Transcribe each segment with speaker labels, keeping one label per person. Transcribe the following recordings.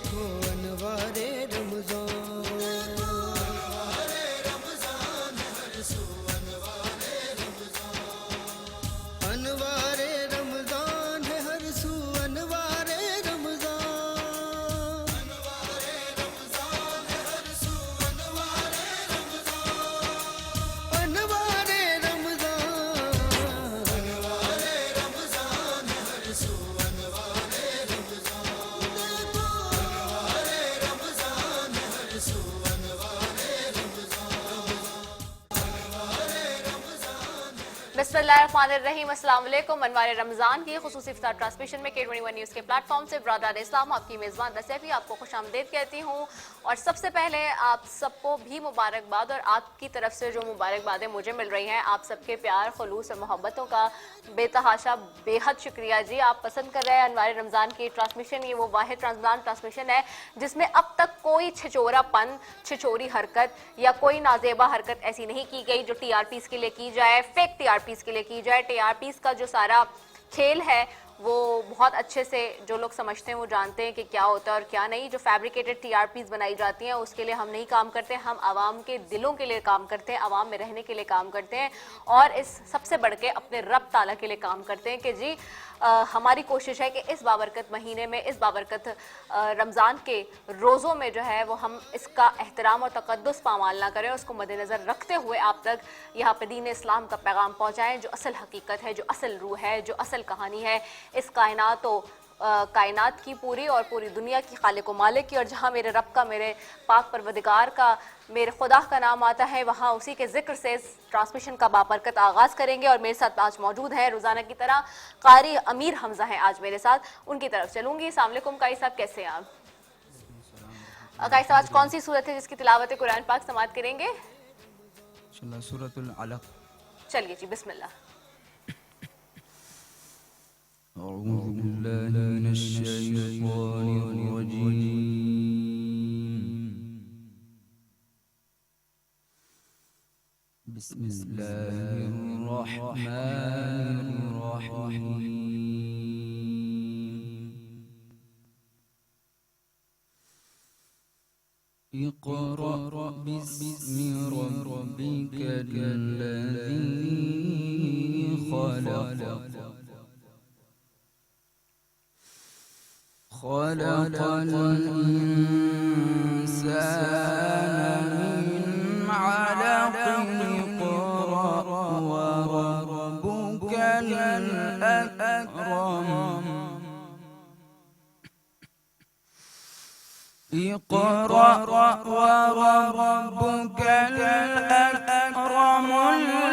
Speaker 1: देखो अनवारे रमजान, अनवारे रमजान है हर सू अनवारे रमजान, अनवारे
Speaker 2: बिस्मिल्लाहिर्रहमानिर्रहीम। अस्सलाम वालेकुम। अनवार रमज़ान की खुसूसी इफ्तार ट्रांसमिशन में K21 न्यूज़ के प्लेटफॉर्म से ब्रदर इस्लाम आपकी मेज़बान रसैफी आपको खुशामदीद कहती हूँ। और सबसे पहले आप सबको भी मुबारकबाद, और आपकी तरफ से जो मुबारकबादें मुझे मिल रही हैं, आप सबके प्यार, खलूस और मोहब्बतों का बेतहाशा बेहद शुक्रिया जी। आप पसंद कर रहे हैं अनवार रमज़ान की ट्रांसमिशन। ये वो वाहिद रमज़ान ट्रांसमिशन है जिसमें अब तक कोई छिचोरापन, छिचोरी हरकत या कोई नाजेबा हरकत ऐसी नहीं की गई जो TRPs के लिए की जाए, फेक TRPs के लिए की जाए। TRPs का जो सारा खेल है वो बहुत अच्छे से जो लोग समझते हैं वो जानते हैं कि क्या होता है और क्या नहीं। जो फैब्रिकेटेड TRPs बनाई जाती हैं उसके लिए हम नहीं काम करते, हम आवाम के दिलों के लिए काम करते हैं, आवाम में रहने के लिए काम करते हैं, और इस सबसे बढ़ के अपने रब ताला के लिए काम करते हैं कि जी हमारी कोशिश है कि इस बाबरकत महीने में, इस बाबरकत रमज़ान के रोज़ों में जो है वो हम इसका एहतराम और तक़द्दुस पामाल ना करें, उसको मद्देनज़र रखते हुए आप तक यहाँ पे दीन इस्लाम का पैगाम पहुँचाएँ, जो असल हकीकत है, जो असल रूह है, जो असल कहानी है इस कायनात की पूरी और पूरी दुनिया की खालिक व मालिक की। और जहाँ मेरे रब का, मेरे पाक परवदिगार का, मेरे खुदा का नाम आता है, वहाँ उसी के जिक्र से इस ट्रांसमिशन का बाबरकत आगाज़ करेंगे। और मेरे साथ आज मौजूद हैं रोज़ाना की तरह कारी अमीर हमज़ा हैं आज मेरे साथ, उनकी तरफ चलूँगी। अस्सलाम वालेकुम काई साहब, कैसे हैं आप? काई साहब आज कौन सी सूरत है जिसकी तिलावत कुरान पाक समाअत करेंगे?
Speaker 3: सूरतुल अलक।
Speaker 2: चलिए जी, बिस्मिल्लाह।
Speaker 3: अऊज़ु बिल्लाहि मिनश शैतानिर रजीम। बिस्मिल्लाहिर रहमानिर रहीम। इक़रा बिस्मि रब्बिकल लज़ी खलक़ खलक़ल इंसान मिन अलक़ इक़रा व रब्बुकल अकरम इक़रा व रब्बुकल अकरम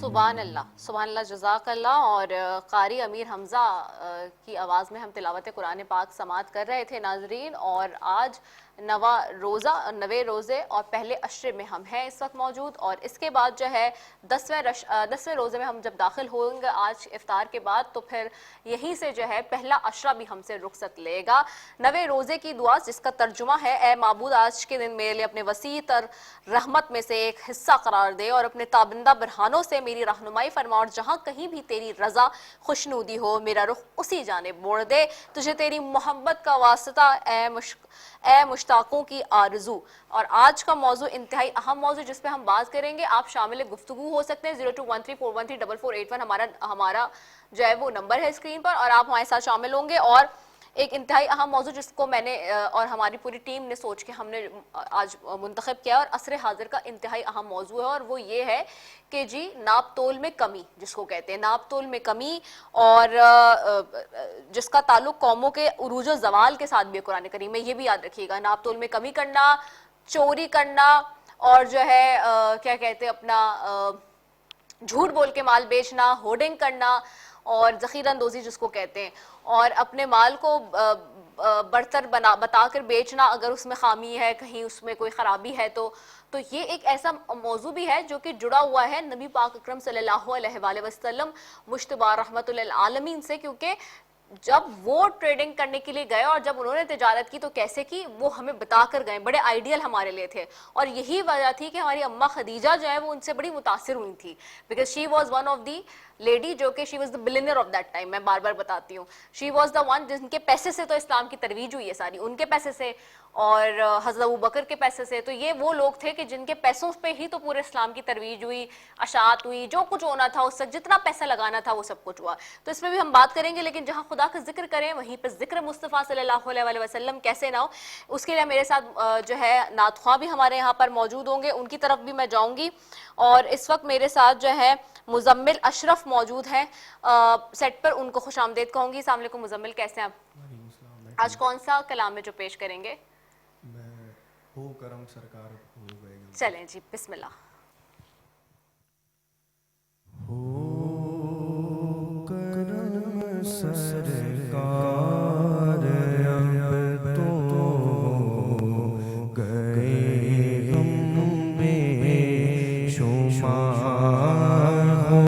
Speaker 2: सुभान अल्लाह जज़ाकल्लाह। और कारी अमीर हमज़ा की आवाज़ में हम तिलावत कुरान पाक समात कर रहे थे नाजरीन। और आज नवे रोज़े और पहले अशरे में हम हैं इस वक्त मौजूद। और इसके बाद जो है 10वें रोज़े में हम जब दाखिल होंगे आज इफ्तार के बाद, तो फिर यहीं से जो है पहला अशरा भी हमसे रुखसत लेगा। नवे रोज़े की दुआ जिसका तर्जुमा है, ए माबूद आज के दिन मेरे लिए अपने वसी तर रहमत में से एक हिस्सा करार दे और अपने ताबिंदा बरहानों से मेरी रहनुमाई फरमा, और जहाँ कहीं भी तेरी रज़ा खुशनुदी हो मेरा रुख उसी जानिब मोड़ दे। तुझे तेरी मोहब्बत का वास्ता ए मुश्ताकों की आरज़ू। और आज का मौजू इंतहाई अहम मौजू जिस पे हम बात करेंगे, आप शामिल गुफ्तगू हो सकते हैं। 0213413481 हमारा जो है वो नंबर है स्क्रीन पर, और आप हमारे साथ शामिल होंगे। और एक इंतहाई अहम मौजू जिसको मैंने और हमारी पूरी टीम ने सोच के हमने आज मुंतखब किया, और असर हाजिर का इंतहाई अहम मौजू है, और वो ये है कि जी नाप तोल में कमी, जिसको कहते हैं नाप तोल में कमी, और जिसका ताल्लुक कौमों के उरूज व ज़वाल के साथ भी कुरान करीम में। ये भी याद रखिएगा, नाप तोल में कमी करना, चोरी करना, और जो है क्या कहते हैं अपना झूठ बोल के माल बेचना, होर्डिंग करना, और ज़ख़ीरा अंदोज़ी जिसको कहते हैं, और अपने माल को बरतर बताकर बेचना अगर उसमें खामी है, कहीं उसमें कोई ख़राबी है तो ये एक ऐसा मौजू भी है जो कि जुड़ा हुआ है नबी पाक अकरम सल्लल्लाहु अलैहि वसल्लम मुश्तबा रहमतुल लिल आलमीन से। क्योंकि जब वो ट्रेडिंग करने के लिए गए और जब उन्होंने तिजारत की तो कैसे की वो हमें बताकर गए, बड़े आइडियल हमारे लिए थे। और यही वजह थी कि हमारी अम्मा खदीजा जो है वो उनसे बड़ी मुतासिर हुई थी, because she was one of the lady जो कि she was the billionaire of that time. मैं बार बार बताती हूँ, शी वॉज द वन जिनके पैसे से तो इस्लाम की तरवीज हुई है सारी, उनके पैसे से और हज़रत अबू बकर के पैसे से। तो ये वो लोग थे कि जिनके पैसों पे ही तो पूरे इस्लाम की तरवीज हुई, अशात हुई, जो कुछ होना था उससे जितना पैसा लगाना था वो सब कुछ हुआ। तो इसमें भी हम बात करेंगे, लेकिन जहाँ खुदा का जिक्र करें वहीं पर जिक्र मुस्तफ़ा सल्लल्लाहु अलैहि वसल्लम कैसे ना हो, उसके लिए मेरे साथ जो है नातख्वां भी हमारे यहाँ पर मौजूद होंगे, उनकी तरफ भी मैं जाऊँगी। और इस वक्त मेरे साथ जो है मुजम्मिल अशरफ मौजूद हैं सेट पर, उनको खुशामदीद कहूँगी। अस्सलाम वालेकुम मुजम्मिल, कैसे हैं आप? आज कौन सा कलाम है जो पेश करेंगे?
Speaker 4: हो करम सरकार हो गए।
Speaker 2: चलें जी, बिस्मिल्लाह।
Speaker 4: हो करम सरकार अब तो गए हम बेशुमार, हो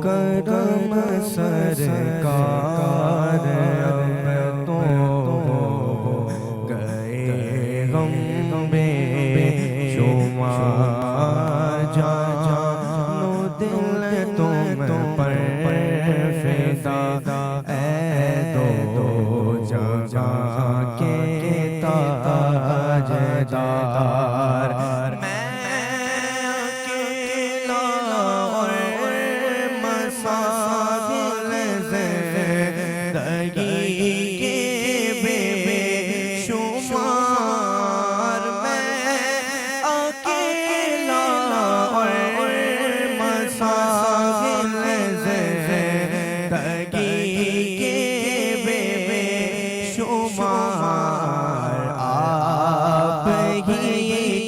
Speaker 4: करम सरकार अब तो जानो दिल तुम पर फिदा, ऐ दो जहां के ताजदार। मैं अकेला और मसाइल ज़िंदगी के बेशुमार, मैं अकेला और मसाइल ज़िंदगी के बेशुमार। आप ही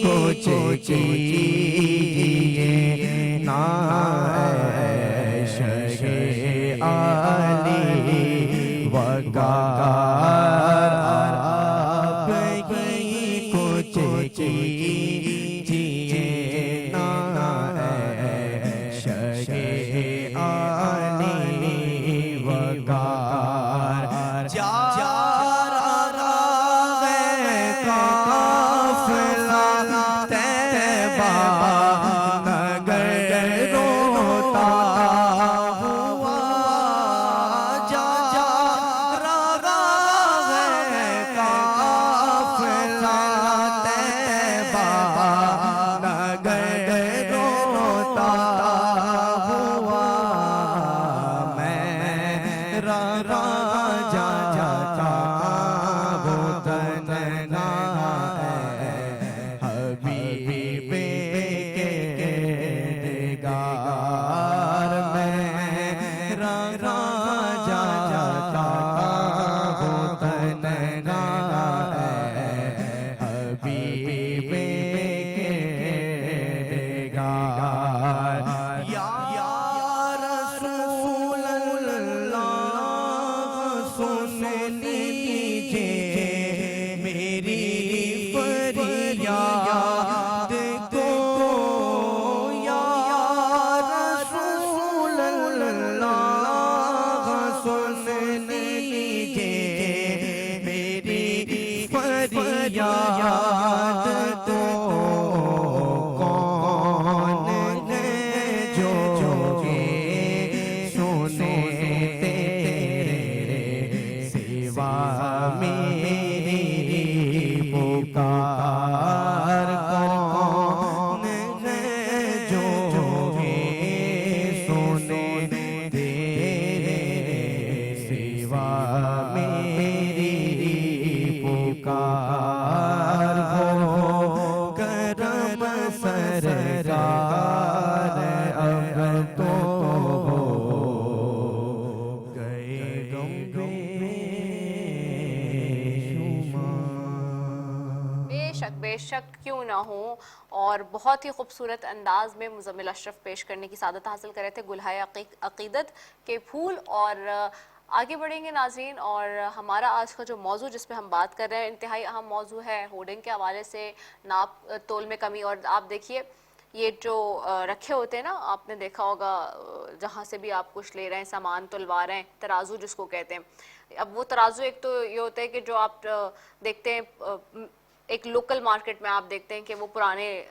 Speaker 4: कुछ कीजिए ना शगे आली वकार, आप ही कुछ कीजिए ना शगे आली वकार। जा रहा है काफिला तैबा नगर रोता हुआ, जा रहा है
Speaker 3: लीजिए मेरी फरियाद को या रसूल अल्लाह, सुन लीजिए मेरी फरियाद को। कौन है जो सुने तेरे सिवा मेरी पुकार? कौन है जो सुने तेरे सिवा मेरी पुकार? हो करम सरकार अब तो हो गए गम बेशुमार।
Speaker 2: बेशक क्यों ना हो। और बहुत ही खूबसूरत अंदाज में मुज़म्मिल अशरफ पेश करने की सादत हासिल कर रहे थे गुलहाए अक़ीदत के फूल। और आगे बढ़ेंगे नाज़रीन, और हमारा आज का जो मौजू जिस पे हम बात कर रहे हैं इंतहाई अहम मौजू है होर्डिंग के हवाले से नाप तोल में कमी। और आप देखिए ये जो रखे होते हैं ना, आपने देखा होगा जहाँ से भी आप कुछ ले रहे हैं सामान तुलवा रहे हैं, तराजू जिसको कहते हैं। अब वो तराजू एक तो ये होता है कि जो आप देखते हैं एक लोकल मार्केट में आप देखते हैं कि वो पुराने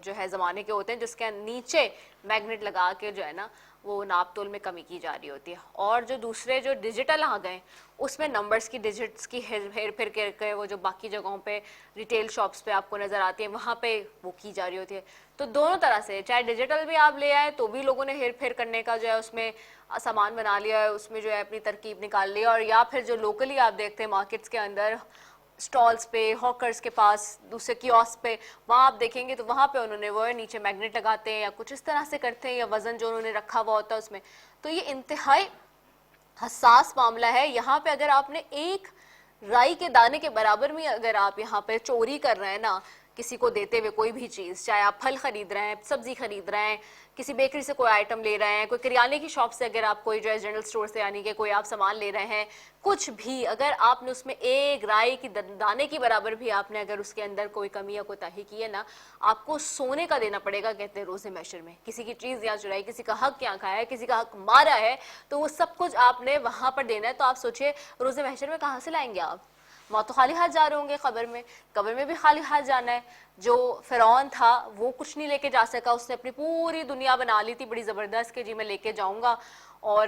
Speaker 2: जो है ज़माने के होते हैं जिसके नीचे मैग्नेट लगा के जो है ना वो नाप तोल में कमी की जा रही होती है। और जो दूसरे जो डिजिटल आ गए उसमें नंबर्स की डिजिट्स की हेर फेर करके वो जो बाकी जगहों पे रिटेल शॉप्स पे आपको नज़र आती है वहाँ पे वो की जा रही होती है। तो दोनों तरह से चाहे डिजिटल भी आप ले आए तो भी लोगों ने हेर फेर करने का जो है उसमें सामान बना लिया है, उसमें जो है अपनी तरकीब निकाल ली है। और या फिर जो लोकली आप देखते हैं मार्केट्स के अंदर स्टॉल्स पे, हॉकर्स के पास, दूसरे कियोस्क पे, वहाँ आप देखेंगे तो वहाँ पे उन्होंने वो नीचे मैग्नेट लगाते हैं या कुछ इस तरह से करते हैं, या वज़न जो उन्होंने रखा हुआ होता है उसमें। तो ये इंतहाई हसास मामला है। यहाँ पे अगर आपने एक राई के दाने के बराबर में अगर आप यहाँ पे चोरी कर रहे हैं ना किसी को देते हुए कोई भी चीज़, चाहे आप फल खरीद रहे हैं, सब्जी खरीद रहे हैं, किसी बेकरी से कोई आइटम ले रहे हैं, कोई किराने की शॉप से अगर आप कोई जो है जनरल स्टोर से यानी कि कोई आप सामान ले रहे हैं, कुछ भी अगर आपने उसमें एक राई की दाने की बराबर भी आपने अगर उसके अंदर कोई कमी या कोताही की है ना, आपको सोने का देना पड़ेगा, कहते हैं रोज़े महशर में। किसी की चीज़ यहाँ चुराई, किसी का हक यहाँ खाया है, किसी का हक मारा है, तो वो सब कुछ आपने वहाँ पर देना है। तो आप सोचिए रोज़े महशर में कहाँ से लाएंगे आप? मौत तो खाली हाथ जा रहे होंगे, कब्र में भी खाली हाथ जाना है। जो फ़िरौन था वो कुछ नहीं लेके जा सका, उसने अपनी पूरी दुनिया बना ली थी बड़ी ज़बरदस्त कि जी मैं लेके जाऊंगा, और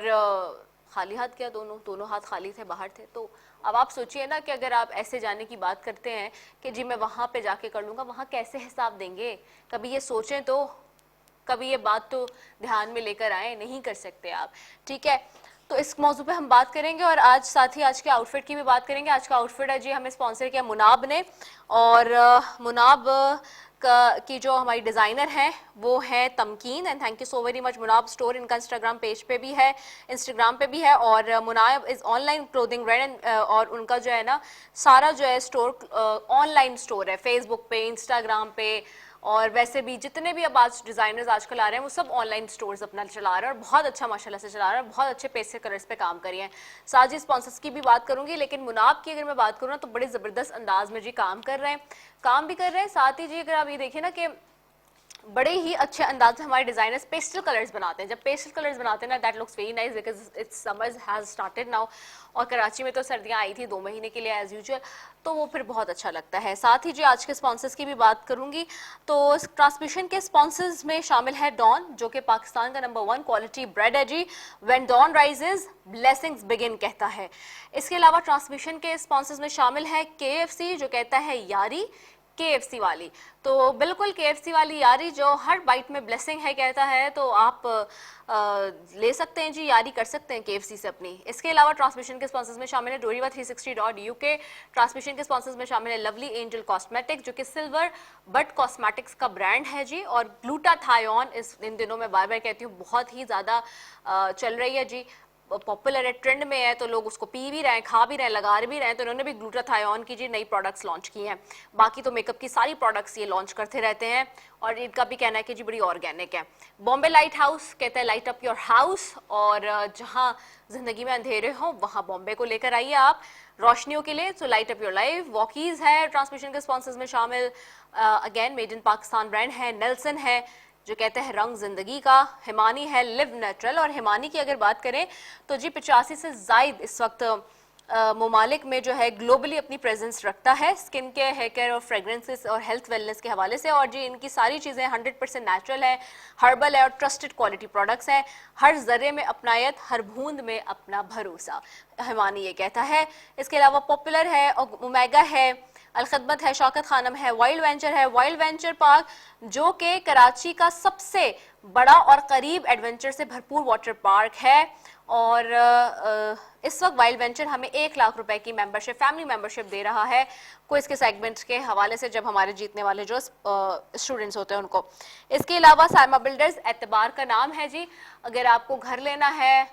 Speaker 2: खाली हाथ क्या, दोनों हाथ खाली थे, बाहर थे। तो अब आप सोचिए ना कि अगर आप ऐसे जाने की बात करते हैं कि जी मैं वहाँ पे जाके कर लूँगा, वहाँ कैसे हिसाब देंगे? कभी ये सोचें तो, कभी ये बात तो ध्यान में लेकर आए, नहीं कर सकते आप। ठीक है, तो इस मौजू पे हम बात करेंगे और आज साथ ही आज के आउटफिट की भी बात करेंगे। आज का आउटफिट है जी हमें स्पॉन्सर किया मुनाब ने, और मुनाब की जो हमारी डिज़ाइनर हैं वो है Tamkeen, and thank you so very much. Munaab store इनका इंस्टाग्राम पेज पे भी है, इंस्टाग्राम पे भी है, और Munaab is online clothing brand, और उनका जो है ना सारा जो है स्टोर ऑनलाइन स्टोर है, फेसबुक पे, इंस्टाग्राम पे, और वैसे भी जितने भी अब आज डिज़ाइनर्स आजकल आ रहे हैं वो सब ऑनलाइन स्टोर्स अपना चला रहे हैं, और बहुत अच्छा माशाल्लाह से चला रहे हैं, बहुत अच्छे पेस्टल कलर्स पे काम करिए हैं। साथ ही स्पॉन्सर्स की भी बात करूंगी, लेकिन मुनाब की अगर मैं बात करूँ ना तो बड़े ज़बरदस्त अंदाज में जी काम कर रहे हैं। साथ ही जी अगर आप ये देखें ना कि बड़े ही अच्छे अंदाज से हमारे डिजाइनर्स पेस्टल कलर्स बनाते हैं। जब पेस्टल कलर्स बनाते हैं ना, that looks very nice because it's summer has started now, और कराची में तो सर्दियां आई थी 2 महीने के लिए एज यूजुअल, तो वो फिर बहुत अच्छा लगता है। साथ ही जी आज के स्पॉन्सर्स की भी बात करूंगी, तो ट्रांसमिशन के स्पॉन्सर्स में शामिल है डॉन, जो कि पाकिस्तान का नंबर 1 क्वालिटी ब्रेड है जी। When dawn rises blessings begin कहता है। इसके अलावा ट्रांसमिशन के स्पॉन्सर्स में शामिल है KFC, जो कहता है यारी KFC वाली, तो बिल्कुल KFC वाली यारी जो हर बाइट में ब्लेसिंग है कहता है, तो आप ले सकते हैं जी, यारी कर सकते हैं KFC से अपनी। इसके अलावा ट्रांसमिशन के स्पॉन्सर्स में शामिल है Doriva360.UK, ट्रांसमिशन के स्पॉन्सर्स में शामिल है लवली एंजल कॉस्मेटिक, जो कि सिल्वर बट कॉस्मेटिक्स का ब्रांड है जी, और ग्लूटाथायोन इन दिनों में बार बार कहती हूँ बहुत ही ज़्यादा चल रही है जी। पॉपुलर है, ट्रेंड में है, तो लोग उसको पी भी रहे हैं, खा भी रहे हैं, लगा भी रहे हैं, तो इन्होंने भी ग्लूटाथायोन की जी नई प्रोडक्ट्स लॉन्च की हैं। बाकी तो मेकअप की सारी प्रोडक्ट्स ये लॉन्च करते रहते हैं और इनका भी कहना है कि जी बड़ी ऑर्गेनिक है। बॉम्बे लाइट हाउस कहते हैं लाइट अप योर हाउस, और जहाँ जिंदगी में अंधेरे हो वहाँ बॉम्बे को लेकर आइए आप रोशनियों के लिए। तो light up your life walkies है ट्रांसमिशन के स्पॉन्सर्स में शामिल। Again made in Pakistan brand है। नेल्सन है जो कहते हैं रंग जिंदगी का। हिमानी है लिव नेचुरल। और हिमानी की अगर बात करें तो जी 85 से जायद इस वक्त ममालिक में जो है ग्लोबली अपनी प्रेजेंस रखता है स्किन केयर, हेयर केयर और फ्रेग्रेंसेस और हेल्थ वेलनेस के हवाले से। और जी इनकी सारी चीज़ें 100% नेचुरल है, हर्बल है और ट्रस्टेड क्वालिटी प्रोडक्ट्स हैं। हर जर्रे में अपनायत, हर बूंद में अपना भरोसा, हिमानी ये कहता है। इसके अलावा पॉपुलर है, ओमेगा है, अलखदमत है, शौकत खानम है, वाइल्ड वेंचर है। वाइल्ड वेंचर पार्क जो कि कराची का सबसे बड़ा और करीब एडवेंचर से भरपूर वाटर पार्क है। और इस वक्त वाइल्ड वेंचर हमें 1 लाख रुपए की मेंबरशिप, फैमिली मेंबरशिप दे रहा है क्विज के सेगमेंट के हवाले से, जब हमारे जीतने वाले जो स्टूडेंट्स होते हैं उनको। इसके अलावा साइमा बिल्डर्स एतबार का नाम है जी। अगर आपको घर लेना है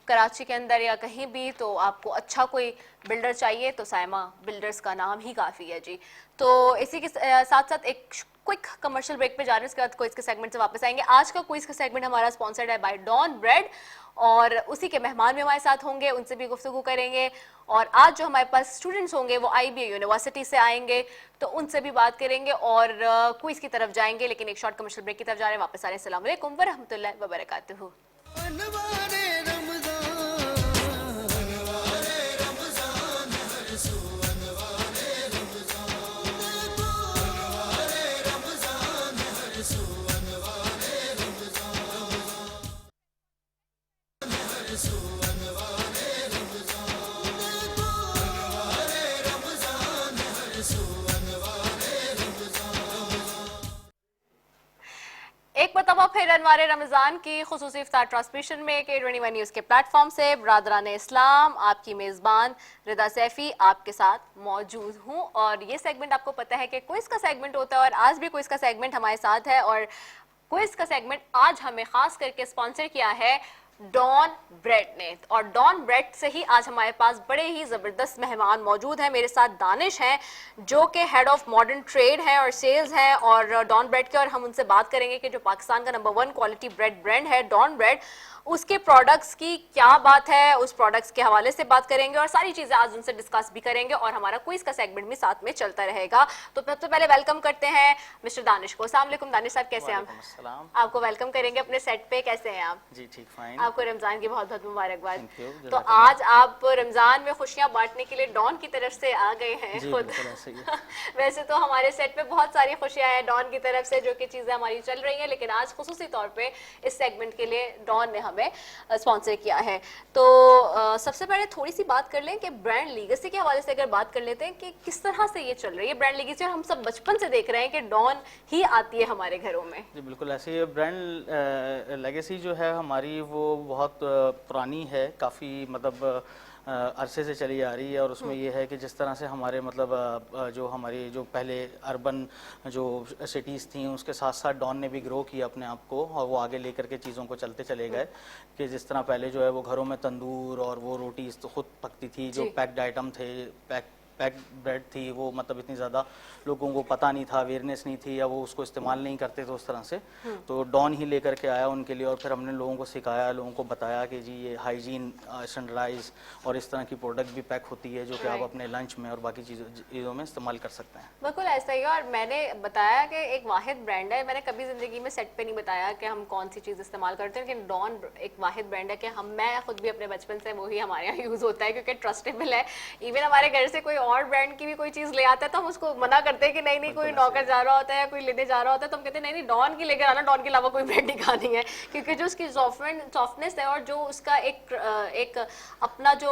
Speaker 2: कराची के अंदर या कहीं भी, तो आपको अच्छा कोई बिल्डर चाहिए तो साइमा बिल्डर्स का नाम ही काफ़ी है जी। तो इसी के साथ साथ एक क्विक कमर्शियल ब्रेक पे जा रहे हैं, उसके बाद क्विज के सेगमेंट से वापस आएंगे। आज का क्विज का सेगमेंट हमारा स्पॉन्सर्ड है बाय डॉन ब्रेड, और उसी के मेहमान भी हमारे साथ होंगे, उनसे भी गुफ्तगू करेंगे। और आज जो हमारे पास स्टूडेंट्स होंगे वो IBA यूनिवर्सिटी से आएंगे, तो उनसे भी बात करेंगे और क्विज की तरफ जाएंगे। लेकिन एक शॉर्ट कमर्शियल ब्रेक की तरफ जा रहे हैं, वापस आ रहे हैं। अस्सलाम वालेकुम व रहमतुल्लाहि व बरकातुहू।
Speaker 1: अनवारे रमजान, अनवारे रमजान, हर सू अनवारे रमजान, अनवारे रमजान, हर सू अनवारे रमजान, हर सू अनवारे रमजान, अनवारे रमजान, हर सू अनवारे रमजान।
Speaker 2: एक मरतबा फिर अनवारे रमज़ान की खुसूसी इफ्तार ट्रांसमिशन में K21 न्यूज़ के प्लेटफॉर्म से बरादरान इस्लाम, आपकी मेज़बान रिदा सैफ़ी आपके साथ मौजूद हूँ। और ये सेगमेंट आपको पता है कि क्विज़ का सेगमेंट होता है, और आज भी क्विज़ का सेगमेंट हमारे साथ है। और क्विज़ का सेगमेंट आज हमें ख़ास करके स्पॉन्सर किया है डॉन ब्रेड ने। और डॉन ब्रेड से ही आज हमारे पास बड़े ही ज़बरदस्त मेहमान मौजूद हैं। मेरे साथ दानिश हैं जो कि हेड ऑफ मॉडर्न ट्रेड हैं और सेल्स हैं और डॉन ब्रेड के। और हम उनसे बात करेंगे कि जो पाकिस्तान का नंबर 1 क्वालिटी ब्रेड ब्रांड है डॉन ब्रेड, उसके प्रोडक्ट्स की क्या बात है, उस प्रोडक्ट्स के हवाले से बात करेंगे और सारी चीज़ें आज उनसे डिस्कस भी करेंगे। और हमारा क्विज का सेगमेंट भी साथ में चलता रहेगा। तो सबसे पहले वेलकम करते हैं मिस्टर दानिश को। अस्सलाम वालेकुम दानिश साहब, कैसे हैं आप? आपको वेलकम करेंगे अपने सेट पे। कैसे हैं आप?
Speaker 5: जी ठीक, फाइन।
Speaker 2: आपको रमजान की बहुत बहुत मुबारकबाद।
Speaker 5: Thank you,
Speaker 2: तो आज आप रमजान में खुशियां बांटने के लिए डॉन की तरफ से आ गए हैं
Speaker 5: जी,
Speaker 2: खुद।
Speaker 5: बिल्कुल ऐसे ही है।
Speaker 2: वैसे तो हमारे सेट पे बहुत सारी खुशियां हैं डॉन की तरफ से, जो कि चीजें हमारी चल रही हैं, लेकिन आज खुसूसी तौर पे इस सेगमेंट के लिए डॉन ने हमें स्पॉन्सर किया है। तो सबसे पहले थोड़ी सी बात कर लें कि ब्रांड लीगेसी के हवाले से अगर बात कर लेते हैं कि किस तरह से ये चल रही है ब्रांड लीगेसी। और हम सब बचपन से देख रहे हैं कि डॉन ही आती है हमारे घरों में।
Speaker 5: जी बिल्कुल ऐसे ही। ब्रांड लेगेसी जो है हमारी वो बहुत पुरानी है, काफ़ी मतलब अरसे से चली आ रही है। और उसमें ये है कि जिस तरह से हमारे मतलब जो हमारी जो पहले अर्बन जो सिटीज़ थी उसके साथ साथ डॉन ने भी ग्रो किया अपने आप को, और वो आगे लेकर के चीज़ों को चलते चले गए। कि जिस तरह पहले जो है वो घरों में तंदूर और वो रोटी तो खुद पकती थी, जो पैक्ड आइटम थे, पैक्ड ब्रेड थी, वो मतलब इतनी ज़्यादा लोगों को पता नहीं था, अवेयरनेस नहीं थी, या वो उसको इस्तेमाल नहीं करते थे उस तरह से। तो डॉन ही लेकर के आया उनके लिए, और फिर हमने लोगों को सिखाया, लोगों को बताया कि जी ये हाइजीन स्टैंडर्डाइज और इस तरह की प्रोडक्ट भी पैक होती है जो कि आप अपने लंच में और बाकी चीज़ों में इस्तेमाल कर सकते हैं।
Speaker 2: बिल्कुल ऐसा ही है। और मैंने बताया कि एक वाहिद ब्रांड है, मैंने कभी ज़िंदगी में सेट पे नहीं बताया कि हम कौन सी चीज़ इस्तेमाल करते हैं, लेकिन डॉन एक वाहिद ब्रांड है कि मैं खुद भी अपने बचपन से वही हमारे यहाँ यूज़ होता है, क्योंकि ट्रस्टेबल है। इवन हमारे घर से कोई और ब्रांड की भी कोई चीज़ ले आता है तो हम उसको मना करते हैं कि नहीं नहीं, कोई नौकर जा रहा होता है, कोई लेने जा रहा होता है, तो हम कहते हैं नहीं नहीं डॉन की लेकर आना, डॉन के अलावा कोई ब्रांड नहीं खानी है। क्योंकि जो उसकी सॉफ्टनेस है और जो उसका एक अपना जो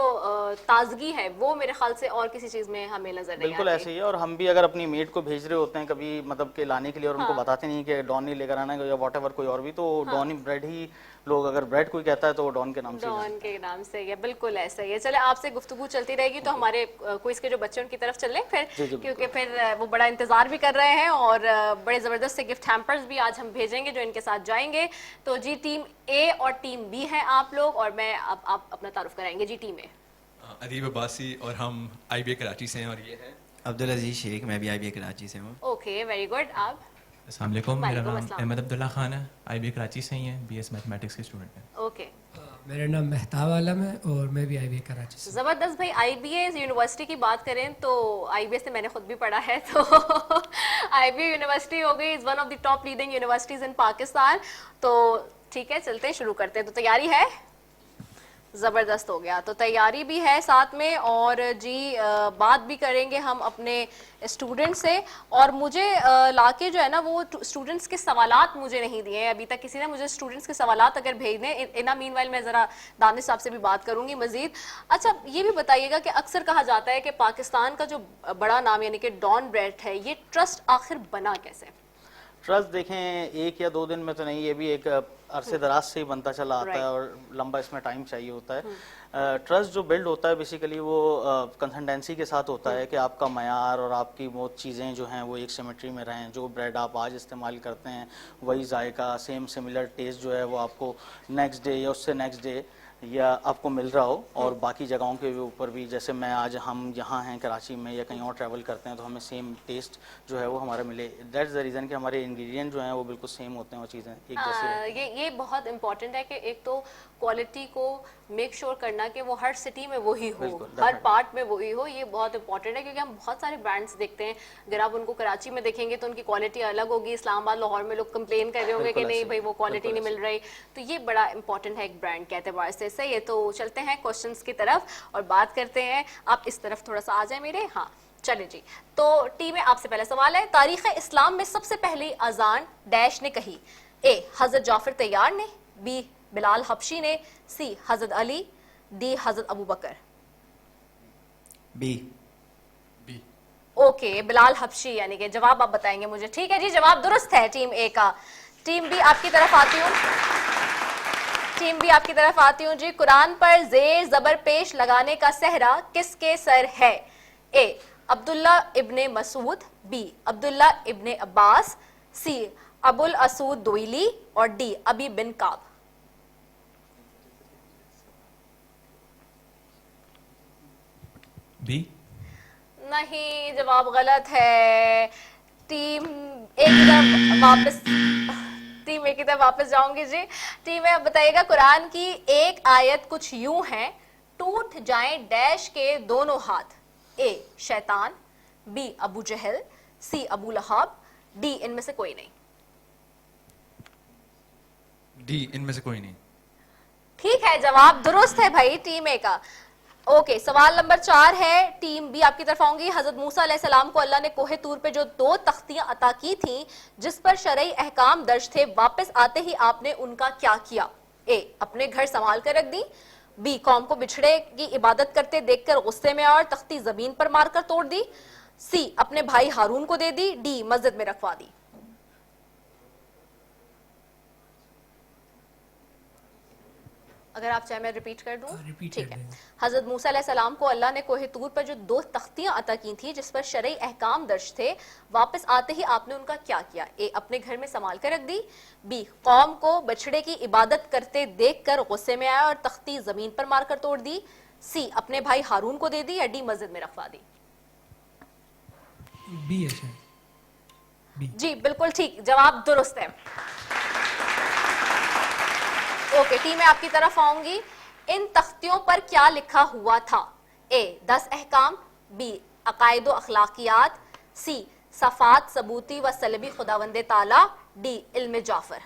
Speaker 2: ताजगी है, वो मेरे ख्याल से और किसी चीज़ में हमें नजर नहीं आती।
Speaker 5: बिल्कुल ऐसे ही है। और हम भी अगर अपनी मेड को भेज रहे होते हैं कभी मतलब के लाने के लिए, और उनको बताते नहीं कि डॉन ही लेकर आना है या वॉट एवर कोई और भी, तो डॉन ही ब्रेड ही लोग अगर ब्रेड कोई कहता है तो वो डॉन के नाम से ही जानते हैं।
Speaker 2: डॉन के नाम से है, बिल्कुल ऐसा ही है। चले आपसे गुफ्तगू चलती रहेगी तो हमारे क्विज के जो बच्चे उनकी तरफ चल फिर,
Speaker 5: जी, जी,
Speaker 2: क्योंकि फिर वो बड़ा इंतजार भी कर रहे हैं और बड़े जबरदस्त से गिफ्ट हैम्पर्स भी आज हम भेजेंगे जो इनके साथ जाएंगे। तो जी टीम ए और टीम बी हैं आप लोग, और मैं अब आप अपना तारुफ कराएंगे। जी टीम ए।
Speaker 6: अदीब अब्बासी और हम IBA कराची से हैं, और ये है
Speaker 3: अब्दुल अजीज शेख, मैं भी IBA कराची से हूँ।
Speaker 2: Okay, very good. आप?
Speaker 6: अस्सलाम वालेकुम, मेरा
Speaker 2: वालेकुम
Speaker 6: नाम
Speaker 2: अस्सलाम।
Speaker 6: अहमद अब्दुल्ला खान है, IBA कराची से ही हैं, BS मैथमेटिक्स के स्टूडेंट हैं।
Speaker 2: ओके,
Speaker 7: मेरा नाम मेहताब आलम है और मैं भी IBA कराची से।
Speaker 2: जबरदस्त भाई। IBA यूनिवर्सिटी की बात करें तो IBA से मैंने खुद भी पढ़ा है, तो IBA यूनिवर्सिटी हो गई, is one of the top leading universities in Pakistan. तो ठीक है, चलते हैं, शुरू करते हैं। तो तैयारी है? ज़बरदस्त हो गया, तो तैयारी भी है साथ में, और जी बात भी करेंगे हम अपने स्टूडेंट से। और मुझे लाके जो है ना वो स्टूडेंट्स के सवालात मुझे नहीं दिए हैं अभी तक किसी ने। मुझे स्टूडेंट्स के सवालात अगर भेज दें, इना मीनवाइल मैं ज़रा दानिश साहब से भी बात करूंगी मजीद। अच्छा, ये भी बताइएगा कि अक्सर कहा जाता है कि पाकिस्तान का जो बड़ा नाम यानी कि डॉन ब्रेड है, ये ट्रस्ट आखिर बना कैसे?
Speaker 5: ट्रस्ट देखें एक या 2 दिन में तो नहीं, ये भी एक अरसे दराज से ही बनता चला आता है और लंबा इसमें टाइम चाहिए होता है। ट्रस्ट जो बिल्ड होता है बेसिकली वो कंसिस्टेंसी के साथ होता है कि आपका मयार और आपकी वो चीज़ें जो हैं वो एक सिमेट्री में रहें। जो ब्रेड आप आज इस्तेमाल करते हैं वही जायका, सेम सिमिलर टेस्ट जो है वो आपको नेक्स्ट डे या उससे नेक्स्ट डे या आपको मिल रहा हो, और बाकी जगहों के ऊपर भी, जैसे मैं आज हम यहाँ हैं कराची में या कहीं और ट्रैवल करते हैं तो हमें सेम टेस्ट जो है वो हमारा मिले। दैट्स द रीज़न कि हमारे इंग्रेडिएंट जो हैं वो बिल्कुल सेम होते हैं, वो चीज़ें एक जैसी।
Speaker 2: ये बहुत इंपॉर्टेंट है कि एक तो क्वालिटी को मेक श्योर करना कि वो हर सिटी में वही हो,
Speaker 5: बिल्कुल,
Speaker 2: हर
Speaker 5: definitely।
Speaker 2: पार्ट में वही हो, ये बहुत इंपॉर्टेंट है। क्योंकि हम बहुत सारे ब्रांड्स देखते हैं, अगर आप उनको कराची में देखेंगे तो उनकी क्वालिटी अलग होगी, इस्लामाबाद लाहौर में लोग कंप्लेन कर रहे होंगे कि
Speaker 5: बिल्कुल
Speaker 2: नहीं
Speaker 5: ऐसे,
Speaker 2: भाई वो क्वालिटी नहीं
Speaker 5: बिल्कुल
Speaker 2: मिल रही। तो ये बड़ा इंपॉर्टेंट है एक ब्रांड के एतबार से। सही है, तो चलते हैं क्वेश्चंस की तरफ और बात करते हैं। आप इस तरफ थोड़ा सा आ जाए मेरे। हाँ चले जी। तो टीम में आपसे पहला सवाल है, तारीख इस्लाम में सबसे पहली अजान डैश ने कही? ए हजरत जाफर तैयार ने, बी बिलाल हबशी ने, सी हजरत अली, डी हजरत अबू बकर।
Speaker 3: बी।
Speaker 2: ओके, बिलाल हबशी यानी कि जवाब आप बताएंगे मुझे। ठीक है जी, जवाब दुरुस्त है टीम ए का। टीम बी आपकी तरफ आती हूँ। टीम बी आपकी तरफ आती हूँ जी। कुरान पर जेर जबर पेश लगाने का सहरा किसके सर है? ए अब्दुल्ला इब्ने मसूद, बी अब्दुल्ला इब्ने अब्बास, सी अबुल असूद दुइली, और डी अबी बिन काब।
Speaker 6: बी।
Speaker 2: नहीं, जवाब गलत है। टीम एक की तरफ वापस टीम एक की तरफ वापस जाऊंगी जी। टीम में बताइएगा, कुरान की एक आयत कुछ यूं है, टूट जाएं डैश के दोनों हाथ। ए शैतान, बी अबू जहल, सी अबू लहाब, डी इनमें से कोई नहीं।
Speaker 6: डी इनमें से कोई नहीं।
Speaker 2: ठीक है, जवाब दुरुस्त है भाई टीम ए का। ओके, सवाल नंबर 4 है। टीम बी आपकी तरफ आऊंगी। हजरत मूसा अलैहिस्सलाम को अल्लाह ने कोहे तूर पे जो 2 तख्तियां अता की थी जिस पर शरई अहकाम दर्ज थे, वापस आते ही आपने उनका क्या किया? ए अपने घर संभाल कर रख दी, बी कौम को बिछड़े की इबादत करते देखकर गुस्से में और तख्ती जमीन पर मारकर तोड़ दी, सी अपने भाई हारून को दे दी, डी मस्जिद में रखवा दी। अगर आप चाहे मैं रिपीट कर दूं।
Speaker 7: रिपीट
Speaker 2: ठीक
Speaker 7: कर
Speaker 2: है।
Speaker 7: दें।
Speaker 2: हजरत मूसा अलैहिस्सलाम को अल्लाह ने कोहे तूर पर जो 2 तख्तियां अता की थी जिस पर शरई अहकाम दर्ज थे, वापस आते ही आपने उनका क्या किया? ए अपने घर में संभाल कर रख दी, बी कौम को बछड़े की इबादत करते देखकर गुस्से में आया और तख्ती जमीन पर मारकर तोड़ दी, सी अपने भाई हारून को दे दी, या डी मस्जिद में रखवा दी।
Speaker 7: बी है शायद। बी।
Speaker 2: जी बिल्कुल ठीक, जवाब दुरुस्त है। ओके, टीम में आपकी तरफ आऊंगी। इन तख्तियों पर क्या लिखा हुआ था? ए 10 अहकाम, बी अकायद व अखलाकियात, सी सफात सबूती व सलबी खुदावंदे ताला, डी इल्म जाफर।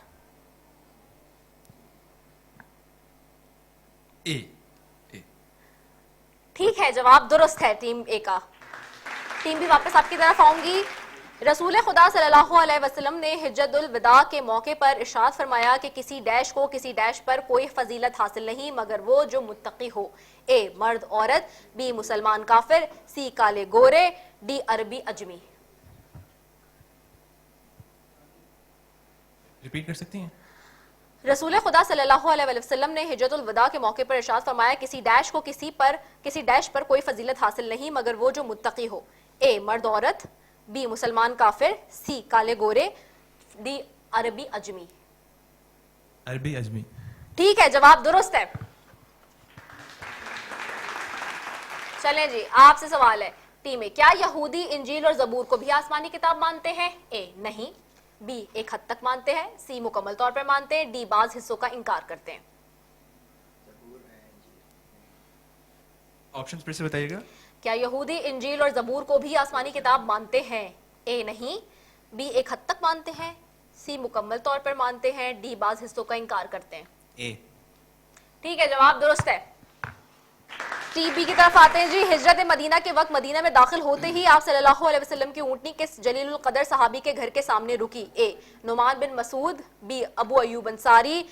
Speaker 6: ए।
Speaker 2: ठीक है, जवाब दुरुस्त है टीम ए का। टीम भी वापस आपकी तरफ आऊंगी। रसूल खुदा सल्लल्लाहु अलैहि वसल्लम ने हिज्जतुल विदा के मौके पर इरशाद फरमाया कि किसी डैश को किसी डैश पर कोई फजीलत हासिल नहीं मगर वो जो मुत्तकी हो। ए मर्द औरत, बी मुसलमान काफिर, सी काले गोरे, डी अरबी अजमी।
Speaker 6: रिपीट कर सकती हैं?
Speaker 2: रसूल खुदा सल्लल्लाहु अलैहि वसल्लम ने हिज्जतुल वदा के मौके पर इरशाद फरमाया, किसी डैश को किसी डैश पर कोई फजीलत हासिल नहीं मगर वो जो मुत्तकी हो। ए मर्द औरत, बी मुसलमान काफिर, सी काले गोरे, डी अरबी अजमी।
Speaker 6: अरबी अजमी।
Speaker 2: ठीक है, जवाब दुरुस्त है। चलें जी, आपसे सवाल है टीम में, क्या यहूदी इंजील और जबूर को भी आसमानी किताब मानते हैं? ए नहीं, बी एक हद तक मानते हैं, सी मुकम्मल तौर पर मानते हैं, डी बाज हिस्सों का इनकार करते हैं।
Speaker 6: ऑप्शंस फिर से बताइएगा।
Speaker 2: क्या यहूदी इंजील और जबूर को भी आसमानी किताब मानते हैं? ए नहीं, बी एक हद तक मानते हैं, सी मुकम्मल तौर पर मानते हैं, डी बाज हिस्सों का इनकार करते हैं।
Speaker 3: ए।
Speaker 2: ठीक है, जवाब दुरुस्त है। टी बी की तरफ आते हैं जी। हिजरत मदीना के वक्त मदीना में दाखिल होते ही आप सल्लल्लाहु अलैहि वसल्लम की ऊंटनी किस जलीलुल कदर सहाबी के घर के सामने रुकी? ए नुमान बिन मसूद, बी अबू अयूब अंसारी,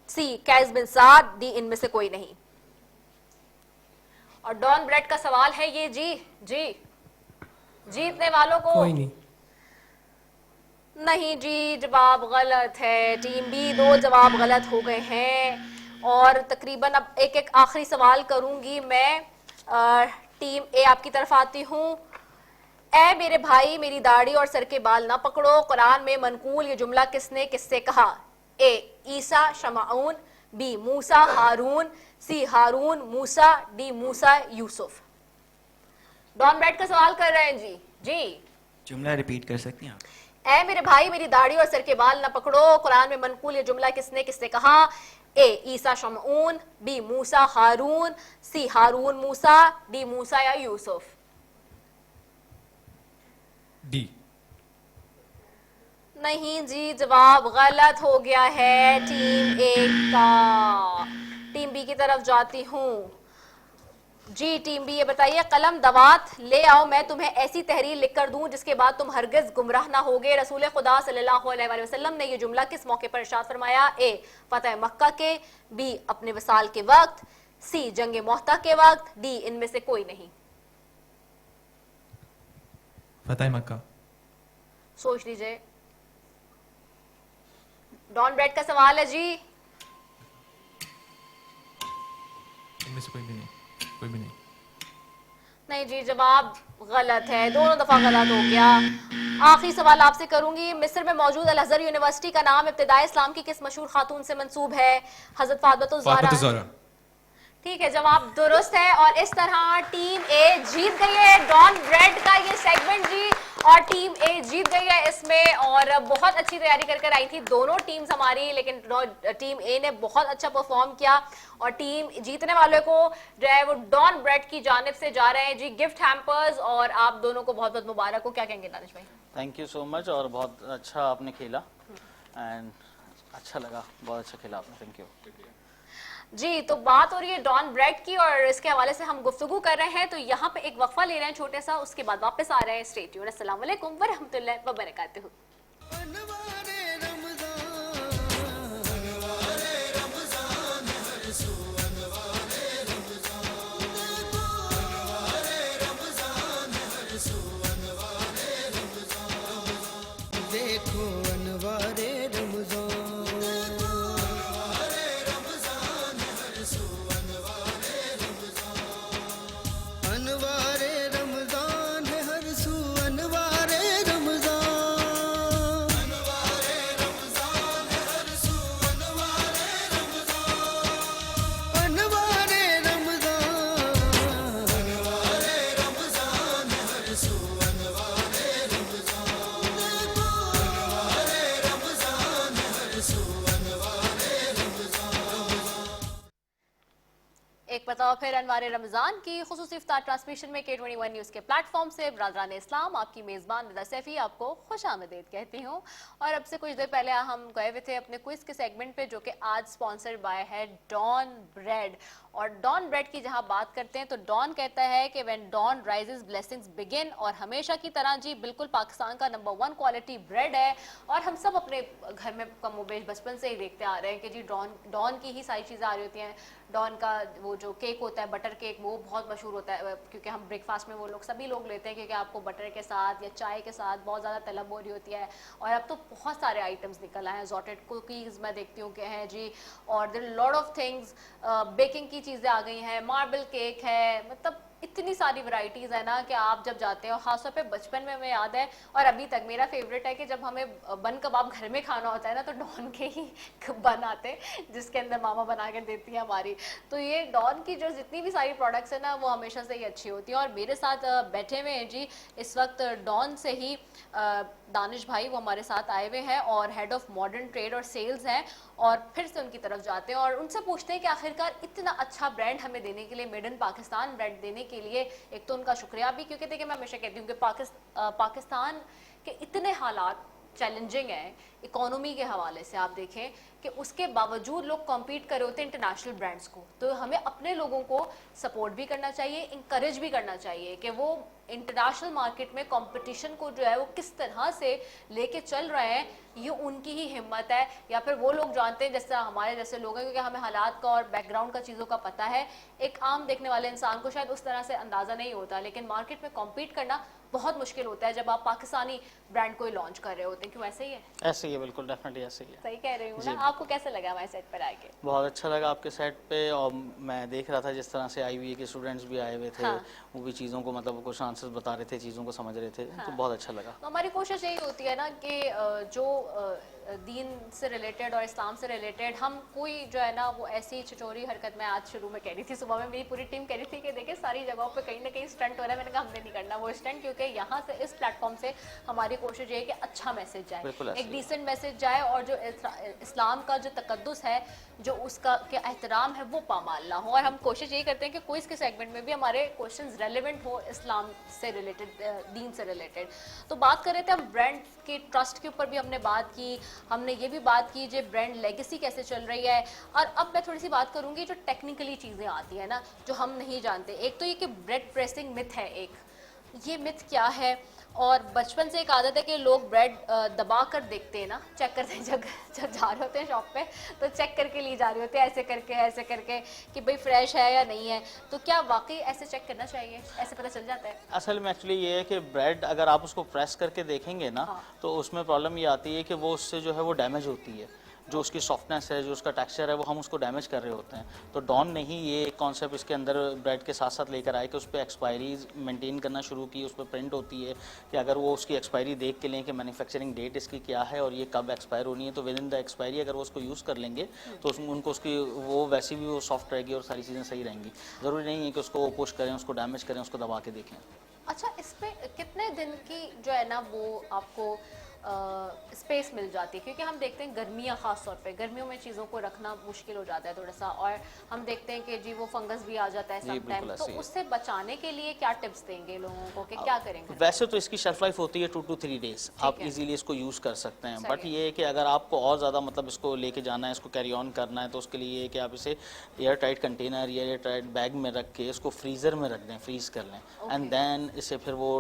Speaker 2: सी कैस बिन साद, डी इनमें से कोई नहीं। और डॉन ब्रेड का सवाल है ये जी जीतने वालों को
Speaker 7: कोई नहीं।
Speaker 2: नहीं जी, जवाब गलत है। टीम बी 2 जवाब गलत हो गए हैं और तकरीबन अब एक आखिरी सवाल करूंगी मैं। टीम ए आपकी तरफ आती हूँ। ए मेरे भाई मेरी दाढ़ी और सर के बाल ना पकड़ो, कुरान में मनकूल ये जुमला किसने किससे कहा? ए ईसा शमाऊन, बी मूसा हारून, सी हारून मूसा, डी मूसा यूसुफ। डॉन ब्रेड का सवाल कर रहे हैं जी।
Speaker 3: जुमला रिपीट कर सकती हैं आप?
Speaker 2: ए मेरे भाई मेरी दाढ़ी और सर के बाल ना पकड़ो, कुरान में मनकूल ये जुमला किसने किससे कहा? ए ईसा शमऊन, बी मूसा हारून, सी हारून मूसा, डी मूसा या यूसुफ।
Speaker 6: डी।
Speaker 2: नहीं जी, जवाब गलत हो गया है टीम ए का। टीम बी की तरफ जाती हूँ जी। टीम बी ये बताइए, कलम दवात ले आओ, मैं तुम्हें ऐसी तहरीर लिख कर दूं जिसके बाद तुम हरगिज गुमराह ना होगे। रसूल खुदा सल्लल्लाहु अलैहि वसल्लम ने ये जुमला किस मौके पर इरशाद फरमाया? ए फतह मक्का के, बी अपने वसाल के वक्त, सी जंग मोहता के वक्त, डी इनमें से कोई नहीं।
Speaker 6: फतह मक्का।
Speaker 2: सोच लीजिए। डॉन ब्रेड का सवाल है जी।
Speaker 6: इनमें से कोई भी नहीं।
Speaker 2: नहीं जी, जवाब गलत है, दोनों दफा गलत हो गया। आखिरी सवाल आपसे करूंगी। मिस्र में मौजूद अल अज़हर यूनिवर्सिटी का नाम इब्तिदाई इस्लाम की किस मशहूर खातून से मंसूब है? हजरत फातिमा ज़हरा। ठीक है, जवाब दुरुस्त है और इस तरह टीम ए जीत गई है डॉन ब्रेड का ये सेगमेंट जी, और टीम ए जीत गई है इसमें और बहुत अच्छी तैयारी कर आई थी दोनों टीम्स हमारी, लेकिन टीम ए ने बहुत अच्छा परफॉर्म किया और टीम जीतने वाले को जो है वो डॉन ब्रेड की जानिब से जा रहे हैं जी गिफ्ट हैम्पर्स, और आप दोनों को बहुत बहुत मुबारक हो। क्या कहेंगे दानिश भाई?
Speaker 5: थैंक यू सो मच, और बहुत अच्छा आपने खेला एंड अच्छा लगा, बहुत अच्छा खेला आपने, थैंक यू
Speaker 2: जी। तो बात हो रही है डॉन ब्रेड की और इसके हवाले से हम गुफ्तगू कर रहे हैं, तो यहाँ पे एक वक्फा ले रहे हैं छोटे सा, उसके बाद वापस आ रहे हैं। Stay tuned. अस्सलाम वालेकुम व रहमतुल्लाहि व बरकातहू।
Speaker 1: अनवारे रमजान, अनवारे रमजान, हर सू अनवारे रमजान, अनवारे रमजान, हर सू अनवारे रमजान, देखो अनवारे रमजान, अनवारे रमजान, हर सू अनवारे रमजान, अनवारे रमजान है हर सू अनवारे रमजान, अनवारे रमजान है हर सू अनवारे रमजान, अनवारे रमजान, अनवारे रमजान है हर सू अनवारे रमजान, अनवारे रमजान है हर सू अनवारे रमजान।
Speaker 2: एक बताओ फिर अनवारे रमजान की खुसूसी इफ्तार ट्रांसमिशन में K21 न्यूज़ के प्लेटफॉर्म से बरादरान इस्लाम आपकी मेज़बान निदा सैफी आपको खुशामदीद कहती हूँ। और अब से कुछ देर पहले हम गए हुए थे अपने क्विज के सेगमेंट पे, जो कि आज स्पॉन्सर्ड बाय है डॉन ब्रेड। और डॉन ब्रेड की जहाँ बात करते हैं तो डॉन कहता है कि when dawn rises blessings begin, और हमेशा की तरह जी बिल्कुल पाकिस्तान का नंबर 1 क्वालिटी ब्रेड है और हम सब अपने घर में कमोबेश बचपन से ही देखते आ रहे हैं कि जी डॉन की ही सारी चीज़ें आ रही होती हैं। डॉन का वो जो केक होता है बटर केक, वो बहुत मशहूर होता है क्योंकि हम ब्रेकफास्ट में वो लोग सभी लोग लेते हैं, क्योंकि आपको बटर के साथ या चाय के साथ बहुत ज़्यादा तलब हो रही होती है। और अब तो बहुत सारे आइटम्स निकल आए हैं, सॉर्टेड कुकीज़ मैं देखती हूँ कि हैं जी, और there lot of things, baking की चीज़ें आ गई हैं, मार्बल केक है, मतलब इतनी सारी वैरायटीज़ है ना कि आप जब जाते हो, खासतौर पे बचपन में हमें याद है और अभी तक मेरा फेवरेट है कि जब हमें बन कबाब घर में खाना होता है ना, तो डॉन के ही बन आते जिसके अंदर मामा बना के देती है हमारी। तो ये डॉन की जो जितनी भी सारी प्रोडक्ट्स है ना, वो हमेशा से ही अच्छी होती है। और मेरे साथ बैठे हुए हैं जी इस वक्त डॉन से ही दानिश भाई, वो हमारे साथ आए हुए हैं और हेड ऑफ मॉडर्न ट्रेड और सेल्स हैं। और फिर से उनकी तरफ जाते हैं और उनसे पूछते हैं कि आखिरकार इतना अच्छा ब्रांड हमें देने के लिए, मेड इन पाकिस्तान ब्रांड देने के लिए, एक तो उनका शुक्रिया भी, क्योंकि देखिए मैं हमेशा कहती हूँ कि पाकिस्तान के इतने हालात चैलेंजिंग है इकोनॉमी के हवाले से, आप देखें कि उसके बावजूद लोग कॉम्पीट कर रहे होते हैं इंटरनेशनल ब्रांड्स को। तो हमें अपने लोगों को सपोर्ट भी करना चाहिए, इंकरेज भी करना चाहिए कि वो इंटरनेशनल मार्केट में कंपटीशन को जो है वो किस तरह से लेके चल रहे हैं। ये उनकी ही हिम्मत है, या फिर वो लोग जानते हैं जैसे हमारे जैसे लोग हैं, क्योंकि हमें हालात का और बैकग्राउंड का चीज़ों का पता है। एक आम देखने वाले इंसान को शायद उस तरह से अंदाज़ा नहीं होता, लेकिन मार्केट में कॉम्पीट करना बहुत मुश्किल होता है जब आप पाकिस्तानी ब्रांड को ही लॉन्च कर रहे होते हैं। क्यों ऐसे ही है?
Speaker 5: ऐसे ही है, बिल्कुल डेफिनेटली ऐसे ही है।
Speaker 2: सही कह रही हूँ ना? आपको कैसे लगा हमारे सेट पर आके?
Speaker 5: बहुत अच्छा लगा आपके सेट पे, और मैं देख रहा था जिस तरह से IBA के स्टूडेंट्स भी आए हुए थे,
Speaker 2: हाँ।
Speaker 5: वो भी चीज़ों को मतलब कुछ आंसर्स बता रहे थे, चीज़ों को समझ रहे थे, तो बहुत अच्छा लगा।
Speaker 2: तो हमारी कोशिश यही होती है ना कि जो दीन से रिलेटेड और इस्लाम से रिलेटेड हम कोई जो है ना वो ऐसी छिचोरी हरकत, मैं आज शुरू में कह रही थी, सुबह में मेरी पूरी टीम कह रही थी कि देखिए सारी जगहों पे कहीं ना कहीं स्टंट हो रहा है। मैंने कहा हमने नहीं करना वो स्टंट, क्योंकि यहाँ से इस प्लेटफॉर्म से हमारी कोशिश ये है कि अच्छा मैसेज जाए, एक डिसेंट मैसेज जाए, और जो इस्लाम का जो तकद्दुस है, जो उसका के एहतराम है, वो पामाल ना हो। और हम कोशिश यही करते हैं कि कोई इसके सेगमेंट में भी हमारे क्वेश्चंस रेलेवेंट हो इस्लाम से रिलेटेड, दीन से रिलेटेड। तो बात कर रहे थे हम ब्रांड के ट्रस्ट के ऊपर भी हमने बात की, हमने ये भी बात की जो ब्रांड लेगेसी कैसे चल रही है। और अब मैं थोड़ी सी बात करूंगी जो टेक्निकली चीज़ें आती है ना, जो हम नहीं जानते। एक तो ये कि ब्रेड प्रेसिंग मिथ है, एक ये मिथ क्या है। और बचपन से एक आदत है कि लोग ब्रेड दबा कर देखते हैं ना, चेक करते हैं, जब जा रहे होते हैं शॉप पे तो चेक करके लिए जा रहे होते हैं, ऐसे करके कि भाई फ्रेश है या नहीं है। तो क्या वाकई ऐसे चेक करना चाहिए? ऐसे पता चल जाता है?
Speaker 5: असल में एक्चुअली ये है कि ब्रेड अगर आप उसको प्रेस करके देखेंगे ना, तो उसमें प्रॉब्लम ये आती है कि वो उससे जो है वो डैमेज होती है, जो उसकी सॉफ्टनेस है, जो उसका टेक्सचर है, वो हम उसको डैमेज कर रहे होते हैं। तो डॉन ने ही ये कॉन्सेप्ट इसके अंदर ब्रेड के साथ साथ लेकर आए कि उस पर एक्सपायरीज मेंटेन करना शुरू की। उस पर प्रिंट होती है कि अगर वो उसकी एक्सपायरी देख के लें कि मैन्युफैक्चरिंग डेट इसकी क्या है और ये कब एक्सपायर होनी है, तो विद इन द एक्सपायरी अगर वो उसको यूज़ कर लेंगे तो उनको उसकी वो वैसी भी वो सॉफ्ट रहेगी और सारी चीज़ें सही रहेंगी। ज़रूरी नहीं है कि उसको पुश करें, उसको डैमेज करें, उसको दबा के देखें।
Speaker 2: अच्छा, इस पे कितने दिन की जो है ना वो आपको स्पेस मिल जाती है? क्योंकि हम देखते हैं गर्मियाँ, ख़ास तौर पे गर्मियों में चीज़ों को रखना मुश्किल हो जाता है थोड़ा सा, और हम देखते हैं कि जी वो फंगस भी आ जाता है सम टाइम। तो उससे बचाने के लिए क्या टिप्स देंगे लोगों को कि क्या करेंगे?
Speaker 5: वैसे तो इसकी शेल्फ लाइफ होती है 2 to 3 डेज, आप इजीली इसको यूज़ कर सकते हैं। बट ये है कि अगर आपको और ज़्यादा मतलब इसको लेके जाना है, इसको कैरी ऑन करना है, तो उसके लिए ये है कि आप इसे एयर टाइट कंटेनर या एयर टाइट बैग में रख के इसको फ्रीज़र में रख दें, फ्रीज़ कर लें, एंड देन इसे फिर वो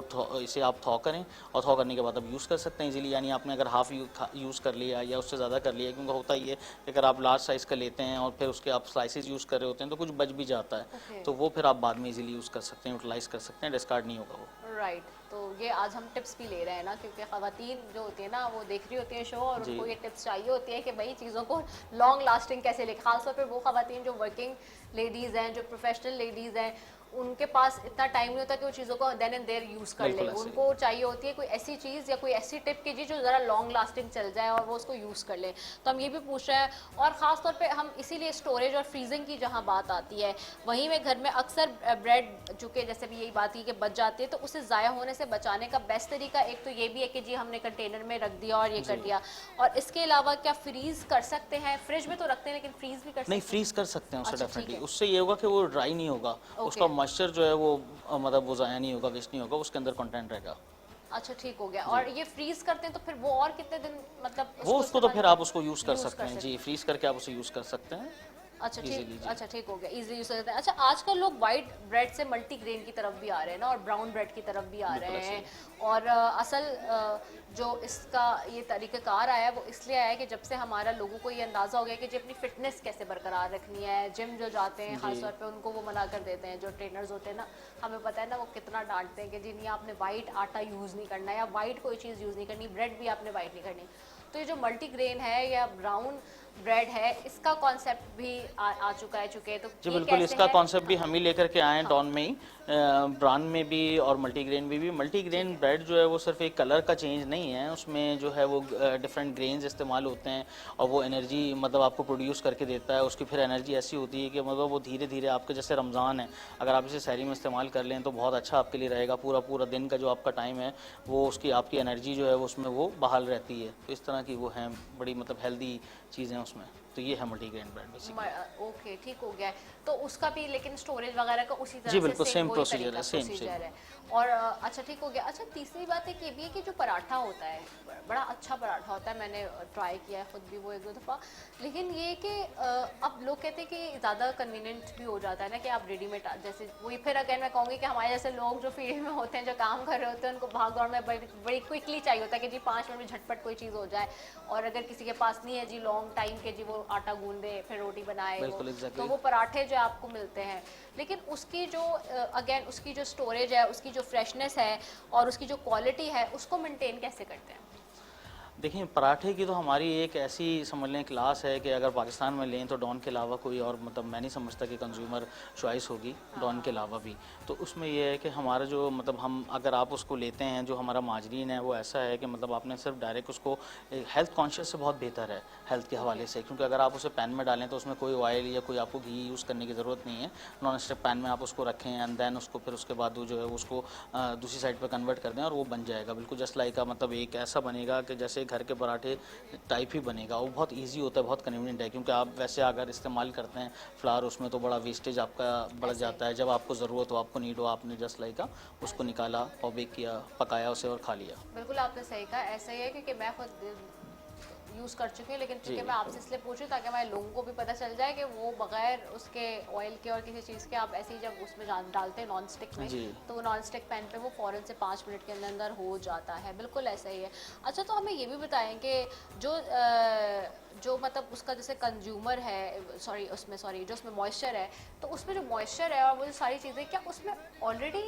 Speaker 5: इसे आप थॉ करें, और थॉ करने के बाद आप यूज़ कर सकते हैं इजीली। यानी आपने अगर हाफ यूज़ कर लिया या उससे ज़्यादा कर लिया, क्योंकि होता ही है कि अगर आप लार्ज साइज़ का लेते हैं और फिर उसके आप स्लाइसेस यूज़ कर रहे होते हैं तो कुछ बच भी जाता है, तो वो फिर आप बाद में इजीली यूज़ कर सकते हैं, यूटिलाइज़ कर सकते हैं, डिस्कार्ड नहीं होगा वो।
Speaker 2: राइट, तो ये आज हम टिप्स भी ले रहे हैं ना, क्योंकि ख़वातीन जो होती है ना वो देख रही होती है शो, और उनको ये टिप्स चाहिए होती है कि भाई चीज़ों को लॉन्ग लास्टिंग कैसे ले। खासतौर पे वो ख़वातीन जो वर्किंग लेडीज़ हैं, जो प्रोफेशनल लेडीज़ हैं, उनके पास इतना टाइम नहीं होता कि वो चीज़ों को देन एंड देयर यूज़ कर ले। उनको चाहिए होती है कोई ऐसी चीज़ या कोई ऐसी टिप की जी जो ज़रा लॉन्ग लास्टिंग चल जाए और वो उसको यूज़ कर ले। तो हम ये भी पूछ रहे हैं, और ख़ास तौर पे हम इसीलिए स्टोरेज और फ्रीजिंग की जहाँ बात आती है, वहीं में घर में अक्सर ब्रेड चूँकि जैसे भी यही बात की कि बच जाती है, तो उसे ज़ाया होने से बचाने का बेस्ट तरीका एक तो ये भी है कि जी हमने कंटेनर में रख दिया और ये कर दिया, और इसके अलावा क्या फ्रीज़ कर सकते हैं? फ्रिज में तो रखते हैं लेकिन फ्रीज़ भी कर सकते हैं?
Speaker 5: नहीं, फ्रीज कर सकते हैं उससे डेफिनेटली। उससे ये होगा कि वो ड्राई नहीं होगा, उसका मॉइस्चर जो है वो मतलब वो ज़ाया नहीं होगा, वेस्ट नहीं होगा, उसके अंदर कंटेंट रहेगा।
Speaker 2: अच्छा, ठीक हो गया। और ये फ्रीज करते हैं तो फिर वो और कितने दिन मतलब
Speaker 5: वो उसको तो फिर आप उसको यूज़ कर सकते हैं जी, फ्रीज करके आप उसे यूज़ कर सकते हैं।
Speaker 2: अच्छा
Speaker 5: easily,
Speaker 2: ठीक,
Speaker 5: जी।
Speaker 2: अच्छा ठीक हो गया, इजी यूज करते हैं। अच्छा आजकल लोग वाइट ब्रेड से मल्टी ग्रेन की तरफ भी आ रहे हैं ना, और ब्राउन ब्रेड की तरफ भी आ रहे हैं। और जो इसका ये तरीक़ाकार आया है वो इसलिए आया है कि जब से हमारा लोगों को ये अंदाज़ा हो गया कि जी अपनी फिटनेस कैसे बरकरार रखनी है, जिम जो जाते हैं खास तौर पे उनको वो मना कर देते हैं, जो ट्रेनर्स होते हैं ना, हमें पता है ना वो कितना डांटते हैं कि जी नहीं आपने वाइट आटा यूज़ नहीं करना, या वाइट कोई चीज़ यूज़ नहीं करनी, ब्रेड भी आपने वाइट नहीं करनी। तो ये जो मल्टी ग्रेन है या ब्राउन ब्रेड है, इसका कॉन्सेप्ट भी आ चुका है चुके, तो
Speaker 5: जी
Speaker 2: ये
Speaker 5: बिल्कुल,
Speaker 2: कैसे
Speaker 5: इसका
Speaker 2: है?
Speaker 5: कॉन्सेप्ट भी हम ही लेकर के आए हैं डॉन में ही, ब्रांड में भी और मल्टीग्रेन में भी। मल्टीग्रेन ब्रेड जो है वो सिर्फ एक कलर का चेंज नहीं है, उसमें जो है वो डिफरेंट ग्रेन्स इस्तेमाल होते हैं और वो एनर्जी मतलब आपको प्रोड्यूस करके देता है। उसकी फिर एनर्जी ऐसी होती है कि मतलब वो धीरे धीरे आपके, जैसे रमज़ान है, अगर आप इसे सहरी में इस्तेमाल कर लें तो बहुत अच्छा आपके लिए रहेगा। पूरा पूरा दिन का जो आपका टाइम है वो उसकी आपकी एनर्जी जो है वो उसमें वो बहाल रहती है। तो इस तरह की वो हैं बड़ी मतलब हेल्दी चीज़ें उसमें। तो ये है मल्टीग्रेन ब्रेड बेसिकली।
Speaker 2: ओके ठीक हो गया है। तो उसका भी लेकिन स्टोरेज वगैरह का उसी तरह
Speaker 5: जी
Speaker 2: से
Speaker 5: बिल्कुल, सेम
Speaker 2: वही
Speaker 5: प्रोसीजर
Speaker 2: तरीका,
Speaker 5: है, सेम
Speaker 2: प्रोसीजर है। और अच्छा ठीक हो गया। अच्छा तीसरी बात एक ये भी है कि जो पराठा होता है, बड़ा अच्छा पराठा होता है, मैंने ट्राई किया है खुद भी वो 1-2 दफ़ा। लेकिन ये कि अब लोग कहते हैं कि ज़्यादा कन्वीनियंट भी हो जाता है ना कि आप रेडीमेड, जैसे वही फिर अगेन मैं कहूँगी कि हमारे जैसे लोग जो फील्ड में होते हैं, जो काम कर रहे होते हैं, उनको भाग दौड़ में बड़ी क्विकली चाहिए होता है कि जी 5 मिनट में झटपट कोई चीज़ हो जाए। और अगर किसी के पास नहीं है जी लॉन्ग टाइम के, जी वो आटा गूंदे फिर रोटी बनाए,
Speaker 5: बिल्कुल,
Speaker 2: वो,
Speaker 5: exactly।
Speaker 2: तो वो पराठे जो आपको मिलते हैं। लेकिन उसकी जो अगेन उसकी जो स्टोरेज है, उसकी जो फ्रेशनेस है और उसकी जो क्वालिटी है, उसको मेंटेन कैसे करते हैं?
Speaker 5: देखिए, पराठे की तो हमारी एक ऐसी समझ लें क्लास है कि अगर पाकिस्तान में लें तो डॉन के अलावा कोई और मतलब मैं नहीं समझता कि कंज्यूमर चॉइस होगी डॉन के अलावा भी। तो उसमें यह है कि हमारा जो मतलब हम अगर आप उसको लेते हैं, जो हमारा माजरीन है वो ऐसा है कि मतलब आपने सिर्फ डायरेक्ट उसको हेल्थ कॉन्शियस से बहुत बेहतर है हेल्थ के हवाले से, क्योंकि अगर आप उसे पैन में डालें तो उसमें कोई ऑयल या कोई आपको घी यूज़ करने की ज़रूरत नहीं है। नॉन स्टिक पैन में आप उसको रखें एंड देन उसको फिर उसके बाद वो जो है उसको दूसरी साइड पर कन्वर्ट कर दें और वो बन जाएगा बिल्कुल जस्ट लाइक मतलब एक ऐसा बनेगा कि जैसे घर के पराठे टाइप ही बनेगा। वो बहुत इजी होता है, बहुत कन्वीनियंट है, क्योंकि आप वैसे अगर इस्तेमाल करते हैं फ्लावर उसमें तो बड़ा वेस्टेज आपका बढ़ जाता है। जब आपको ज़रूरत हो, आपको नीड हो, आपने जस्ट लाइक उसको निकाला और बेक किया, पकाया उसे और खा लिया।
Speaker 2: बिल्कुल आपने सही कहा, ऐसा ही है क्योंकि मैं खुद यूज़ कर चुकी हूँ, लेकिन क्योंकि मैं आपसे इसलिए पूछूँ ताकि हमारे लोगों को भी पता चल जाए कि वो बगैर उसके ऑयल के और किसी चीज़ के आप ऐसे ही जब उसमें डालते हैं नॉन स्टिक में, तो वो नॉन स्टिक पैन पे वो फ़ौरन से 5 मिनट के अंदर अंदर हो जाता है। बिल्कुल ऐसा ही है। अच्छा तो हमें ये भी बताएं कि जो मतलब उसका जैसे कंज्यूमर है, जो उसमें मॉइस्चर है, तो उसमें जो मॉइस्चर है और वो जो सारी चीज़ें, क्या उसमें ऑलरेडी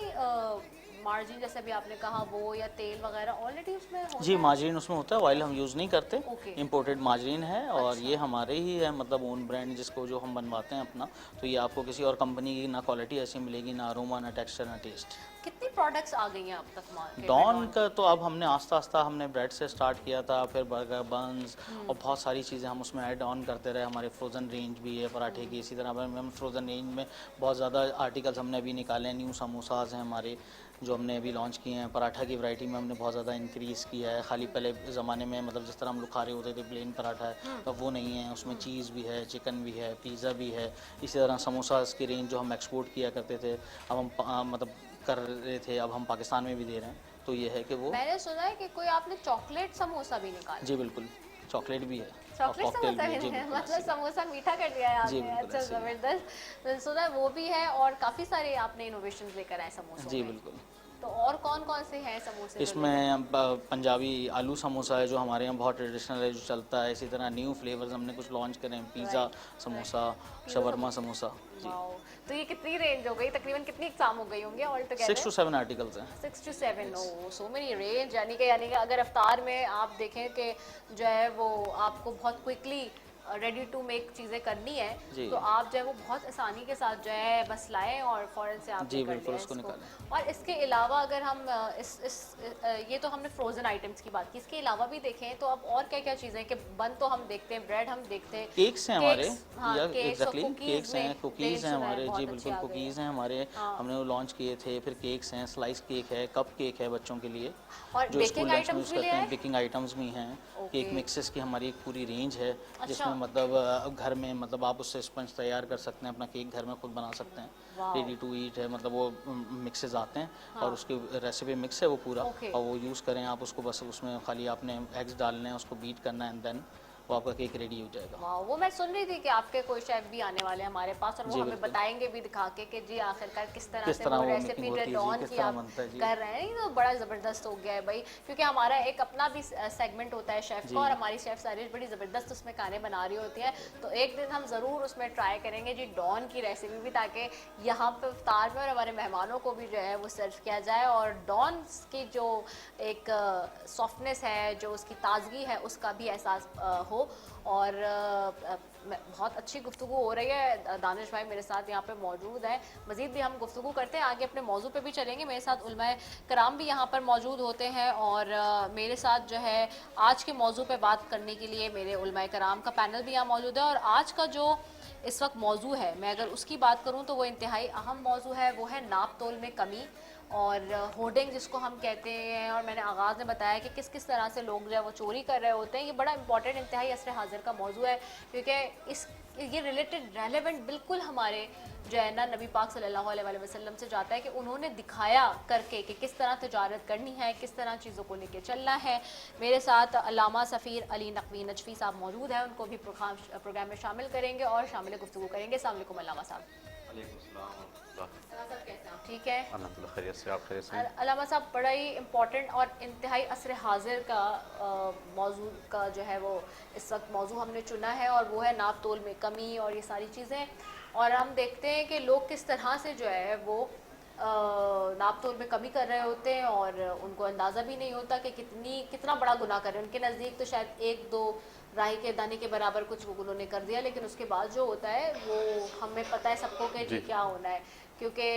Speaker 2: मार्जिन जैसे भी आपने कहा वो या तेल वगैरह ऑलरेडी उसमें होता
Speaker 5: जी
Speaker 2: है?
Speaker 5: मार्जिन उसमें होता है, ऑयल हम यूज़ नहीं करते,
Speaker 2: ओके।
Speaker 5: इंपोर्टेड मार्जिन है और ये हमारे ही है मतलब ओन ब्रांड जिसको जो हम बनवाते हैं अपना। तो ये आपको किसी और कंपनी की ना क्वालिटी ऐसी मिलेगी, ना अरोमा, ना टेक्सचर, ना टेस्ट।
Speaker 2: कितनी प्रोडक्ट्स आ गई हैं अब तक मार्केट में
Speaker 5: डॉन का तो अब हमने आस्ता आस्ता हमने ब्रेड से स्टार्ट किया था, फिर बर्गर, बंस और बहुत सारी चीज़ें हम उसमें ऐड ऑन करते रहे। हमारे फ्रोज़न रेंज भी है पराठे की, इसी तरह हम फ्रोज़न रेंज में बहुत ज़्यादा आर्टिकल्स हमने अभी निकाले हैं। न्यू समोसाज हैं हमारे जो हमने अभी लॉन्च किए हैं। पराठा की वैरायटी में हमने बहुत ज़्यादा इंक्रीज़ किया है। खाली पहले ज़माने में मतलब जिस तरह हम लोग खा रहे होते थे प्लेन पराठा है, तो वो नहीं है, उसमें चीज़ भी है, चिकन भी है, पिज़्ज़ा भी है। इसी तरह समोसाज की रेंज जो हम एक्सपोर्ट किया करते थे, अब हम मतलब कर रहे थे, अब हम पाकिस्तान में भी दे रहे हैं। तो ये है कि वो
Speaker 2: मैंने सुना है कि कोई आपने चॉकलेट समोसा भी निकाला।
Speaker 5: जी बिल्कुल, चॉकलेट भी है,
Speaker 2: चॉकलेट
Speaker 5: कॉकटेल
Speaker 2: समोसा
Speaker 5: भी है।
Speaker 2: भी
Speaker 5: जी
Speaker 2: है,
Speaker 5: बिल्कुल
Speaker 2: मतलब
Speaker 5: ऐसे ही।
Speaker 2: समोसा मीठा कर दिया है
Speaker 5: जी,
Speaker 2: आपने।
Speaker 5: बिल्कुल
Speaker 2: अच्छा
Speaker 5: ऐसे ही।
Speaker 2: जबरदस्त, मैंने सुना है वो भी है और काफ़ी सारे आपने इनोवेशंस लेकर आए समोसों
Speaker 5: जी
Speaker 2: में।
Speaker 5: बिल्कुल।
Speaker 2: तो और कौन कौन से हैं समोसे?
Speaker 5: इसमें पंजाबी आलू समोसा है जो हमारे यहाँ बहुत ट्रेडिशनल है, जो चलता है। इसी तरह न्यू फ्लेवर्स हमने कुछ लॉन्च करे हैं, पिज़्ज़ा समोसा, शवरमा समोसा। जी,
Speaker 2: तो ये कितनी रेंज हो गई, तकरीबन कितनी एग्जाम हो गई होंगे ऑल
Speaker 5: 6 to 7 आर्टिकल्स हैं।
Speaker 2: 6 to 7, oh so many range. यानी कि अगर अफ्तार में आप देखें कि जो है वो आपको बहुत क्विकली रेडी टू मेक चीज़ें करनी है, तो आप जो है वो बहुत आसानी के साथ जो है बस लाएं और फ़ौरन से आप
Speaker 5: जी
Speaker 2: कर
Speaker 5: बिल्कुल
Speaker 2: लें
Speaker 5: उसको
Speaker 2: इसको।
Speaker 5: निकालें।
Speaker 2: और इसके अलावा अगर हम ये तो हमने फ्रोज़न आइटम्स की बात की, इसके अलावा भी देखें तो अब और क्या क्या चीज़ें कि बन तो हम देखते हैं, ब्रेड हम देखते हैं,
Speaker 5: केक्स हैं हमारे,
Speaker 2: हाँ,
Speaker 5: एग्जैक्टली केक्स हैं, कुकीज़ हैं हमारे। जी बिल्कुल, कुकीज़ हैं हमारे, हमने वो लॉन्च किए थे। फिर केक्स हैं, स्लाइस केक है, कप केक है बच्चों के लिए
Speaker 2: और
Speaker 5: जो स्कूल
Speaker 2: बेकिंग
Speaker 5: लंच में
Speaker 2: आइटम्स
Speaker 5: यूज़
Speaker 2: भी ले
Speaker 5: करते हैं।
Speaker 2: आए?
Speaker 5: बेकिंग आइटम्स भी हैं, केक मिक्सेस की हमारी एक पूरी रेंज है जिसमें
Speaker 2: अच्छा।
Speaker 5: मतलब घर में मतलब आप उससे स्पंज तैयार कर सकते हैं, अपना केक घर में खुद बना सकते हैं। रेडी टू ईट है, मतलब वो मिक्सेस आते हैं और उसकी रेसिपी मिक्स है वो पूरा, और वो यूज़ करें आप उसको। बस उसमें खाली आपने एग्स डालने हैं, उसको बीट करना है एंड देन वो आपका केक रेडी हो जाएगा।
Speaker 2: वाह, वो मैं सुन रही थी कि आपके कोई शेफ भी आने वाले हैं हमारे पास और वो
Speaker 5: जी,
Speaker 2: हमें
Speaker 5: बिल्कुल।
Speaker 2: बताएंगे भी दिखा के कि जी आखिरकार किस तरह
Speaker 5: किस
Speaker 2: से
Speaker 5: तरह
Speaker 2: वो
Speaker 5: वो
Speaker 2: रेसिपी
Speaker 5: मेकिंग होती है,
Speaker 2: डॉन
Speaker 5: जी, किस
Speaker 2: की
Speaker 5: तरह
Speaker 2: आप
Speaker 5: बनता है, जी।
Speaker 2: कर रहे हैं। ये तो बड़ा ज़बरदस्त हो गया है भाई, क्योंकि हमारा एक अपना भी सेगमेंट होता है शेफ
Speaker 5: जी।
Speaker 2: का और हमारी शेफ सारी बड़ी ज़बरदस्त उसमें खाने बना रही होती हैं। तो एक दिन हम ज़रूर उसमें ट्राई करेंगे जी डॉन की रेसिपी भी, ताकि यहाँ पे इफ्तार में और हमारे मेहमानों को भी जो है वो सर्व किया जाए और डॉन की जो एक सॉफ्टनेस है, जो उसकी ताजगी है, उसका भी एहसास हो। और बहुत अच्छी गुफ्तगू हो रही है। दानिश भाई मेरे साथ यहाँ पे मौजूद हैं, मज़ीद भी हम गुफ्तगू करते हैं, आगे अपने मौजू पे भी चलेंगे। मेरे साथ उलमाए कराम भी यहाँ पर मौजूद होते हैं और मेरे साथ जो है आज के मौजू पे बात करने के लिए मेरे उलमाए कराम का पैनल भी यहाँ मौजूद है। और आज का जो इस वक्त मौजू है, मैं अगर उसकी बात करूँ तो वो इंतहाई अहम मौजू है, वो है नाप तोल में कमी और होर्डिंग जिसको हम कहते हैं। और मैंने आगाज़ में बताया कि किस किस तरह से लोग जो है वो चोरी कर रहे होते हैं। ये बड़ा इंपॉर्टेंट इंतहाई असर हाजिर का मौजू है, क्योंकि ये रिलेटेड रेलेवेंट बिल्कुल हमारे जो है ना नबी पाक सल्लल्लाहु अलैहि वसल्लम से जाता है कि उन्होंने दिखाया करके कि किस तरह तजारत करनी है, किस तरह चीज़ों को लेके चलना है। मेरे साथ अल्लामा सफ़ीर अली नकवी नजफी साहब मौजूद हैं, उनको भी प्रोग्राम में शामिल करेंगे और शामिल गुफ्तगू करेंगे। अस्सलाम वालेकुम अल्लामा साहब। ठीक है
Speaker 8: अल्हम्दुलिल्लाह, खैरियत से, आप खैरियत से?
Speaker 2: अल्लामा साहब, बड़ा ही इम्पॉर्टेंट और इंतहाई असर हाजिर का मौजू का जो है वो इस वक्त मौजू हमने चुना है और वो है नाप तोल में कमी और ये सारी चीज़ें। और हम देखते हैं कि लोग किस तरह से जो है वो नाप तोल में कमी कर रहे होते हैं और उनको अंदाज़ा भी नहीं होता कि कितना बड़ा गुनाह कर रहे हैं। उनके नज़दीक तो शायद एक दो राई के दाने के बराबर कुछ उन्होंने कर दिया, लेकिन उसके बाद जो होता है वो हमें पता है सबको कि जी क्या होना है, क्योंकि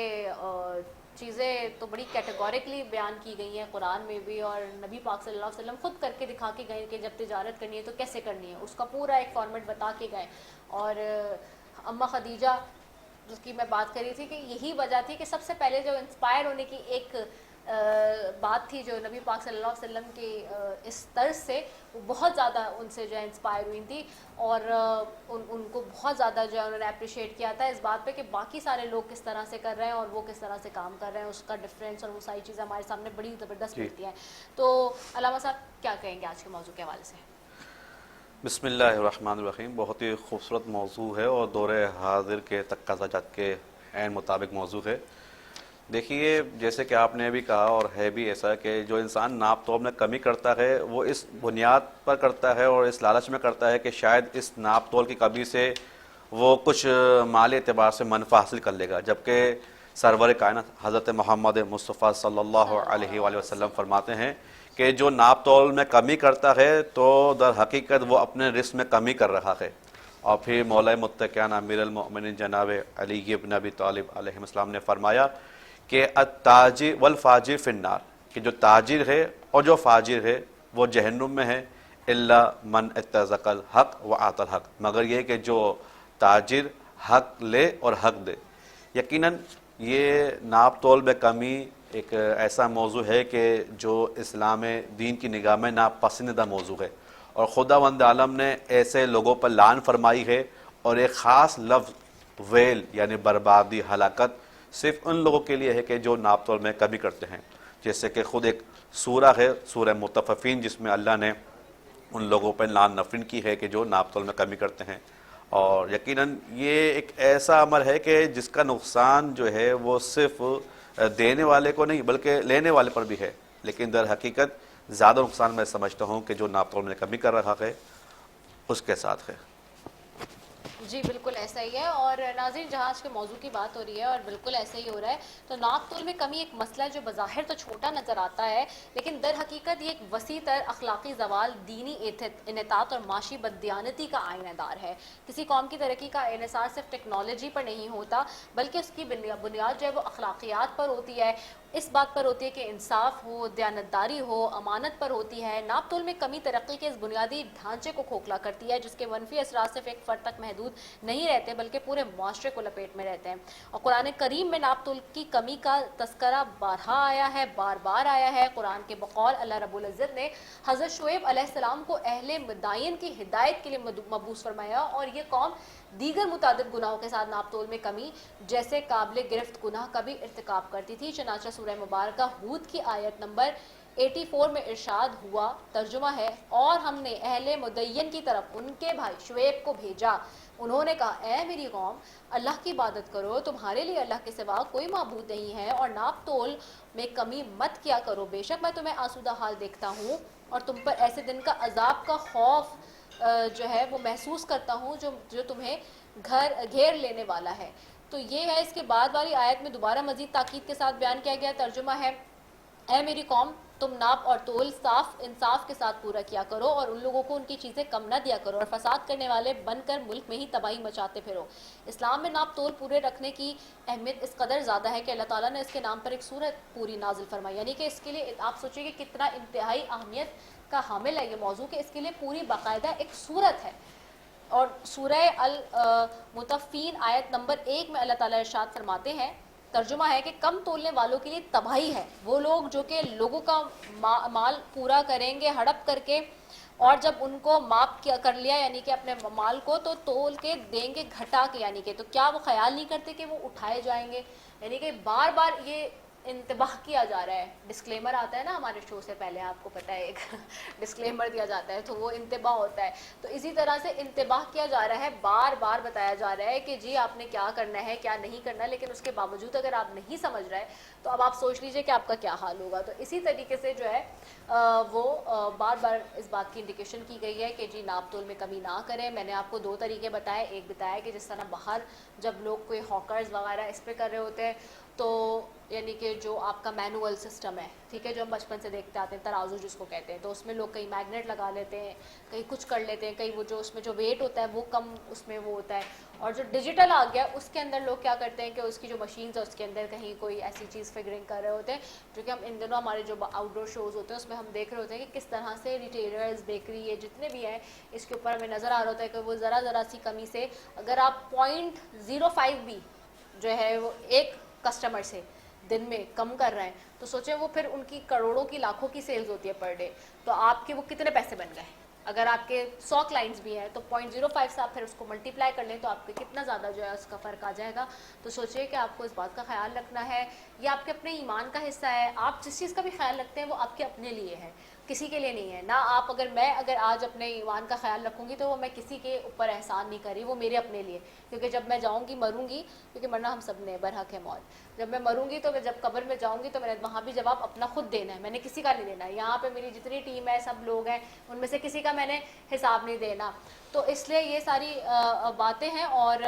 Speaker 2: चीज़ें तो बड़ी कैटेगोरिकली बयान की गई हैं कुरान में भी और नबी पाक सल्लल्लाहु अलैहि वसल्लम खुद करके दिखा के गए कि जब तिजारत करनी है तो कैसे करनी है, उसका पूरा एक फॉर्मेट बता के गए। और अम्मा खदीजा जिसकी मैं बात कर रही थी कि यही वजह थी कि सबसे पहले जो इंस्पायर होने की एक बात थी जो नबी पाक सल्लल्लाहु अलैहि वसल्लम के इस तर्ज से, वो बहुत ज़्यादा उनसे जो है इंस्पायर हुई थी और उनको बहुत ज़्यादा जो है उन्होंने अप्रिशिएट किया था इस बात पे कि बाकी सारे लोग किस तरह से कर रहे हैं और वो किस तरह से काम कर रहे हैं, उसका डिफरेंस और वो सारी चीज़ें हमारे सामने बड़ी ज़बरदस्त मिलती हैं। तो अल्लामा साहब क्या कहेंगे आज के मौजू के हवाले से?
Speaker 8: बिस्मिल्लाहिर्रहमानिर्रहीम। बहुत ही खूबसूरत मौजू है और दौरे हाजिर के तक़ाज़ात के ऐन मुताबिक मौजू है। देखिए, जैसे कि आपने अभी कहा और है भी ऐसा कि जो इंसान नाप तोल में कमी करता है वो इस बुनियाद पर करता है और इस लालच में करता है कि शायद इस नाप तोल की कमी से वो कुछ माली एतबार से मुनाफ़ा हासिल कर लेगा, जबकि सरवर कायनात हज़रत मोहम्मद मुस्तफ़ा सल्लल्लाहु अलैहि वसल्लम फरमाते हैं कि जो नाप तोल में कमी करता है तो दर हकीकत वो अपने रिस्क में कमी कर रहा है। और फिर मौला मुत्तक़ियान अमीरुल मोमिनीन जनाब अली इब्न अबी तालिब अलैहिस्सलाम ने फरमाया कि अत्ताजिर वल फाजिर फिन्नार, कि जो ताजिर है और जो फाजिर है वो जहन्नुम में है, इल्ला मन इत्तज़क़ल हक़ व आतल हक़, मगर ये कि जो ताजिर हक़ ले और हक़ दे। यकीनन ये नाप तोल में कमी एक ऐसा मौजू है कि जो इस्लाम दीन की निगाह में नापसंदीदा मौजू है और खुदावंद आलम ने ऐसे लोगों पर लान फरमाई है और एक ख़ास लफ्ज़ वेल यानी बर्बादी, हलाकत सिर्फ उन लोगों के लिए है कि जो नाप तोल में कमी करते हैं। जैसे कि खुद एक सूरा है, सूरह मुतफ़्फ़िफ़ीन, जिसमें अल्लाह ने उन लोगों पर लान नफरिन की है कि जो नाप तोल में कमी करते हैं। और यकीनन ये एक ऐसा अमल है कि जिसका नुकसान जो है वो सिर्फ देने वाले को नहीं बल्कि लेने वाले पर भी है, लेकिन दर हकीकत ज़्यादा नुकसान मैं समझता हूँ कि जो नाप तोल में कमी कर रहा है उसके साथ है।
Speaker 2: जी बिल्कुल ऐसा ही है। और नाज़रीन, जहाज के मौजू की बात हो रही है और बिल्कुल ऐसा ही हो रहा है, तो नाप तोल में कमी एक मसला है जो बज़ाहिर तो छोटा नज़र आता है, लेकिन दर हकीकत ये एक वसी तर अखलाकी जवाल, दीनी इनेतात और माशी बददियानती का आइनादार है। किसी कौम की तरक्की का इन्हिसार सिर्फ टेक्नोलॉजी पर नहीं होता बल्कि उसकी बुनियाद जो है वो अखलाकियात पर होती है, इस बात पर होती है कि इंसाफ हो, दयानतदारी हो, अमानत पर होती है। नाप तोल में कमी तरक्की के इस बुनियादी ढांचे को खोखला करती है जिसके मनफी असरात सिर्फ एक फ़र्द तक महदूद नहीं रहते बल्कि पूरे माशरे को लपेट में रहते हैं। और कुरान करीम में नाप तोल की कमी का तस्करा बारहा आया है, बार बार आया है। कुरान के बकौल अल्लाह रब्बुल इज़्ज़त ने हज़रत शुएब अलैहिस्सलाम को अहले मदायन की हिदायत के लिए मबूस फरमाया और ये कौम दीगर मुतादिद गुनाहों के साथ नाप तोल में कमी जैसे काबिल गिरफ्त गुनाह का भी इर्तिकाब करती थी। चनाचा सूरह मुबारका हूद की आयत नंबर 84 में इरशाद हुआ, तर्जुमा है, और हमने अहले मुदय्यन की तरफ उनके भाई शुएब को भेजा। उन्होंने कहा, ए मेरी कौम, अल्लाह की इबादत करो, तुम्हारे लिए अल्लाह के सिवा कोई माबूद नहीं है, और नाप तोल में कमी मत किया करो। बेशक मैं तुम्हें आसूदा हाल देखता हूँ और तुम पर ऐसे दिन का अजाब का खौफ जो है वो महसूस करता हूँ जो तुम्हें घेर लेने वाला है। तो ये है, इसके बाद वाली आयत में दोबारा मजीद ताकीद के साथ बयान किया गया। तर्जुमा है, ए मेरी कौम, तुम नाप और तोल साफ इंसाफ के साथ पूरा किया करो और उन लोगों को उनकी चीज़ें कम ना दिया करो और फसाद करने वाले बनकर मुल्क में ही तबाही मचाते फिरो। इस्लाम में नाप तोल पूरे रखने की अहमियत इस कदर ज़्यादा है कि अल्लाह ताला ने इसके नाम पर एक सूरत पूरी नाजिल फरमाई। यानी कि इसके लिए आप सोचिए कि कितना इंतहाई अहमियत का हामिल है ये मौजू, कि इसके लिए पूरी बाकायदा एक सूरत है। और सूरह अल मुतफ़्फ़ीन आयत नंबर 1 में अल्लाह ताला इरशाद फरमाते हैं, तर्जुमा है कि कम तोलने वालों के लिए तबाही है। वो लोग जो कि लोगों का माल पूरा करेंगे हड़प करके, और जब उनको माप कर लिया यानी कि अपने माल को, तो तोल के देंगे घटा के, यानी कि तो क्या वो ख्याल नहीं करते कि वो उठाए जाएंगे। यानी कि बार बार ये इंतबाह किया जा रहा है। डिस्क्लेमर आता है ना हमारे शो से पहले, आपको पता है, एक डिस्क्लेमर दिया जाता है, तो वो इंतबाह होता है। तो इसी तरह से इंतबाह किया जा रहा है, बार बार बताया जा रहा है कि जी आपने क्या करना है क्या नहीं करना, लेकिन उसके बावजूद अगर आप नहीं समझ रहे तो अब आप सोच लीजिए कि आपका क्या हाल होगा। तो इसी तरीके से जो है वो बार बार इस बात की इंडिकेशन की गई है कि जी नाप तोल में कमी ना करें। मैंने आपको 2 तरीके बताए। एक बताया कि जिस तरह बाहर जब लोग कोई हॉकर्स वगैरह इस पर कर रहे होते हैं, तो यानी कि जो आपका मैनुअल सिस्टम है, ठीक है, जो हम बचपन से देखते आते हैं, तराजू जिसको कहते हैं, तो उसमें लोग कहीं मैग्नेट लगा लेते हैं, कहीं कुछ कर लेते हैं, कहीं वो जो उसमें जो वेट होता है वो कम उसमें वो होता है। और जो डिजिटल आ गया उसके अंदर लोग क्या करते हैं कि उसकी जो मशीन्स है उसके अंदर कहीं कोई ऐसी चीज़ फिगरिंग कर रहे होते हैं, जो कि हम इन दिनों हमारे जो आउटडोर शोज़ होते हैं उसमें हम देख रहे होते हैं कि किस तरह से रिटेलर्स, बेकरी, ये जितने भी हैं, इसके ऊपर हमें नज़र आ रहा होता है कि वो ज़रा सी कमी से अगर आप 0.05 भी जो है वो एक कस्टमर से दिन में कम कर रहे हैं, तो सोचें वो फिर उनकी करोड़ों की लाखों की सेल्स होती है पर डे, तो आपके वो कितने पैसे बन गए। अगर आपके 100 क्लाइंट्स भी हैं तो 0.05 से आप फिर उसको मल्टीप्लाई कर लें तो आपके कितना ज़्यादा जो है उसका फ़र्क आ जाएगा। तो सोचिए कि आपको इस बात का ख्याल रखना है, ये आपके अपने ईमान का हिस्सा है। आप जिस चीज़ का भी ख्याल रखते हैं वो आपके अपने लिए है, किसी के लिए नहीं है ना। आप मैं अगर आज अपने ईमान का ख्याल रखूँगी तो वो मैं किसी के ऊपर एहसान नहीं कर रही, वो मेरे अपने लिए, क्योंकि जब मैं जाऊँगी मरूँगी, क्योंकि मरना हम सब ने बरहक है मौत, जब मैं मरूँगी तो मैं जब कब्र में जाऊँगी तो मैंने वहाँ भी जवाब अपना खुद देना है, मैंने किसी का नहीं देना है। यहाँ पे मेरी जितनी टीम है, सब लोग हैं, उनमें से किसी का मैंने हिसाब नहीं देना। तो इसलिए ये सारी बातें हैं। और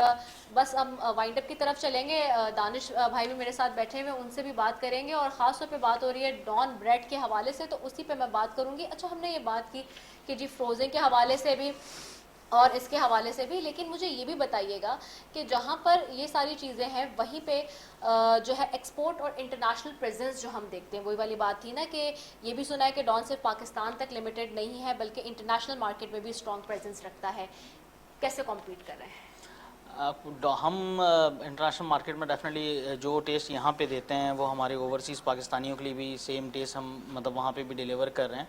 Speaker 2: बस हम वाइंड अप की तरफ चलेंगे। दानिश भाई भी मेरे साथ बैठे हुए, उनसे भी बात करेंगे, और ख़ास तौर पे बात हो रही है डॉन ब्रेड के हवाले से, तो उसी पे मैं बात करूँगी। अच्छा, हमने ये बात की कि जी फ्रोज़न के हवाले से भी और इसके हवाले से भी, लेकिन मुझे ये भी बताइएगा कि जहाँ पर ये सारी चीज़ें हैं वहीं पे जो है एक्सपोर्ट और इंटरनेशनल प्रेजेंस जो हम देखते हैं, वही वाली बात थी ना कि ये भी सुना है कि डॉन सिर्फ पाकिस्तान तक लिमिटेड नहीं है बल्कि इंटरनेशनल मार्केट में भी स्ट्रॉन्ग प्रेजेंस रखता है। कैसे कॉम्पीट कर रहे हैं
Speaker 5: हम इंटरनेशनल मार्केट में? डेफिनेटली जो टेस्ट यहाँ पे देते हैं वो हमारे ओवरसीज़ पाकिस्तानियों के लिए भी सेम टेस्ट हम मतलब वहाँ पे भी डिलीवर कर रहे हैं।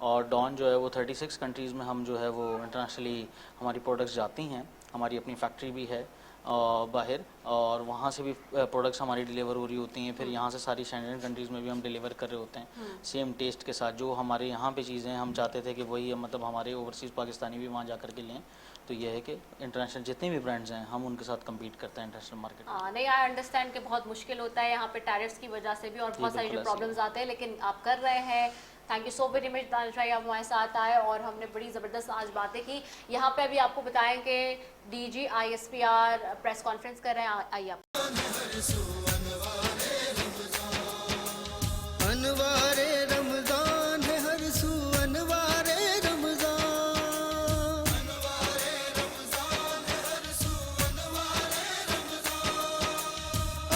Speaker 5: और डॉन जो है वो 36 कंट्रीज़ में हम जो है वो इंटरनेशनली हमारी प्रोडक्ट्स जाती हैं। हमारी अपनी फैक्ट्री भी है बाहर, और वहाँ से भी प्रोडक्ट्स हमारी डिलीवर हो रही होती हैं। फिर यहाँ से सारी शैंगन कंट्रीज़ में भी हम डिलीवर कर रहे होते हैं सेम टेस्ट के साथ। जो हमारे यहाँ पे चीज़ें हम चाहते थे कि वही मतलब हमारे ओवरसीज़ पाकिस्तानी भी वहाँ जा कर के लें। तो ये है कि इंटरनेशनल जितने भी ब्रांड्स हैं हम उनके साथ कम्पीट करते हैं इंटरनेशनल मार्केट में।
Speaker 2: हाँ, नहीं, आई अंडरस्टैंड कि बहुत मुश्किल होता है यहाँ पे टैरिफ्स की वजह से भी और बहुत सारी जो प्रॉब्लम्स आते हैं, लेकिन आप कर रहे हैं। Thank you so very much Danish भाई, आप हमारे साथ आए और हमने बड़ी ज़बरदस्त आज बातें की। यहाँ पे अभी आपको बताएं कि DG ISPR प्रेस कॉन्फ्रेंस कर रहे हैं। आइए आप।
Speaker 1: अनवारे रमजान है हर सू, अनवारे रमजान, अनवारे रमजान है हर सू, अनवारे रमजान,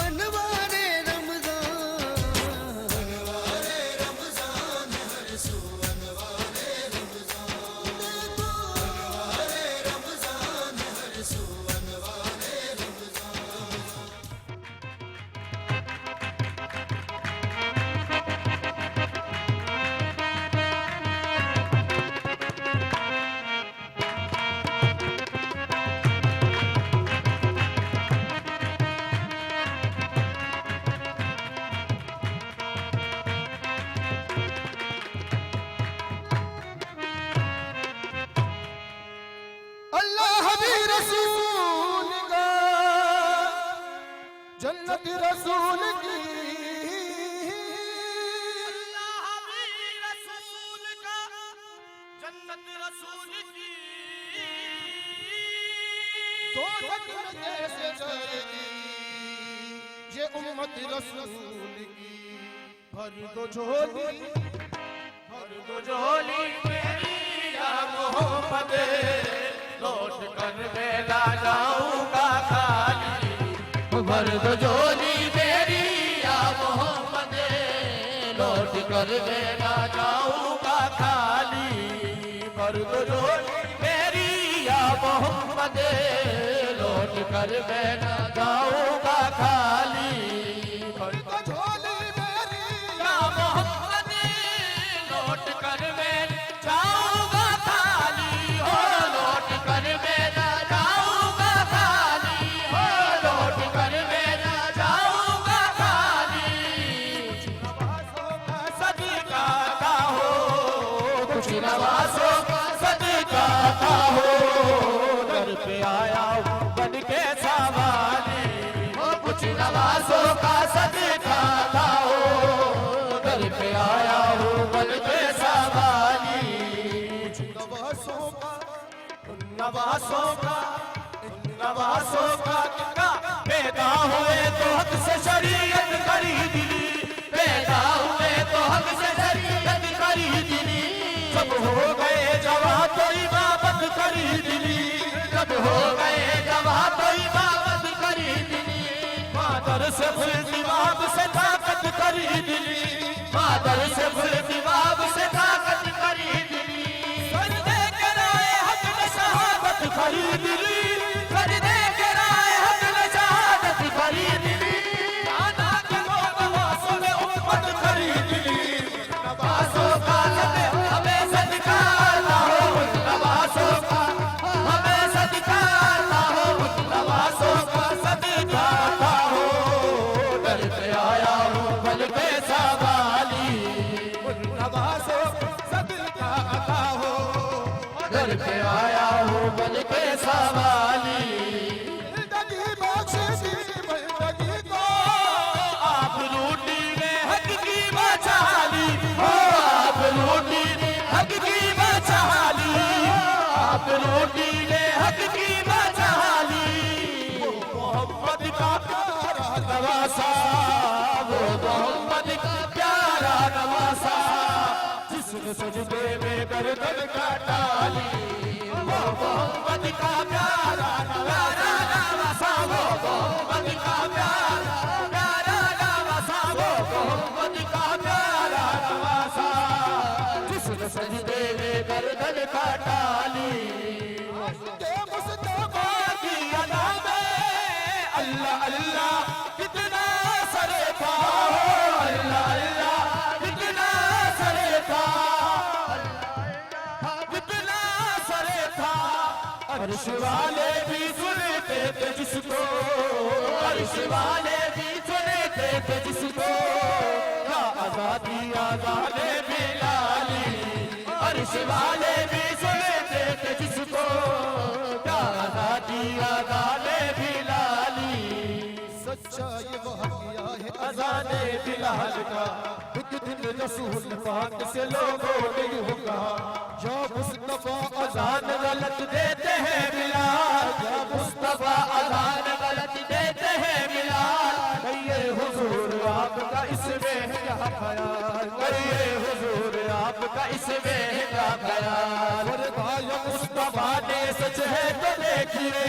Speaker 1: अनवारे रमजान, अनवारे रमजान है हर सू, अनवारे रमजान, अनवारे रमजान है हर सू, अनवारे रमजान। दोजख कैसे जाएगी ये उम्मत रसूल की। भर दो झोली मेरी या मोहम्मद, लौट कर मैं ना जाऊंगा खाली। भर दो झोली मेरी या मोहम्मद, लौट कर मैं ना जाऊंगा खाली। भर दो झोली मेरी या मोहम्मद, लौट कर मैं ना जाऊंगा खाली। भर दो झोली मेरी या मोहम्मद, लौट कर मैं जाऊंगा खाली। हो लौट कर मैं ना जाऊंगा खाली। हो लौट कर मैं ना जाऊंगा खाली। सदका का हो कुछ नवाजों का सदका का हो। दर पे आया हूँ बन के सवाली, हो कुछ नवाजों का सदका का हो। दर पे आया हूँ बन के सवाली। नवासों का पैदा हुए तो हक से शरीयत खरीद ली। पैदा हुए तो हक से शरीयत खरीद ली। जब हो गए जवां तो इमामत खरीद ली। जब हो गए जवां तो इमामत खरीद ली। मादर से फुल दिमाग से ताकत खरीद ली। मादर से फुल दिमाग से ताकत खरीद ली। सजदे के राय हक में शहादत खरीद ली। सजदे के राय हक में शहादत खरीद ली। आना के लोग नवासों में उम्मत खरीद ली। नवासों का हमें सदका ना हो। नवासों का हमें सदका ना हो। नवासों का सदका ना हो। डर पे आया हूँ बल पे सवाली। नवासों सदका अता हो। डर पे आया हूँ बल पे सवाली। जिंदगी बख्शी जिंदगी को आप लूटी ने हक की बचाली। हो आप लूटी ने हक की बचाली। आप लूटी ने हक की बचाली। वो मोहम्मद का प्यारा नवासा, वो मोहम्मद का प्यारा नवासा, जिसने सजदे में गर्दन का डाली। वो मोहम्मद का प्यारा नवासा, वो मोहम्मद का प्यारा नवासा, वो मोहम्मद का प्यारा नवासा, जिसने सजदे में गर्दन का डाली। मुस्तफा की अदा में अल्लाह अल्लाह कितना सरे था। अल्लाह अल्लाह कितना सरे था। कितना सरे था। अर्श वाले भी सुनते थे जिसको। अर्श वाले भी सुनते थे जिसको। क्या आजादी आजादे बिलाली। अर्श वाले भी सुनते थे जिसको। क्या आजादी आजादे बिलाली। सच्चा ये वह किया है अज़ाने बिलाल का। एक दिन रसूल पाक से लोगों ने यूं कहा, या मुस्तफा अज़ान गलत देते हैं बिलाल। या मुस्तफा अज़ान गलत देते हैं बिलाल। कहिए हुजूर आपका इसमें है क्या ख्याल। कहिए हुजूर आपका इसमें है क्या ख्याल। फरमाया मुस्तफा ने सच है तो देखिए।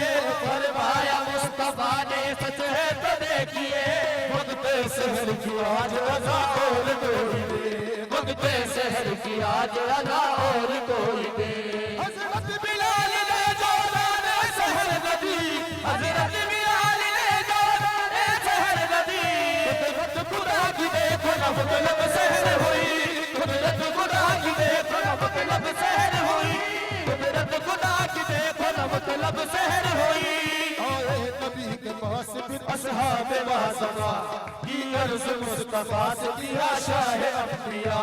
Speaker 1: फरमाया मुस्तफा ने सच है तो देखिए। भगते शहर की आज अदा और कोई दे। भगते शहर की आज अदा और कोई दे। हजरत बिलाल ने जो लाने शहर नदी। हजरत बिलाल ने जो लाने शहर नदी। कुदरत खुदा की देखो न मतलब शहर हुई। कुदरत खुदा की देखो न मतलब शहर हुई। कुदरत खुदा की देखो न मतलब शहर हुई। आए नबी के पास फिर असहाबे वासफा की अर्ज़ मुस्तफा से किया शाह अंबिया।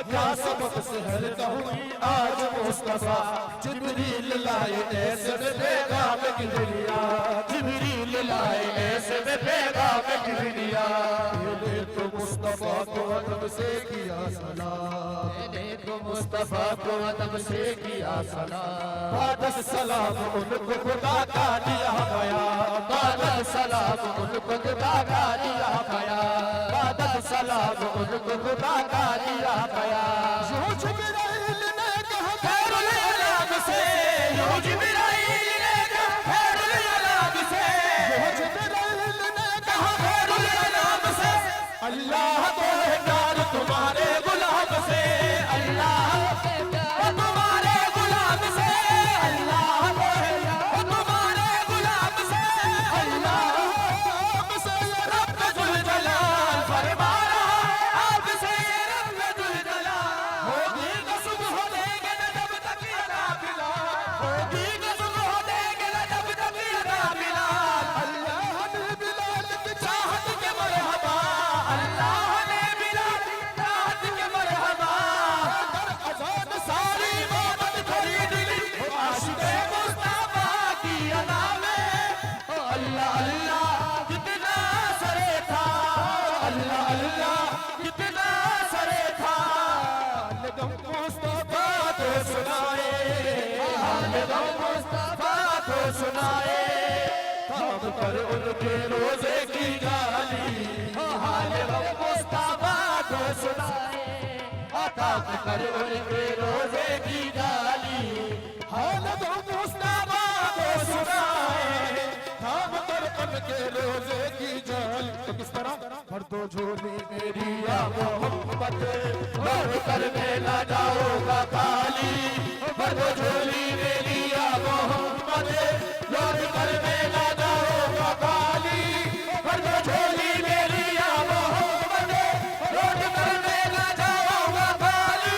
Speaker 1: क्या सबक सहर कहूँ आज मुस्तफा जिब्रील लाए ऐसे में पैगाम किबरिया जिब्रील लाए ऐसे में पैगाम किबरिया मैंने तो मुस्तफा को अदब से किया सलाम मैंने तो मुस्तफा को अदब से किया सलाम बादल सलाम उनको खुदा का दिया गया बादल सलाम उनको खुदा का दिया गया बादल सलाम उनको खुदा का दिया गया यूं जिब्राइल ने कहा खैरुल अनाम से यूं जिब्राइल ने कहा खैरुल अनाम से यूं जिब्राइल ने कहा खैरुल अनाम से अल्लाह को है प्यार तुम्हारे गुलाम से अल्लाह को है प्यार तुम्हारे गुलाम से अल्लाह को है प्यार तुम्हारे गुलाम से अल्लाह से रब जुल जलाल फरमा रहा है आपसे रब जुल जलाल होगी कसम हो देंगे न जब तक अदा बिलाल होगी कसम हो देंगे न जब तक अदा बिलाल अल्लाह ने बिलाल की चाहत के मरहबा अल्लाह ने बिलाल की चाहत के मरहबा कर आजाद सारी इबादत खरीद ली आशिक़े मुस्तफा की अदा में अल्लाह अल्लाह कितना सरे था अल्लाह अल्लाह कितना सरे था गम मुस्तफा को सुनाए गम मुस्तफा को सुनाए थाम कर उनके रोजे की गाली हाल गम मुस्तफा को सुनाए थाम कर उनके रोजे की गाली हाल गम मुस्तफा को सुनाए थाम कर उनके रोजे की जाली तो किस तरह भर दो झोली मेरी या मोहम्मद लौट कर मेला जाओगा खाली भर दो झोली मेरी या मोहम्मद लौट कर मेला जाओगा खाली भर दो झोली मेरी या मोहम्मद लौट कर मेला जाओगा खाली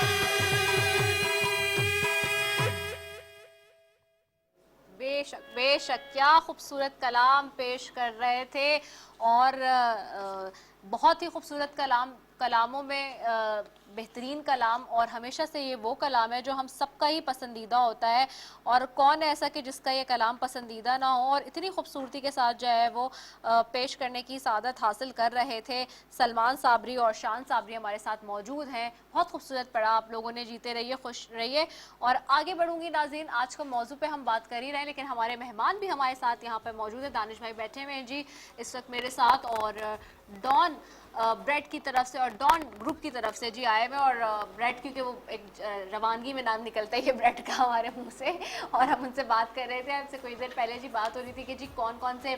Speaker 2: बेशक बेशक क्या खूबसूरत कलाम पेश कर रहे थे और बहुत ही खूबसूरत कलामों में बेहतरीन कलाम और हमेशा से ये वो कलाम है जो हम सबका ही पसंदीदा होता है और कौन है ऐसा कि जिसका ये कलाम पसंदीदा ना हो और इतनी खूबसूरती के साथ जो है वो पेश करने की सादत हासिल कर रहे थे। सलमान साबरी और शान साबरी हमारे साथ मौजूद हैं। बहुत खूबसूरत पढ़ा आप लोगों ने, जीते रहिए, खुश रहिए और आगे बढ़ूंगी नाज़रीन। आज का मौजू पे हम बात कर ही रहे हैं लेकिन हमारे मेहमान भी हमारे साथ यहाँ पर मौजूद है। दानिश भाई बैठे हुए हैं जी इस वक्त मेरे साथ और डॉन ब्रेड की तरफ से और डॉन ग्रुप की तरफ से जी आए हुए और ब्रेड क्योंकि वो एक रवानगी में नाम निकलता है ये ब्रेड का हमारे मुंह से और हम उनसे बात कर रहे थे। हमसे कुछ देर पहले जी बात हो रही थी कि जी कौन कौन से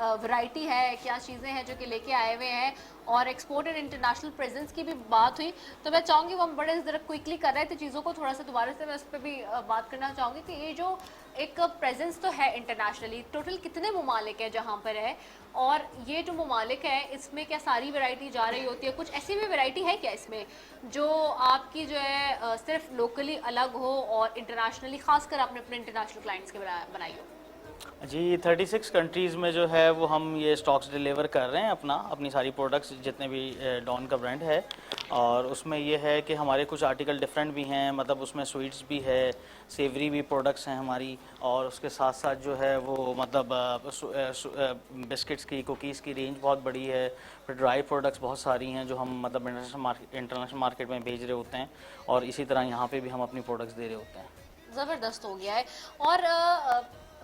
Speaker 2: वैरायटी है, क्या चीज़ें हैं जो कि लेके आए हुए हैं और एक्सपोर्ट एंड इंटरनेशनल प्रेजेंस की भी बात हुई। तो मैं चाहूँगी वो हम बड़े ज़रा क्विकली कर रहे थे चीज़ों को, थोड़ा सा दोबारा से मैं उस पर भी बात करना चाहूँगी कि ये जो एक प्रेजेंस तो है इंटरनेशनली, टोटल कितने ममालिक है जहाँ पर है और ये जो ममालिक है इसमें क्या सारी वैरायटी जा रही होती है? कुछ ऐसी भी वैरायटी है क्या इसमें जो आपकी जो है सिर्फ लोकली अलग हो और इंटरनेशनली खासकर आपने अपने इंटरनेशनल क्लाइंट्स के बनाई हो?
Speaker 5: जी 36 कंट्रीज़ में जो है वो हम ये स्टॉक्स डिलीवर कर रहे हैं अपनी सारी प्रोडक्ट्स जितने भी डॉन का ब्रांड है और उसमें ये है कि हमारे कुछ आर्टिकल डिफरेंट भी हैं, मतलब उसमें स्वीट्स भी है, सेवरी भी प्रोडक्ट्स हैं हमारी और उसके साथ साथ जो है वो मतलब बिस्किट्स की, कुकीज़ की रेंज बहुत बड़ी है, फिर ड्राई प्रोडक्ट्स बहुत सारी हैं जो हम मतलब इंटरनेशनल मार्केट में भेज रहे होते हैं और इसी तरह यहाँ पे भी हम अपनी प्रोडक्ट्स दे रहे होते हैं।
Speaker 2: ज़बरदस्त हो गया है। और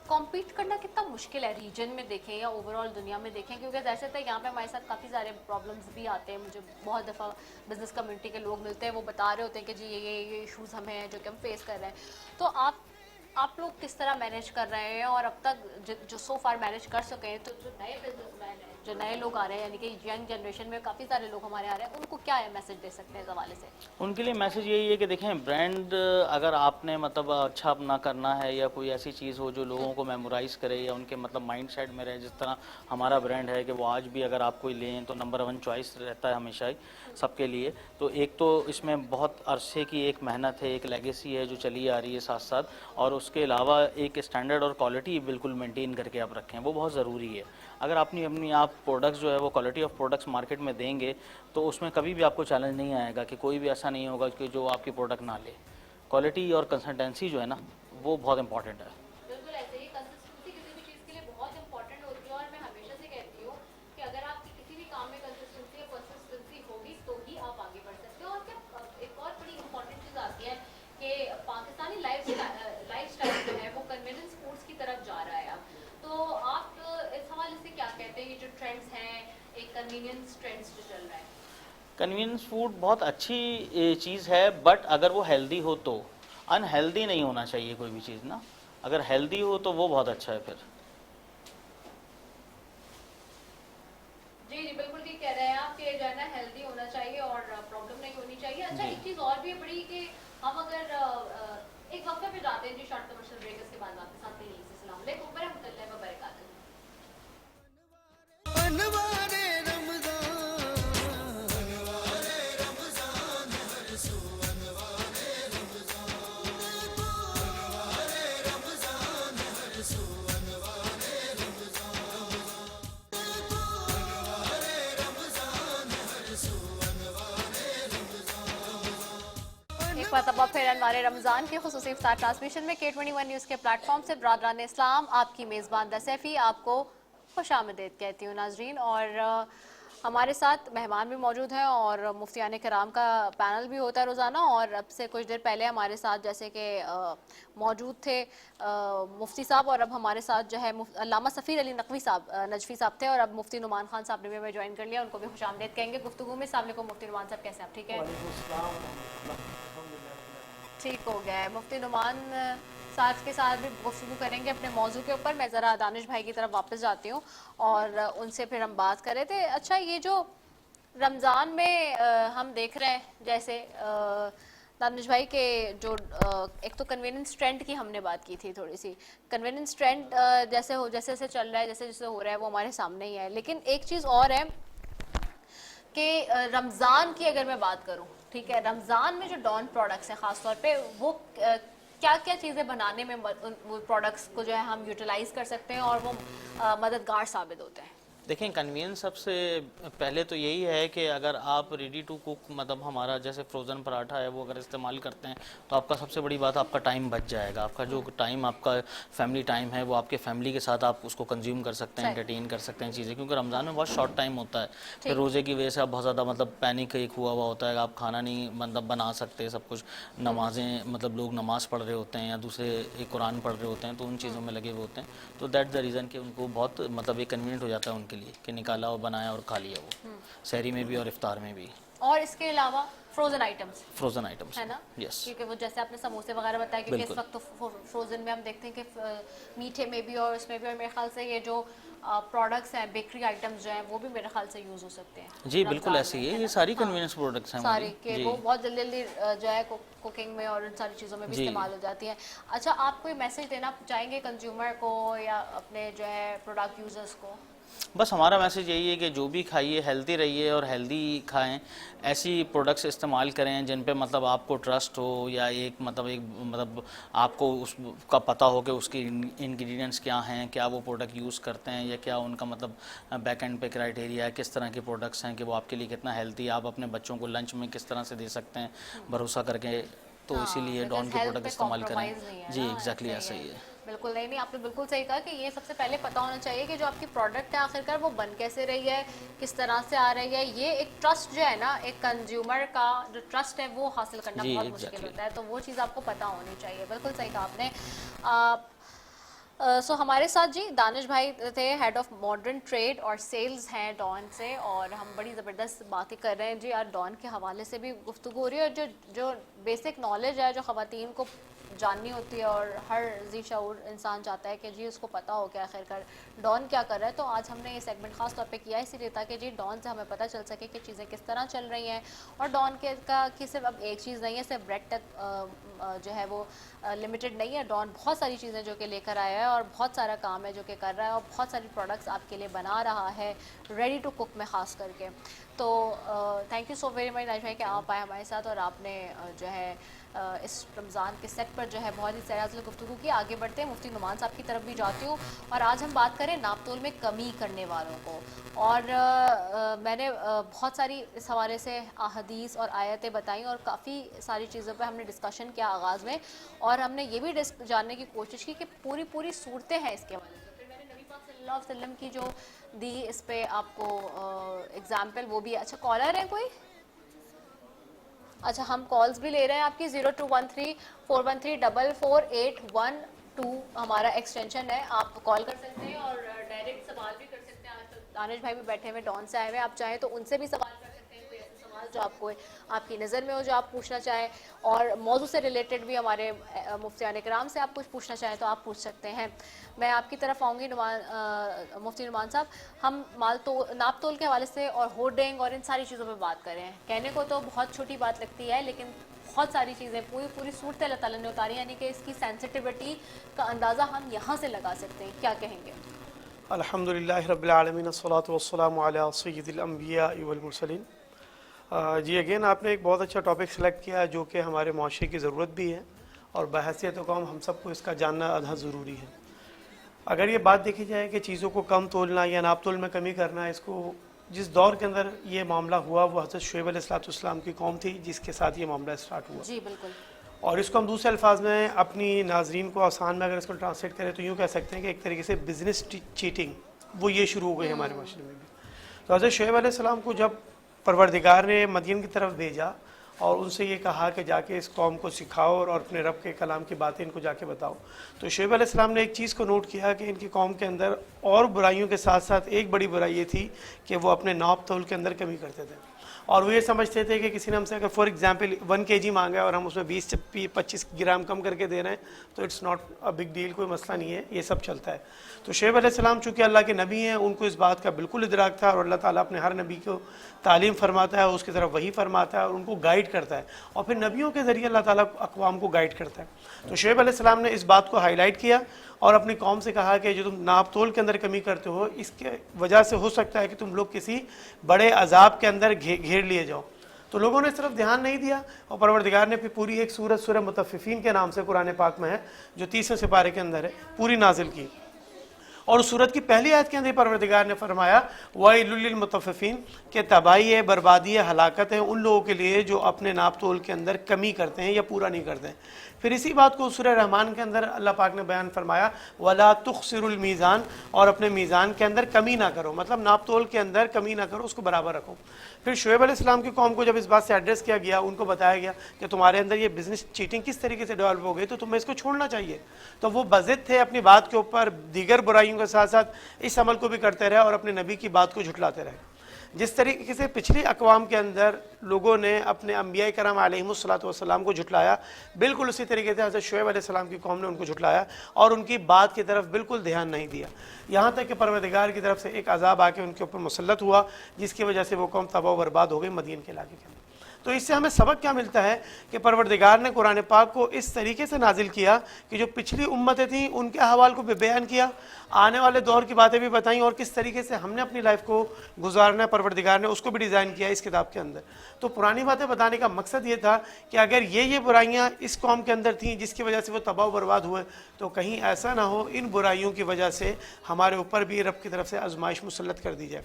Speaker 2: कॉम्पीट करना कितना मुश्किल है रीजन में देखें या ओवरऑल दुनिया में देखें, क्योंकि जैसे तो यहाँ पे हमारे साथ काफ़ी सारे प्रॉब्लम्स भी आते हैं। मुझे बहुत दफ़ा बिज़नेस कम्युनिटी के लोग मिलते हैं, वो बता रहे होते हैं कि जी ये इश्यूज हमें हैं जो कि हम फेस कर रहे हैं। तो आप लोग किस तरह मैनेज कर रहे हैं और अब तक जो सो फार मैनेज कर सके हैं, तो जो नए बिजनेसमैन हैं, जो नए लोग आ रहे हैं यानी कि यंग जनरेशन में काफ़ी सारे लोग हमारे आ रहे हैं, उनको क्या है मैसेज दे सकते हैं इस हवाले से?
Speaker 5: उनके लिए मैसेज यही है कि देखें ब्रांड अगर आपने मतलब अच्छा अपना करना है या कोई ऐसी चीज़ हो जो लोगों को मेमोराइज़ करे या उनके मतलब माइंड सेट में रहे, जिस तरह हमारा ब्रांड है कि वो आज भी अगर आप कोई लें तो नंबर 1 चॉइस रहता है हमेशा ही सबके लिए। तो एक तो इसमें बहुत अरसे की एक मेहनत है, एक लेगेसी है जो चली आ रही है साथ साथ, और उसके अलावा एक स्टैंडर्ड और क्वालिटी बिल्कुल मेंटेन करके आप रखें, वो बहुत ज़रूरी है। अगर अपनी आप प्रोडक्ट्स जो है वो क्वालिटी ऑफ प्रोडक्ट्स मार्केट में देंगे तो उसमें कभी भी आपको चैलेंज नहीं आएगा कि कोई भी ऐसा नहीं होगा कि जो आपकी प्रोडक्ट ना ले। क्वालिटी और कंसिस्टेंसी जो है ना वो बहुत इंपॉर्टेंट है।
Speaker 2: बिल्कुल ऐसे ही कंसिस्टेंसी किसी भी चीज़ के लिए बहुत इंपॉर्टेंट होती है और मैं हमेशा से कहती हूँ कि अगर आपकी किसी भी काम में कंसिस्टेंसी या परसिस्टेंसी होगी तो ही आप आगे बढ़ सकते हो। और क्या एक और बड़ी इंपॉर्टेंट चीज़ आती है कि पाकिस्तानी लाइफस्टाइल जो है वो कन्वीनियंस फूड्स की तरफ जा रहा है अब। तो आप इस हवाले से क्या कहते हैं, ये जो ट्रेंड्स हैं, एक कन्वीनियंस ट्रेंड्स जो चल रहा है?
Speaker 5: कन्वीनियंस फूड बहुत अच्छी चीज़ है, बट अगर वो हेल्दी हो तो, अनहेल्दी नहीं होना चाहिए कोई भी चीज़ ना। अगर हेल्दी हो तो वो बहुत अच्छा है फिर।
Speaker 2: जी जी बिल्कुल ठीक कह रहे हैं आप कि जो है ना हेल्दी होना चाहिए और प्रॉब्लम नहीं होनी चाहिए। अच्छा, एक चीज़ और भी है बड़ी कि हम अगर एक वक्फे पे जाते हैं जी, शॉर्ट कमर्शियल ब्रेक, इसके बाद वापस आते हैं। अस्सलाम वालेकुम व रहमतुल्लाहि व बरकातहू। एक मरतबा फिर अनवारे रमज़ान की खुसूसी इफ्तार ट्रांसमिशन में K21 न्यूज़ के प्लेटफॉर्म से बरादरान इस्लाम आपकी मेज़बान दसैफ़ी आपको खुशामदीद कहती हूँ नाजरीन। और हमारे साथ मेहमान भी मौजूद हैं और मुफ्तियान कराम का पैनल भी होता है रोज़ाना। और अब से कुछ देर पहले हमारे साथ जैसे कि मौजूद थे मुफ्ती साहब, और अब हमारे साथ जो है अल्लामा सफ़ीर अली नकवी साहब नजफ़ी साहब थे, और अब मुफ्ती नुमान खान साहब ने भी हमें ज्वाइन कर लिया, उनको भी खुशामदीद कहेंगे गुफ्तगू में। अस्सलाम वालेकुम मुफ्ती नुमान साहब, कैसे आप? ठीक है, ठीक हो गया है। मुफ्ती नुमान साहब के साथ भी गुफ्तगू करेंगे अपने मौजू के ऊपर। मैं ज़रा दानिश भाई की तरफ वापस जाती हूँ और उनसे फिर हम बात कर रहे थे। अच्छा, ये जो रमज़ान में हम देख रहे हैं जैसे दानिश भाई के जो एक तो कन्वीनियंस ट्रेंड की हमने बात की थी, थोड़ी सी कन्वीनियंस ट्रेंड जैसे जैसे चल रहा है, जैसे जैसे हो रहा है वो हमारे सामने ही है। लेकिन एक चीज़ और है कि रमज़ान की अगर मैं बात करूं, ठीक है, रमज़ान में जो डॉन प्रोडक्ट्स हैं ख़ास तौर पे, वो क्या क्या चीज़ें बनाने में वो प्रोडक्ट्स को जो है हम यूटिलाइज़ कर सकते हैं और वो मददगार साबित होते हैं?
Speaker 5: देखें, कन्वीनियंस सबसे पहले तो यही है कि अगर आप रेडी टू कुक, मतलब हमारा जैसे फ्रोज़न पराठा है वो अगर इस्तेमाल करते हैं तो आपका सबसे बड़ी बात, आपका टाइम बच जाएगा। आपका जो टाइम, आपका फैमिली टाइम है, वो आपके फैमिली के साथ आप उसको कंज्यूम कर सकते हैं, एंटरटेन कर सकते हैं चीज़ें, क्योंकि रमज़ान में बहुत शॉर्ट टाइम होता है। फिर रोज़े की वजह से आप बहुत ज़्यादा मतलब पैनिक एक हुआ होता है, आप खाना नहीं मतलब बना सकते सब कुछ। नमाज़ें मतलब लोग नमाज़ पढ़ रहे होते हैं या दूसरे एक कुरान पढ़ रहे होते हैं, तो उन चीज़ों में लगे हुए होते हैं। तो दैट्स द रीज़न कि उनको बहुत मतलब एक कन्वीनियंट हो जाता है उनके लिए कि निकाला और बनाया और खा लिया वो, सहरी में भी और इफ्तार में भी।
Speaker 2: और इसके अलावा फ्रोजन आइटम्स है ना?
Speaker 5: यस,
Speaker 2: क्योंकि वो जैसे आपने समोसे वगैरह बताया, क्योंकि इस वक्त तो फ्रोजन में हम देखते हैं कि मीठे में भी और उसमें भी, और मेरे ख्याल से ये जो प्रोडक्ट्स हैं, बेकरी आइटम्स जो हैं, वो भी मेरे ख्याल से यूज़ हो सकते हैं।
Speaker 5: जी बिल्कुल ऐसे ही है, ये सारी कन्वीनियंस प्रोडक्ट्स हैं
Speaker 2: सारी के वो बहुत जल्दी जल्दी जो है कुकिंग में और इन सारी चीज़ों में भी इस्तेमाल हो जाती हैं। अच्छा, आप कोई मैसेज देना चाहेंगे कंज्यूमर को या अपने जो है प्रोडक्ट यूज़र्स को?
Speaker 5: बस हमारा मैसेज यही है कि जो भी खाइए हेल्दी रहिए और हेल्दी खाएं, ऐसी प्रोडक्ट्स इस्तेमाल करें जिन पे मतलब आपको ट्रस्ट हो, या एक मतलब आपको उसका पता हो कि उसके इंग्रेडिएंट्स क्या हैं, क्या वो प्रोडक्ट यूज़ करते हैं, या क्या उनका मतलब बैक एंड पे क्राइटेरिया है, किस तरह के प्रोडक्ट्स हैं कि वो आपके लिए कितना हेल्दी, आप अपने बच्चों को लंच में किस तरह से दे सकते हैं भरोसा करके। तो इसीलिए डॉन के प्रोडक्ट इस्तेमाल करें। जी एग्जैक्टली ऐसा ही है।
Speaker 2: बिल्कुल नहीं, आपने बिल्कुल सही कहा कि ये सबसे पहले पता होना चाहिए कि जो आपकी प्रोडक्ट है आखिरकार वो बन कैसे रही है, किस तरह से आ रही है। ये एक ट्रस्ट जो है ना, एक कंज्यूमर का जो ट्रस्ट है वो हासिल करना बहुत मुश्किल होता है, तो वो चीज़ आपको पता होनी चाहिए। बिल्कुल सही कहा आपने। सो हमारे साथ जी दानिश भाई थे, हेड ऑफ मॉडर्न ट्रेड और सेल्स हैं डॉन से, और हम बड़ी ज़बरदस्त बातें कर रहे हैं जी। आज डॉन के हवाले से भी गुफ्तगू हो रही है, और जो बेसिक नॉलेज है जो ख़वातीन को जाननी होती है, और हर जी शऊर इंसान चाहता है कि जी उसको पता हो कि आखिरकार डॉन क्या कर रहा है। तो आज हमने ये सेगमेंट ख़ास तौर पे किया इसीलिए ताकि जी डॉन से हमें पता चल सके कि चीज़ें किस तरह चल रही हैं। और डॉन की सिर्फ अब एक चीज़ नहीं है, सिर्फ ब्रेड तक जो है वो लिमिटेड नहीं है। डॉन बहुत सारी चीज़ें जो कि लेकर आया है और बहुत सारा काम है जो कि कर रहा है, और बहुत सारी प्रोडक्ट्स आपके लिए बना रहा है रेडी टू कुक में ख़ास करके। तो thank you so very much nice भाई कि आप आए हमारे साथ और आपने जो है इस रमज़ान के सेट पर जो है बहुत ही सरासर गुफ्तगू की। आगे बढ़ते हैं, मुफ्ती नुमान साहब की तरफ भी जाती हूँ और आज हम बात करें नाप तोल में कमी करने वालों को। और मैंने बहुत सारी इस हवाले से हदीस और आयतें बताई और काफ़ी सारी चीज़ों पे हमने डिस्कशन किया आगाज़ में, और हमने ये भी जानने की कोशिश की कि पूरी सूरतें हैं इसके हवाले से। फिर मैंने नबी पाक सल्लल्लाहु अलैहि वसल्लम की जो दी इस पे आपको एग्जाम्पल वो भी। अच्छा, कॉलर है कोई? अच्छा, हम कॉल्स भी ले रहे हैं आपकी। 0213-413-44812 हमारा एक्सटेंशन है, आप कॉल कर सकते हैं और डायरेक्ट सवाल भी कर सकते हैं। आज तो दानिश भाई भी बैठे हुए डॉन से आए हुए, आप चाहें तो उनसे भी सवाल कर सकते हैं, कोई ऐसे सवाल जो आपको आपकी नज़र में हो जो आप पूछना चाहें, और मौजू से रिलेटेड भी हमारे मुफ्तियान इकराम से आप कुछ पूछना चाहें तो आप पूछ सकते हैं। मैं आपकी तरफ आऊँगी मुफ्ती नुमान साहब, हम नाप तोल के हवाले से और होर्डिंग और इन सारी चीज़ों पे बात करें। कहने को तो बहुत छोटी बात लगती है, लेकिन बहुत सारी चीज़ें पूरी सूरत अल्लाह ताला ने उतारी, यानी कि इसकी सेंसिटिविटी का अंदाज़ा हम यहाँ से लगा सकते हैं। क्या कहेंगे?
Speaker 9: अल्हम्दुलिल्लाहि रब्बिल आलमीन अस्सलातु वस्सलामु अला सय्यिदिल अंबिया वल मुरसलीन। जी अगेन आपने एक बहुत अच्छा टॉपिक सेलेक्ट किया जो कि हमारे माशरे की ज़रूरत भी है और बहैसियत कौम हम सबको इसका जानना आधा ज़रूरी है। अगर ये बात देखी जाए कि चीज़ों को कम तोलना या नाप तोल में कमी करना, इसको जिस दौर के अंदर ये मामला हुआ वो हज़रत शुएब अलैहिस्सलाम की कौम थी जिसके साथ ये मामला स्टार्ट हुआ।
Speaker 2: जी बिल्कुल। और
Speaker 9: इसको हम दूसरे अल्फाज में अपनी नाजरीन को आसान में अगर इसको ट्रांसलेट करें तो यूँ कह सकते हैं कि एक तरीके से बिजनेस चीटिंग वो ये शुरू हो गई हमारे माशरे में भी। तो हज़रत शुएब अलैहिस्सलाम को जब परवरदिगार ने मदीन की तरफ भेजा और उनसे ये कहा कि जाके इस कौम को सिखाओ और अपने रब के कलाम की बातें इनको जाके बताओ, तो शुएब अलैहिस्सलाम ने एक चीज़ को नोट किया कि इनकी कौम के अंदर और बुराइयों के साथ साथ एक बड़ी बुराई ये थी कि वो अपने नाप तोल के अंदर कमी करते थे। और वो ये समझते थे कि किसी ने हमसे अगर फॉर एग्जांपल 1 kg मांगा है और हम उसमें 20 से 25 ग्राम कम करके दे रहे हैं तो it's not a big deal, कोई मसला नहीं है, ये सब चलता है। तो शुएब अलैहिस्सलाम चूँकि अल्लाह के नबी हैं, उनको इस बात का बिल्कुल इदराक था और अल्लाह ताला अपने हर नबी को तालीम फरमाता है, उसकी तरफ वही फरमाता है और उनको गाइड करता है, और फिर नबियों के ज़रिए अल्लाह ताला अक़वाम को गाइड करता है। तो शुएब अलैहिस्सलाम ने इस बात को हाईलाइट किया और अपनी कौम से कहा कि जो तुम नाप तोल के अंदर कमी करते हो इसके वजह से हो सकता है कि तुम लोग किसी बड़े अजाब के अंदर घेर लिए जाओ। तो लोगों ने सिर्फ ध्यान नहीं दिया और परवरदिगार ने फिर पूरी एक सूरत सूरह मुतफ़्फ़िफ़ीन के नाम से कुरान पाक में है जो 30वें सिपारे के अंदर है, पूरी नाजिल की। और उस सूरत की पहली आयत के अंदर परवरदिगार ने फरमाया वैलुल लिल मुतफ़्फ़िफ़ीन के तबाही है, बर्बादी है, हलाकत है उन लोगों के लिए जो अपने नाप तोल के अंदर कमी करते हैं या पूरा नहीं करते हैं। फिर इसी बात को सूरह रहमान के अंदर अल्लाह पाक ने बयान फरमाया वला तुख़सिरुल मीज़ान, और अपने मीज़ान के अंदर कमी ना करो, मतलब नाप तोल के अंदर कमी ना करो, उसको बराबर रखो। फिर शुएब अलैहिस्सलाम की कौम को जब इस बात से एड्रेस किया गया, उनको बताया गया कि तुम्हारे अंदर ये बिजनेस चीटिंग किस तरीके से डेवलप हो गई तो तुम्हें इसको छोड़ना चाहिए। तो वो बज़िद थे अपनी बात के ऊपर, दीगर बुराइयों के साथ साथ इस अमल को भी करते रहे और अपने नबी की बात को झुठलाते रहे। जिस तरीके से पिछली अक़वाम के अंदर लोगों ने अपने अंबिया कराम अलैहिमुस्सलातु वस्सलाम को झुठलाया, बिल्कुल उसी तरीके से हज़रत शुएब अलैहिस्सलाम की कौम ने उनको झुठलाया और उनकी बात की तरफ बिल्कुल ध्यान नहीं दिया, यहाँ तक कि परवरदिगार की तरफ से एक अज़ाब आके उनके ऊपर मुसल्लत हुआ जिसकी वजह से वो कौम तबाह बर्बाद हो गई मदीन के इलाके के अंदर। तो इससे हमें सबक क्या मिलता है कि परवरदिगार ने कुरान पाक को इस तरीके से नाजिल किया कि जो पिछली उम्मतें थीं उनके अहवाल को भी बयान किया, आने वाले दौर की बातें भी बताई और किस तरीके से हमने अपनी लाइफ को गुजारना है परवरदिगार ने उसको भी डिज़ाइन किया इस किताब के अंदर। तो पुरानी बातें बताने का मकसद ये था कि अगर ये बुराइयाँ इस कौम के अंदर थीं जिसकी वजह से वो तबाह बर्बाद हुए, तो कहीं ऐसा ना हो इन बुराइयों की वजह से हमारे ऊपर भी रब की तरफ से आजमाइश मुसल्लत कर दी जाए।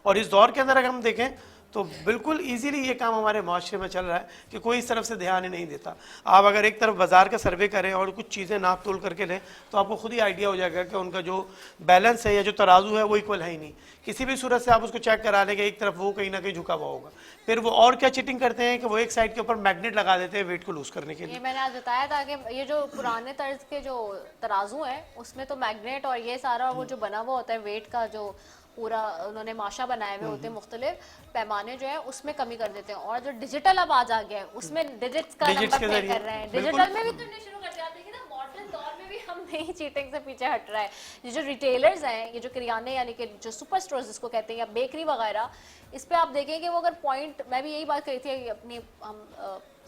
Speaker 9: और इस दौर के अंदर अगर हम देखें तो बिल्कुल इजीली ये काम हमारे माशरे में चल रहा है कि कोई इस तरफ से ध्यान ही नहीं देता। आप अगर एक तरफ बाज़ार का सर्वे करें और कुछ चीज़ें नाप तोल करके लें तो आपको खुद ही आइडिया हो जाएगा कि उनका जो बैलेंस है या जो तराजू है वो इक्वल है ही नहीं। किसी भी सूरत से आप उसको चेक करा लेंगे एक तरफ वो कहीं ना कहीं झुका हुआ होगा। फिर वो और क्या चीटिंग करते हैं कि वो एक साइड के ऊपर मैग्नेट लगा देते हैं वेट को लूज करने के लिए।
Speaker 2: ये मैंने आज बताया था कि ये जो पुराने तर्ज के जो तराजू हैं उसमें तो मैग्नेट और ये सारा वो जो बना हुआ होता है वेट का जो पूरा उन्होंने माशा बनाए हुए होते हैं मुख्तलिफ पैमाने जो है उसमें कमी कर देते हैं। और जो डिजिटल अब आज आ गया है उसमें डिजिट्स का नंबर तय कर रहे हैं। डिजिटल में भी करने शुरू कर दिया। देखिए ना मॉडर्न दौर में भी कम नहीं चीटिंग से पीछे हट रहा है। ये जो रिटेलर्स हैं, ये जो किराने यानी कि जो सुपर स्टोर्स जिसको कहते हैं या बेकरी वगैरह, इस पे आप देखें कि वो अगर पॉइंट, मैं भी यही बात करी थी अपनी, हम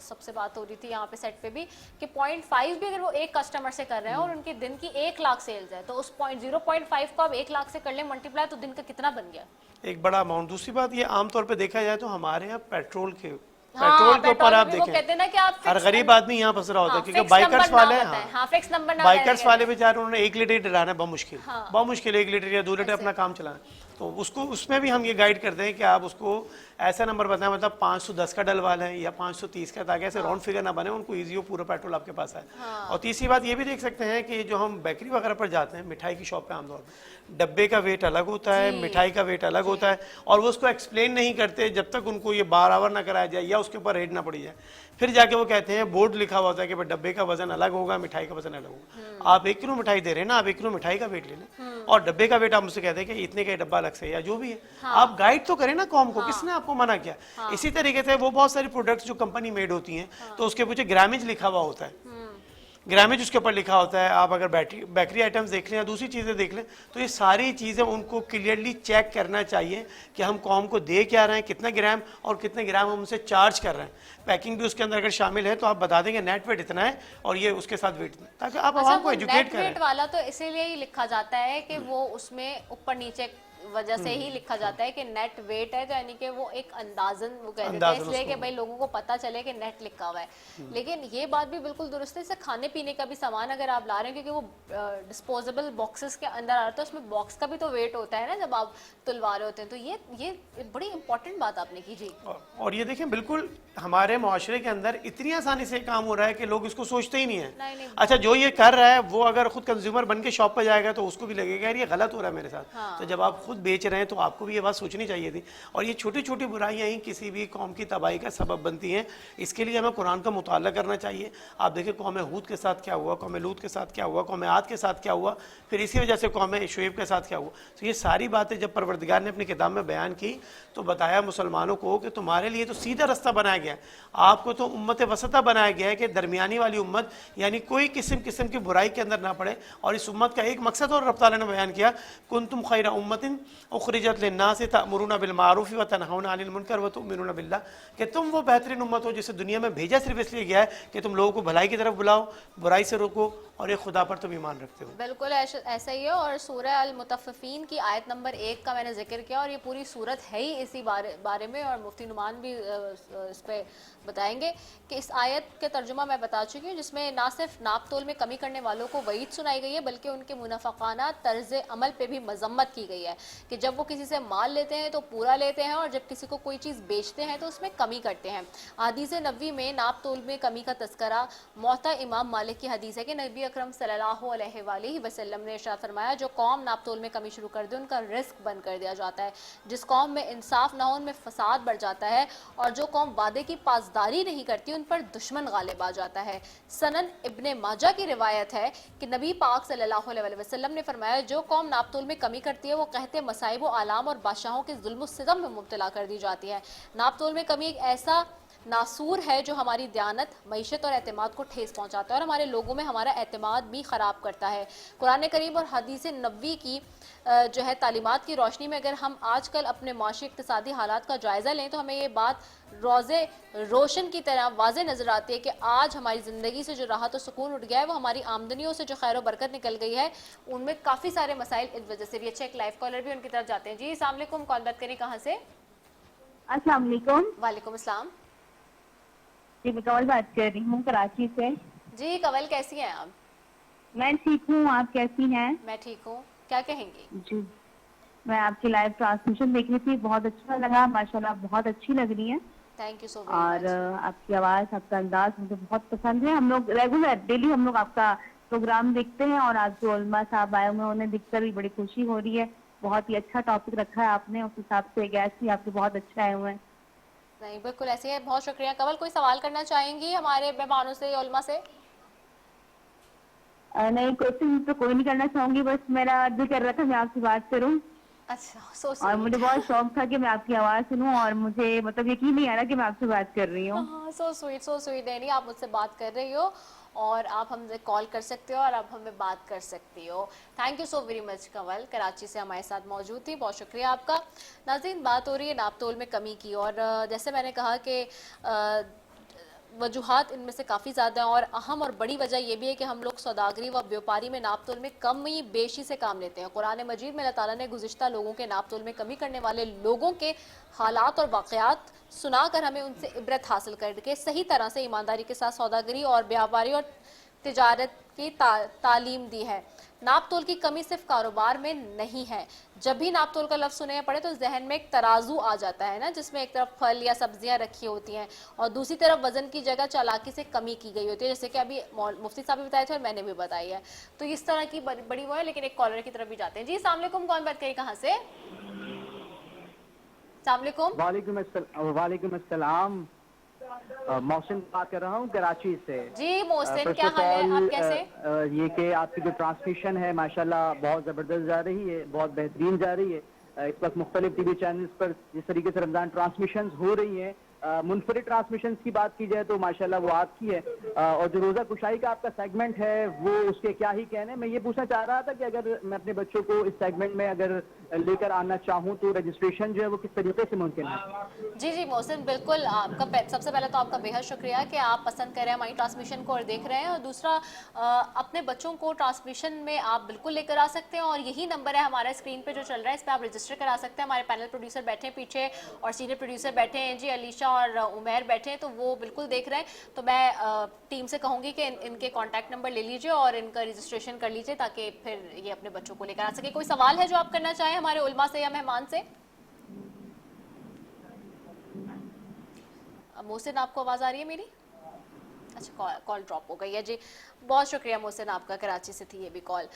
Speaker 2: सबसे बात हो रही थी यहाँ पे सेट पे भी कि 0.5 भी अगर वो एक कस्टमर से कर रहे हैं और उनकी दिन की 1 लाख सेल्स है, तो उस 0.5 को आप 1 लाख से कर लें मल्टीप्लाई, तो दिन का कितना बन गया?
Speaker 9: एक बड़ा अमाउंट। दूसरी बात ये आमतौर पे देखा जाए तो हमारे यहाँ पेट्रोल के
Speaker 2: हाँ,
Speaker 9: पेट्रोल के ऊपर आप
Speaker 2: भी वो कहते हैं ना कि आप
Speaker 9: हर
Speaker 2: fixed
Speaker 9: गरीब आदमी यहाँ फंस रहा होता है,
Speaker 2: हाँ,
Speaker 9: क्योंकि
Speaker 2: fixed
Speaker 9: बाइकर्स
Speaker 2: number ना
Speaker 9: वाले
Speaker 2: होता है। हाँ, fixed number ना
Speaker 9: बाइकर्स
Speaker 2: रहेगा।
Speaker 9: वाले बेचारे उन्होंने 1 लीटर ही डलाना है, बहुत मुश्किल,
Speaker 2: हाँ।
Speaker 9: बहुत मुश्किल 1 लीटर या 2 लीटर अपना काम चलाना। तो उसको उसमें भी हम ये गाइड करते हैं कि आप उसको ऐसा नंबर बताएं, मतलब 510 का डलवा लें या 530 का, ताकि ऐसे राउंड फिगर ना बने, उनको ईजी हो, पूरा पेट्रोल आपके पास आए। और तीसरी बात ये भी देख सकते हैं कि जो हम बेकरी वगैरह पर जाते हैं, मिठाई की शॉप पे आमतौर पर डब्बे का वेट अलग होता है, मिठाई का वेट अलग होता है, और वो उसको एक्सप्लेन नहीं करते जब तक उनको ये बराबर ना कराया जाए या उसके ऊपर रेट ना पड़ी जाए। फिर जाके वो कहते हैं, बोर्ड लिखा हुआ होता है कि भाई डब्बे का वजन अलग होगा, मिठाई का वजन अलग होगा। आप 1 किलो मिठाई दे रहे हैं ना, आप 1 किलो मिठाई का वेट ले लें, और डब्बे का वेट आप मुझसे कहते हैं कि इतने का डब्बा अलग से या जो भी है। आप गाइड तो करें ना कॉम को, किसने आपको मना किया? इसी तरीके से वो बहुत सारी प्रोडक्ट्स जो कंपनी मेड होती हैं, तो उसके पीछे ग्रामेज लिखा हुआ होता है, ग्रामेज उसके ऊपर लिखा होता है। आप अगर बेकरी आइटम्स देख लें या दूसरी चीज़ें देख लें, तो ये सारी चीज़ें उनको क्लियरली चेक करना चाहिए कि हम कॉम को दे क्या रहे हैं, कितने ग्राम और कितने ग्राम हम उनसे चार्ज कर रहे हैं। पैकिंग भी उसके अंदर अगर शामिल है तो आप बता देंगे नेट वेट इतना है और ये उसके साथ वेट इतना, ताकि आप आवाम को एजुकेट करें।
Speaker 2: नेट वाला तो इसीलिए ही लिखा जाता है कि वो उसमें ऊपर नीचे वजह से ही लिखा जाता है कि नेट वेट है, तो यानी कि वो एक अंदाजन वो कह देते हैं, इसलिए कि भाई लोगों को पता चले कि नेट लिखा हुआ है। लेकिन ये बात भी बिल्कुल दुरुस्त है, जैसे खाने पीने का भी सामान अगर आप ला रहे हैं, क्योंकि वो डिस्पोजेबल बॉक्सेस के अंदर आ रहा है, तो उसमें बॉक्स का भी तो वेट होता है ना जब आप तुलवा रहे होते हैं। तो ये बड़ी इंपॉर्टेंट बात आपने की जी।
Speaker 9: और ये देखें, बिल्कुल हमारे माशरे के अंदर इतनी आसानी से काम हो रहा है कि लोग इसको सोचते ही नहीं है।
Speaker 2: नहीं।
Speaker 9: अच्छा, जो ये कर रहा है वो अगर खुद कंज्यूमर बन के शॉप पर जाएगा तो उसको भी लगेगा यार ये गलत हो रहा है मेरे साथ। तो जब आप खुद बेच रहे हैं तो आपको भी ये बात सोचनी चाहिए थी। और ये छोटी छोटी बुराइयां ही किसी भी कौम की तबाही का सबब बनती हैं। इसके लिए हमें कुरान का मुताला करना चाहिए। आप देखिए कौम हूद के साथ क्या हुआ, कौम लूत के साथ क्या हुआ, कौम आद के साथ क्या हुआ, फिर इसी वजह से कौम शुएब के साथ क्या हुआ। तो ये सारी बातें जब परवरदिगार ने अपनी किताब में बयान की तो बताया मुसलमानों को कि तुम्हारे लिए तो सीधा रास्ता बनाया गया है, आपको तो उम्मत वसता बनाया गया है कि दरमियानी वाली उम्मत, यानी कोई किस्म की बुराई के अंदर ना पड़े। और इस उम्मत का एक मकसद और रब ताला ने बयान किया, कुंतुम खैरा उम्मतिन उखरिजत लिन्नास तअमुरुना बिल मारूफ व तनहौना अनिल मुनकर व तुमिनुना बिल्लाह, कि तुम वो बेहतरीन उम्मत हो जिसे दुनिया में भेजा सिर्फ इसलिए गया है कि तुम लोगों को भलाई की तरफ बुलाओ, बुराई से रोको और एक खुदा पर तुम ईमान रखते हो।
Speaker 2: बिल्कुल ऐसा ही है। और सूरह अल मुतफ़्फ़िफ़ीन की आयत नंबर 1 का मैंने जिक्र किया, और ये पूरी सूरत है ही इसी बारे में, और मुफ्ती नुमान भी इस पे बताएंगे कि इस आयत के तर्जुमा मैं बता चुकी हूँ, जिसमें ना सिर्फ नाप तोल में कमी करने वालों को वईद सुनाई गई है, बल्कि उनके मुनाफिकाना तर्ज अमल पे भी मजम्मत की गई है कि जब वो किसी से माल लेते हैं तो पूरा लेते हैं, और जब किसी को कोई चीज़ बेचते हैं तो उसमें कमी करते हैं। हदीस नबवी में नाप तोल में कमी का तस्करा मोहता इमाम मालिक की हदीस है कि नबी अकरम सल्लल्लाहु अलैहि वसल्लम ने इरशाद फरमाया, जो कौम नाप तोल में कमी शुरू कर दे उनका रिस्क बंद कर दिया जाता है। जिस कौम में इंसाफ ना हो उनमें फसाद बढ़ जाता है, और जो कौम वादे की पासदारी नहीं करती उन पर दुश्मन गालिब आ जाता है। सनन इब्ने माजा की रिवायत है कि नबी पाक सल्लल्लाहु अलैहि वसल्लम ने फरमाया, जो कौम नाप तोल में कमी करती है वो कहते मसाइब व आलाम और बादशाहों के जुल्म सितम में मुब्तला कर दी जाती है। नाप तोल में कमी एक ऐसा नासूर है जो हमारी दयानत, मईशत और एतमाद को ठेस पहुंचाता है और हमारे लोगों में हमारा एतमाद भी ख़राब करता है। कुरान करीम और हदीस नबवी की जो है तालीमात की रोशनी में अगर हम आजकल अपने माशी इक़्तिसादी हालात का जायज़ा लें तो हमें ये बात रोज़े रोशन की तरह वाज़े नज़र आती है कि आज हमारी ज़िंदगी से जो राहत और सुकून उठ गया है, वो हमारी आमदनियों से जो खैर बरकत निकल गई है, उनमें काफ़ी सारे मसाइल इस वजह से भी। अच्छा, एक लाइव कॉलर भी उनकी तरफ जाते हैं। जी अस्सलाम वालेकुम, कॉल बैक करें, कहाँ से?
Speaker 10: अस्सलाम वालेकुम।
Speaker 2: वालेकुम अस्सलाम।
Speaker 10: जी मैं कवल बात कर रही हूँ कराची से।
Speaker 2: जी कवल, कैसी हैं आप?
Speaker 10: मैं ठीक हूँ, आप कैसी हैं?
Speaker 2: मैं ठीक हूँ, क्या कहेंगी?
Speaker 10: जी मैं आपकी लाइव ट्रांसमिशन देख रही थी, बहुत अच्छा लगा, माशाल्लाह बहुत अच्छी लग रही है।
Speaker 2: Thank you so much.
Speaker 10: और आपकी आवाज़, आपका अंदाज मुझे बहुत पसंद है। हम लोग रेगुलर डेली हम लोग आपका प्रोग्राम देखते हैं, और आज जो उलमा साहब आए हुए हैं उन्हें दिखकर भी बड़ी खुशी हो रही है। बहुत ही अच्छा टॉपिक रखा है आपने, उस हिसाब से गेस्ट भी आपके बहुत अच्छे आए हुए हैं।
Speaker 2: नहीं बिल्कुल ऐसे है, बहुत शुक्रिया। कवल, कोई सवाल करना चाहेंगी हमारे मेहमानों से या उलमा से?
Speaker 10: नहीं, क्वेश्चन तो कोई नहीं करना चाहूंगी, बस मेरा दिल कर रहा था मैं आपसे बात करूं।
Speaker 2: अच्छा, सो स्वीट।
Speaker 10: और मुझे बहुत शौक था कि मैं आपकी आवाज़ सुनूं, और मुझे मतलब यकीन नहीं आ रहा कि मैं आपसे बात कर रही हूँ।
Speaker 2: So sweet, so sweet. नहीं, आप मुझसे बात कर रही हो और आप हमसे कॉल कर सकते हो और आप हमें बात कर सकती हो। Thank you so very much Kanwal, Karachi से हमारे साथ मौजूद थी, बहुत शुक्रिया आपका। नाज़रीन, बात हो रही है नाप तोल में कमी की, और जैसे मैंने कहा कि वजूहात इनमें से काफ़ी ज़्यादा हैं, और अहम और बड़ी वजह यह भी है कि हम लोग सौदागरी व व्यापारी में नाप तोल में कमी बेशी से काम लेते हैं। कुरान मजीद में अल्लाह ताला ने गुज़िश्ता लोगों के नाप तोल में कमी करने वाले लोगों के हालात और वाक़यात सुनाकर हमें उनसे इबरत हासिल करके सही तरह से ईमानदारी के साथ सौदागरी और व्यापारी और तिजारत की तालीम दी है। नाप तोल की कमी सिर्फ कारोबार में नहीं है। जब भी नाप तोल का लफ्ज़ सुने पड़े तो जहन में एक तराजू आ जाता है ना, जिसमें एक तरफ फल या सब्जियां रखी होती हैं और दूसरी तरफ वजन की जगह चालाकी से कमी की गई होती है, जैसे कि अभी मुफ्ती साहब भी बताए थे और मैंने भी बताई है। तो इस तरह की बड़ी वो है। लेकिन एक कॉलर की तरफ भी जाते हैं। जी अस्सलाम वालेकुम, कौन बात करिए, कहाँ से? अस्सलाम वालेकुम।
Speaker 11: वालेकुम अस्सलाम, मोहसिन बात कर रहा हूँ कराची से।
Speaker 2: जी मोहसिन, क्या हाल है, आप कैसे?
Speaker 11: ये कि आपकी जो ट्रांसमिशन है माशाल्लाह बहुत ज़बरदस्त जा रही है, बहुत बेहतरीन जा रही है। इस वक्त मुख्तलिफ टीवी चैनल्स पर जिस तरीके से रमज़ान ट्रांसमिशन हो रही हैं, मुनफरिद ट्रांसमिशन की बात की जाए तो माशाल्लाह वो आपकी है। और जो रोज़ा कुशाई का आपका सेगमेंट है वो उसके क्या ही कहने। मैं ये पूछना चाह रहा था कि अगर मैं अपने बच्चों को इस सेगमेंट में अगर लेकर आना चाहूँ तो रजिस्ट्रेशन जो है वो किस तरीके से मुमकिन है?
Speaker 2: जी मोहसिन, बिल्कुल। आपका सबसे पहले तो आपका बेहद शुक्रिया कि आप पसंद कर रहे हैं हमारी ट्रांसमिशन को और देख रहे हैं, और दूसरा अपने बच्चों को ट्रांसमिशन में आप बिल्कुल लेकर आ सकते हैं, और यही नंबर है हमारा स्क्रीन पे जो चल रहा है, इस पर आप रजिस्टर करा सकते हैं। हमारे पैनल प्रोड्यूसर बैठे हैं पीछे और सीनियर प्रोड्यूसर बैठे हैं जी, अलीशा और उमैर बैठे हैं, तो वो बिल्कुल देख रहे हैं। तो मैं टीम से कहूँगी कि इनके कॉन्टैक्ट नंबर ले लीजिए और इनका रजिस्ट्रेशन कर लीजिए ताकि फिर ये अपने बच्चों को लेकर आ सके। कोई सवाल है जो आप करना चाहें हमारे उलमा से या मेहमान से? मोहसिन, आपको आवाज़ आ रही है मेरी? अच्छा, कॉल ड्रॉप हो गई है जी। बहुत शुक्रिया मोहसिन आपका, कराची से थी ये भी कॉल।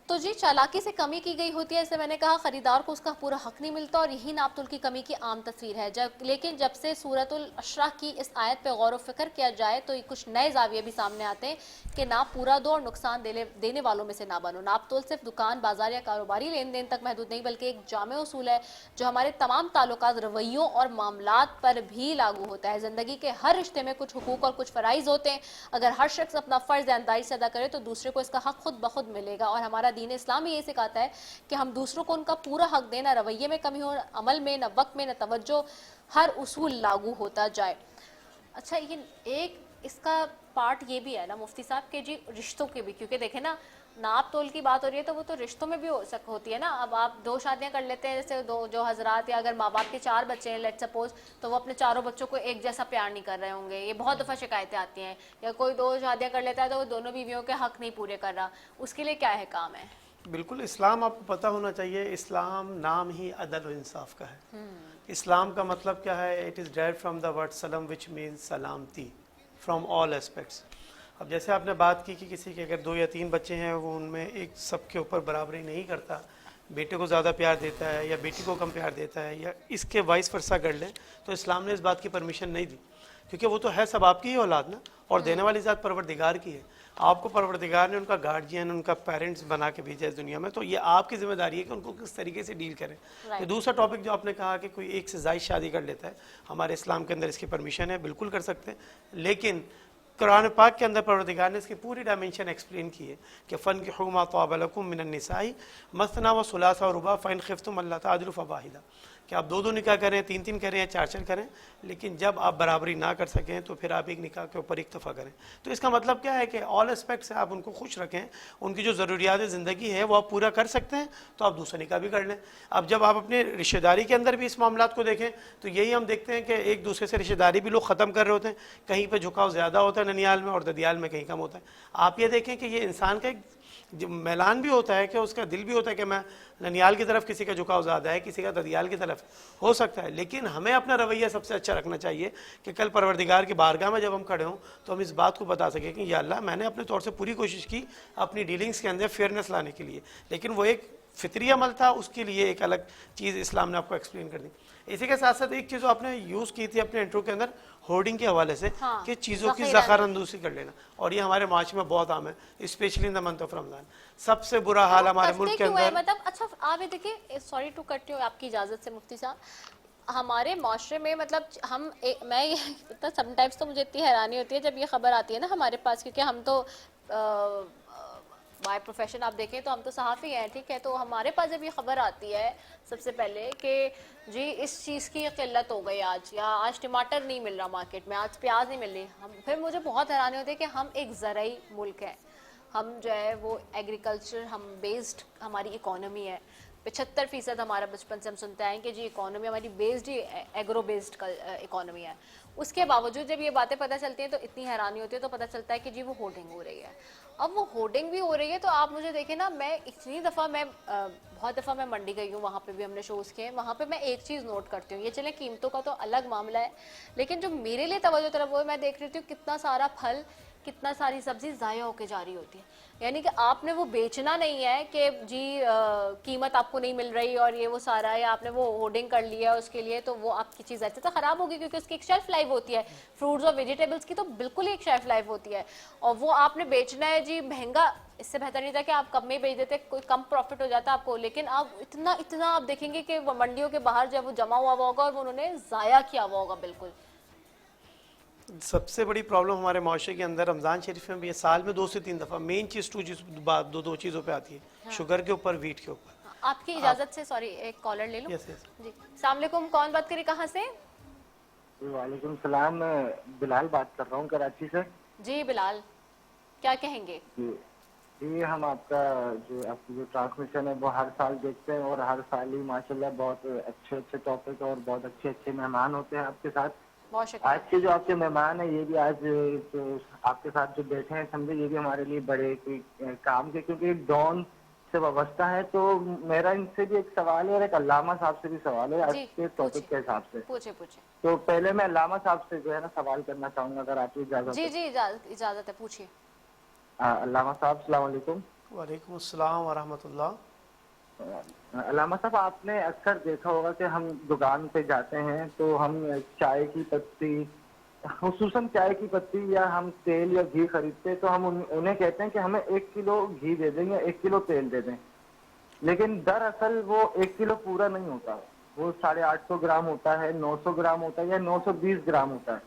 Speaker 2: तो जी, चालाकी से कमी की गई होती है, जैसे मैंने कहा, ख़रीदार को उसका पूरा हक नहीं मिलता, और यही नाप तोल की कमी की आम तस्वीर है। लेकिन जब से सूरतुल अशरा की इस आयत पे गौर व फिक्र किया जाए तो कुछ नए जाविये भी सामने आते हैं कि नाप पूरा दो और नुकसान देने वालों में से ना बनो। नाप तोल सिर्फ दुकान, बाजार या कारोबारी लेन देन तक महदूद नहीं, बल्कि एक जामे उसूल है जो हमारे तमाम ताल्लुकात, रवैयों और मामलात पर भी लागू होता है। ज़िंदगी के हर रिश्ते में कुछ हुकूक और कुछ फ़राइज़ होते हैं। अगर हर शख्स अपना फ़र्ज़ ईमानदारी से अदा करे तो दूसरे को इसका हक खुद ब खुद मिलेगा। और हमारा दीन इस्लाम ये सिखाता है कि हम दूसरों को उनका पूरा हक देना, रवैये में कमी हो, अमल में, न वक्त में, न तवज्जो, हर उसूल लागू होता जाए। अच्छा, ये एक इसका पार्ट ये भी है ना मुफ्ती साहब के जी, रिश्तों के भी, क्योंकि देखें ना, नाप तोल की बात हो रही है तो वो तो रिश्तों में भी होती है ना। अब आप दो शादियां कर लेते हैं, जैसे जो हजरात, या अगर माँ बाप के 4 बच्चे हैं लेट सपोज, तो वो अपने चारों बच्चों को एक जैसा प्यार नहीं कर रहे होंगे। ये बहुत दफ़ा शिकायतें आती हैं। या कोई 2 शादियां कर लेता है तो वो दोनों बीवियों के हक नहीं पूरे कर रहा, उसके लिए क्या है काम है?
Speaker 9: बिल्कुल, इस्लाम आपको पता होना चाहिए, इस्लाम नाम ही अदल और इंसाफ का है। इस्लाम का मतलब क्या है? It is derived from the word salam which means salamati from all aspects. अब जैसे आपने बात की कि किसी के अगर 2 या 3 बच्चे हैं, वो उनमें एक सबके ऊपर बराबरी नहीं करता, बेटे को ज़्यादा प्यार देता है या बेटी को कम प्यार देता है, या इसके वाइस वर्सा कर लें, तो इस्लाम ने इस बात की परमिशन नहीं दी, क्योंकि वो तो है सब आपकी ही औलाद ना, और देने वाली ज़ात परवरदिगार की है। आपको परवरदिगार ने उनका गार्जियन, उनका पेरेंट्स बना के भेजा इस दुनिया में, तो ये आपकी जिम्मेदारी है कि उनको किस तरीके से डील करें। तो दूसरा टॉपिक जो आपने कहा कि कोई एक से ज़ायद शादी कर लेता है, हमारे इस्लाम के अंदर इसकी परमिशन है, बिल्कुल कर सकते हैं। लेकिन कुरान पाक के अंदर परवरदिगार ने इसकी पूरी डायमेंशन एक्सप्लेन की है कि फ़न की हुमा तौबलकुम मिनन निसाई मसना व सुलासा व रुबा फ़इन खिफ्तुम अल्ला तादिलु फ़वाहिदा, कि आप 2-2 निकाह करें, 3-3 करें या 4-4 करें, लेकिन जब आप बराबरी ना कर सकें तो फिर आप एक निकाह के ऊपर इक्तफ़ा करें। तो इसका मतलब क्या है कि ऑल एस्पेक्ट से आप उनको खुश रखें, उनकी जो ज़रूरियात ज़िंदगी है वो आप पूरा कर सकते हैं, तो आप दूसरा निकाह भी कर लें। अब जब आप अपने रिश्तेदारी के अंदर भी इस मामलात को देखें तो यही हम देखते हैं कि एक दूसरे से रिश्तेदारी भी लोग ख़त्म कर रहे होते हैं। कहीं पर झुकाव ज़्यादा होता है ननियाल में और ददियाल में कहीं कम होता है। आप ये देखें कि ये इंसान का एक जो मैलान भी होता है कि उसका दिल भी होता है कि मैं ननियाल की तरफ किसी का झुकाव ज़्यादा है, किसी का ददियाल की तरफ हो सकता है, लेकिन हमें अपना रवैया सबसे अच्छा रखना चाहिए कि कल परवरदिगार की बारगाह में जब हम खड़े हों तो हम इस बात को बता सकें कि या अल्लाह, मैंने अपने तौर से पूरी कोशिश की अपनी डीलिंग्स के अंदर फेयरनेस लाने के लिए, लेकिन वो एक फितरी अमल था, उसके लिए एक अलग चीज़ इस्लाम ने आपको एक्सप्लेन कर दी। इसी के साथ साथ एक चीज़ आपने यूज़ की थी अपने इंट्रो के अंदर होर्डिंग के हवाले से,
Speaker 2: हाँ,
Speaker 9: कि चीज़ों की ज़ख़ीरानंदूसी कर लेना, और ये हमारे माशरे में बहुत आम है, specially in the month of Ramzan. सबसे बुरा हाल हमारे मुल्क के अंदर।
Speaker 2: मतलब अच्छा, आप ये देखिए, सॉरी टू कट यू, आपकी इजाज़त से मुफ्ती साहब, हमारे माशरे में मतलब मैं ये इतना समटाइम्स तो मुझे इतनी हैरानी होती है जब ये खबर आती है ना हमारे पास, क्योंकि हम तो बाय प्रोफेशन आप देखें तो हम तो सहाफ़ी हैं, ठीक है। तो हमारे पास जब ये खबर आती है सबसे पहले कि जी इस चीज़ की किल्लत हो गई आज, या आज टमाटर नहीं मिल रहा मार्केट में, आज प्याज नहीं मिल रही, फिर मुझे बहुत हैरानी होती है कि हम एक ज़राई मुल्क है, हम जो है वो एग्रीकल्चर हम बेस्ड हमारी इकोनॉमी है। 75% हमारा बचपन से हम सुनते हैं कि जी इकोनॉमी हमारी बेस्ड ही एग्रो बेस्ड इकोनॉमी है। उसके बावजूद जब ये बातें पता चलती हैं तो इतनी हैरानी होती है, तो पता चलता है कि जी वो होर्डिंग हो रही है। अब वो होर्डिंग भी हो रही है तो आप मुझे देखें ना, मैं इतनी दफ़ा बहुत दफ़ा मैं मंडी गई हूँ, वहाँ पे भी हमने शोज़ किए, वहाँ पे मैं एक चीज़ नोट करती हूँ, ये चले कीमतों का तो अलग मामला है, लेकिन जो मेरे लिए तवज्जो तरफ वो है, मैं देख रही हूँ कितना सारा फल, कितना सारी सब्जी ज़ाया होके जा रही होती है। यानी कि आपने वो बेचना नहीं है कि जी कीमत आपको नहीं मिल रही और ये वो सारा, या आपने वो होर्डिंग कर लिया उसके लिए तो वो आपकी चीज़ ऐसे तो ख़राब होगी, क्योंकि उसकी एक शेल्फ लाइफ होती है। फ्रूट्स और वेजिटेबल्स की तो बिल्कुल ही एक शेल्फ लाइफ होती है, और वो आपने बेचना है जी महंगा। इससे बेहतर नहीं था कि आप कम में बेच देते, कोई कम प्रॉफिट हो जाता आपको, लेकिन आप इतना आप देखेंगे कि वो मंडियों के बाहर जब वो जमा हुआ होगा और वो उन्होंने ज़ाया किया हुआ होगा। बिल्कुल
Speaker 9: सबसे बड़ी प्रॉब्लम हमारे माशरे के अंदर रमज़ान शरीफ में भी है, साल में 2 से 3 दफ़ा मेन चीज़ दो चीज़ों पे आती है,
Speaker 2: हाँ।
Speaker 9: शुगर के ऊपर, वीट के ऊपर।
Speaker 2: आपकी इजाज़त से सॉरी एक कॉलर ले लूं।
Speaker 9: यस यस
Speaker 2: जी अस्सलाम वालेकुम, कौन बात करें, कहाँ से?
Speaker 12: वालेकुम सलाम, मैं बिलाल बात कर रहा हूँ कराची से।
Speaker 2: जी बिलाल, क्या कहेंगे?
Speaker 12: जी हम आपका आपकी जो ट्रांसमिशन है वो हर साल देखते हैं, और हर साल ही माशाल्लाह बहुत अच्छे टॉपिक और बहुत अच्छे मेहमान होते हैं आपके साथ।
Speaker 2: बहुत शुक्रिया।
Speaker 12: आज के जो आपके मेहमान है ये भी आज जो आपके साथ जो बैठे हैं, समझे ये भी हमारे लिए बड़े कोई काम के, क्योंकि डॉन से वाबस्ता है। तो मेरा इनसे भी एक सवाल है और एक अल्लामा साहब से भी सवाल है आज के टॉपिक के हिसाब से।
Speaker 2: पूछे।
Speaker 12: तो पहले मैं अल्लामा साहब से जो है ना सवाल करना चाहूंगा, अगर आपकी इजाजत।
Speaker 2: जी इजाजत है, पूछिए।
Speaker 12: अल्लामा साहब अस्सलाम वालेकुम।
Speaker 9: वालेकुम अस्सलाम व रहमतुल्लाह।
Speaker 12: अल्लामा साहब, आपने अक्सर देखा होगा कि हम दुकान पे जाते हैं तो हम चाय की पत्ती, खुसूसन चाय की पत्ती, या हम तेल या घी खरीदते हैं तो हम उन्हें कहते हैं कि हमें 1 किलो घी दे दें या 1 किलो तेल दे दें, लेकिन दरअसल वो 1 किलो पूरा नहीं होता, वो 850 ग्राम होता है, 900 ग्राम होता है या 920 ग्राम होता है,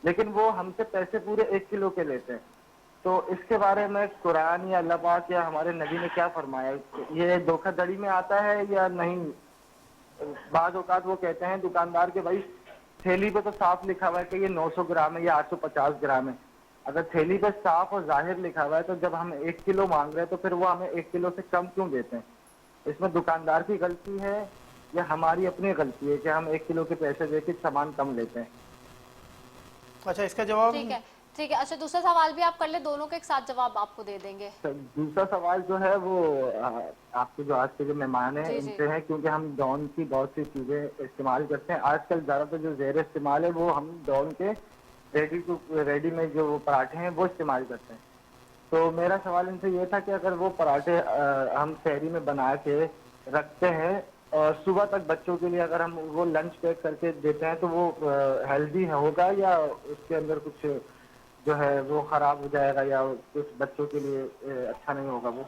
Speaker 12: लेकिन वो हमसे पैसे पूरे 1 किलो के लेते हैं। तो इसके बारे में कुरान या अल्लाह पाक या हमारे नबी ने क्या फरमाया, ये धोखाधड़ी में आता है या नहीं? बाज़ औक़ात वो कहते हैं दुकानदार के भाई थैली पे तो साफ लिखा हुआ है कि ये 900 ग्राम है या 850 ग्राम है, अगर थैली पे साफ और जाहिर लिखा हुआ है तो जब हम 1 किलो मांग रहे हैं तो फिर वो हमें 1 किलो से कम क्यों देते हैं? इसमें दुकानदार की गलती है या हमारी अपनी गलती है कि हम 1 किलो के पैसे देके सामान कम लेते हैं?
Speaker 9: अच्छा, इसका जवाब
Speaker 2: ठीक है। अच्छा, दूसरा सवाल भी आप कर ले, दोनों के एक साथ जवाब आपको दे देंगे।
Speaker 12: दूसरा सवाल जो है वो आपके जो आज के जो मेहमान हैं इनसे है, क्योंकि हम डॉन की बहुत सी चीजें इस्तेमाल करते हैं आजकल, ज्यादातर जो ज़ेर इस्तेमाल है वो हम डॉन के रेडी में जो पराठे हैं वो इस्तेमाल करते हैं। तो मेरा सवाल इनसे ये था कि अगर वो पराठे हम शहरी में बना के रखते हैं और सुबह तक बच्चों के लिए अगर हम वो लंच पैक करके देते हैं तो वो हेल्दी होगा या उसके अंदर कुछ जो है वो खराब हो जाएगा या कुछ बच्चों के लिए अच्छा नहीं होगा वो?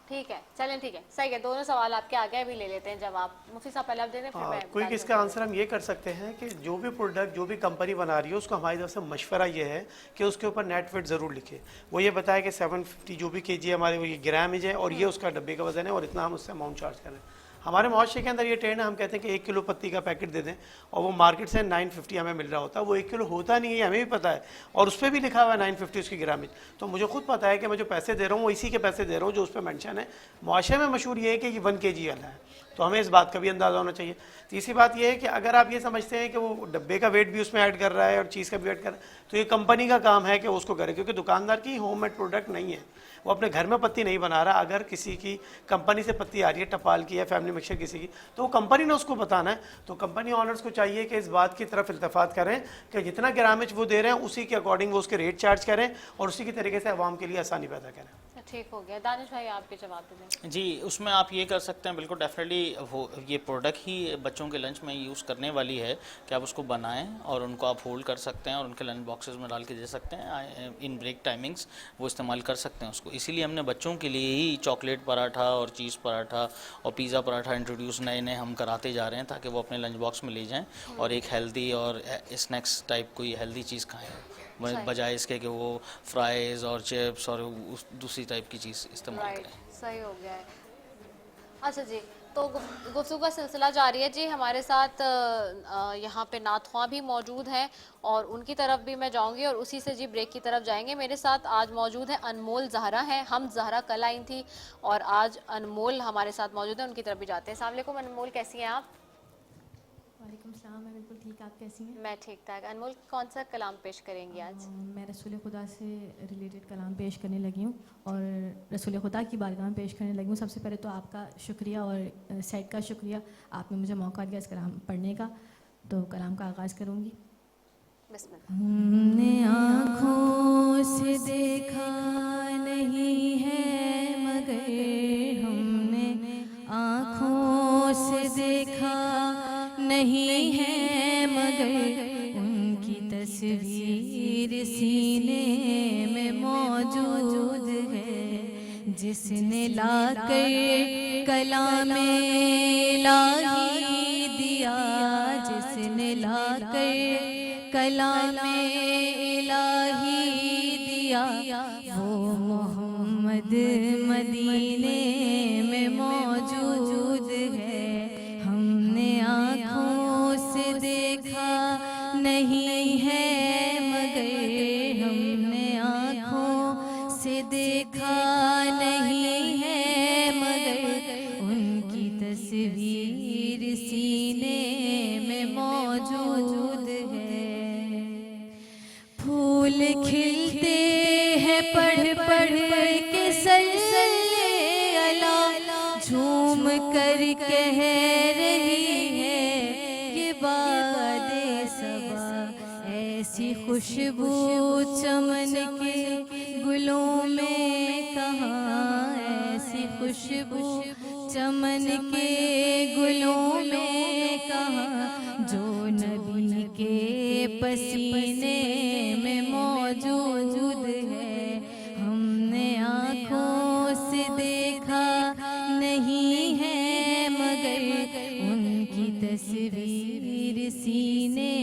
Speaker 2: ठीक है, चलें, ठीक है, सही है। दोनों सवाल आपके आगे भी ले लेते हैं जवाब। मुफ्ती साहब पहले आप दे दें, फिर मैं
Speaker 9: कोई इसका आंसर हम ये कर सकते हैं कि जो भी प्रोडक्ट जो भी कंपनी बना रही है उसको हमारी तरफ से मशवरा ये है कि उसके ऊपर नेट वेट ज़रूर लिखे। वो ये बताए कि 750 जो भी kg हमारे वो ये ग्रामेज है और ये उसका डब्बे का वजन है और इतना हम उससे अमाउंट चार्ज करें। हमारे मुआशरे के अंदर ये ट्रेंड है, हम कहते हैं कि 1 किलो पत्ती का पैकेट दे दें और वो मार्केट से 950 हमें मिल रहा होता है, वो 1 किलो होता नहीं है, हमें भी पता है, और उस पर भी लिखा हुआ है 950 उसकी ग्रामेज। तो मुझे खुद पता है कि मैं जो पैसे दे रहा हूँ वो इसी के पैसे दे रहा हूँ जो उस पर मेंशन है। मुआशरे में मशहूर ये है कि ये 1 kg वाला है, तो हमें इस बात का भी अंदाज़ा होना चाहिए। तीसरी बात यह है कि अगर आप ये समझते हैं कि वो डब्बे का वेट भी उसमें ऐड कर रहा है और चीज़ का भी ऐड कर रहा है, तो ये कंपनी का काम है कि उसको करे, क्योंकि दुकानदार की होममेड प्रोडक्ट नहीं है, वो अपने घर में पत्ती नहीं बना रहा। अगर किसी की कंपनी से पत्ती आ रही है, टपाल की या फैमिली मिक्सचर किसी की, तो वो कंपनी ने उसको बताना है। तो कंपनी ऑनर्स को चाहिए कि इस बात की तरफ इल्तफात करें कि जितना ग्रामेज वो दे रहे हैं उसी के अकॉर्डिंग वो उसके रेट चार्ज करें और उसी की तरीके से आवाम के लिए आसानी पैदा करें।
Speaker 2: ठीक हो गया। दानिश भाई आपके जवाब दें।
Speaker 5: जी, उसमें आप ये कर सकते हैं, बिल्कुल डेफिनेटली वो ये प्रोडक्ट ही बच्चों के लंच में यूज़ करने वाली है कि आप उसको बनाएं और उनको आप होल्ड कर सकते हैं और उनके लंच बॉक्सेस में डाल के दे सकते हैं। इन ब्रेक टाइमिंग्स वो इस्तेमाल कर सकते हैं उसको। इसीलिए हमने बच्चों के लिए ही चॉकलेट पराठा और चीज़ पराठा और पिज़्ज़ा पराठा पराठा इंट्रोड्यूस नए नए हम कराते जा रहे हैं ताकि वो अपने लंच बॉक्स में ले जाएं और एक हेल्दी और स्नैक्स टाइप कोई हेल्दी चीज़ खाएं, बजाय इसके कि वो फ्राइज़ और चिप्स और दूसरी टाइप की चीज़ इस्तेमाल करें।
Speaker 2: सही हो गया है। अच्छा जी, तो गुफ्तगू का सिलसिला जारी है जी। हमारे साथ यहाँ पे नाथवा भी मौजूद हैं और उनकी तरफ भी मैं जाऊँगी और उसी से जी ब्रेक की तरफ जाएंगे। मेरे साथ आज मौजूद है अनमोल ज़हरा हैं। हम ज़हरा कल आई थी और आज अनमोल हमारे साथ मौजूद है, उनकी तरफ भी जाते हैं। अस्सलाम वालेकुम अनमोल, कैसी हैं आप?
Speaker 13: वालेकुम सलाम, मैं बिल्कुल ठीक, आप कैसी हैं?
Speaker 2: मैं ठीक ठाक। अनमोल, कौन सा कलाम पेश करेंगी आज?
Speaker 13: मैं रसूल खुदा से रिलेटेड कलाम पेश करने लगी हूँ और रसूल खुदा की बारगाह में पेश करने लगी हूँ। सबसे पहले तो आपका शुक्रिया और सेट का शुक्रिया, आपने मुझे मौका दिया इस कलाम पढ़ने का। तो कलाम का आगाज़ करूँगी। हमने आँखों से देखा नहीं है मगर हमने आँखों से देखा नहीं है मगर उनकी तस्वीर सीने में मौजूद है। जिसने लाकर कलामे इलाही दिया, जिसने लाकर कलामे इलाही दिया, वो मोहम्मद मदीने में मौजूद है। हमने आँखों से देखा नहीं है मगर हमने आँखों से देखा नहीं है मगर उनकी तस्वीर सीने में मौजूद है। फूल खिलते हैं पढ़ पढ़ के सल्ले अला, झूम कर कह रही है ये बादे सबा। ऐसी खुशबू चमन के गुलों में कहाँ, ऐसी खुशबू चमन के गुलों में कहाँ, जो नबी के पसीने में मौजूद है। हमने आँखों से देखा नहीं है मगर उनकी तस्वीर सीने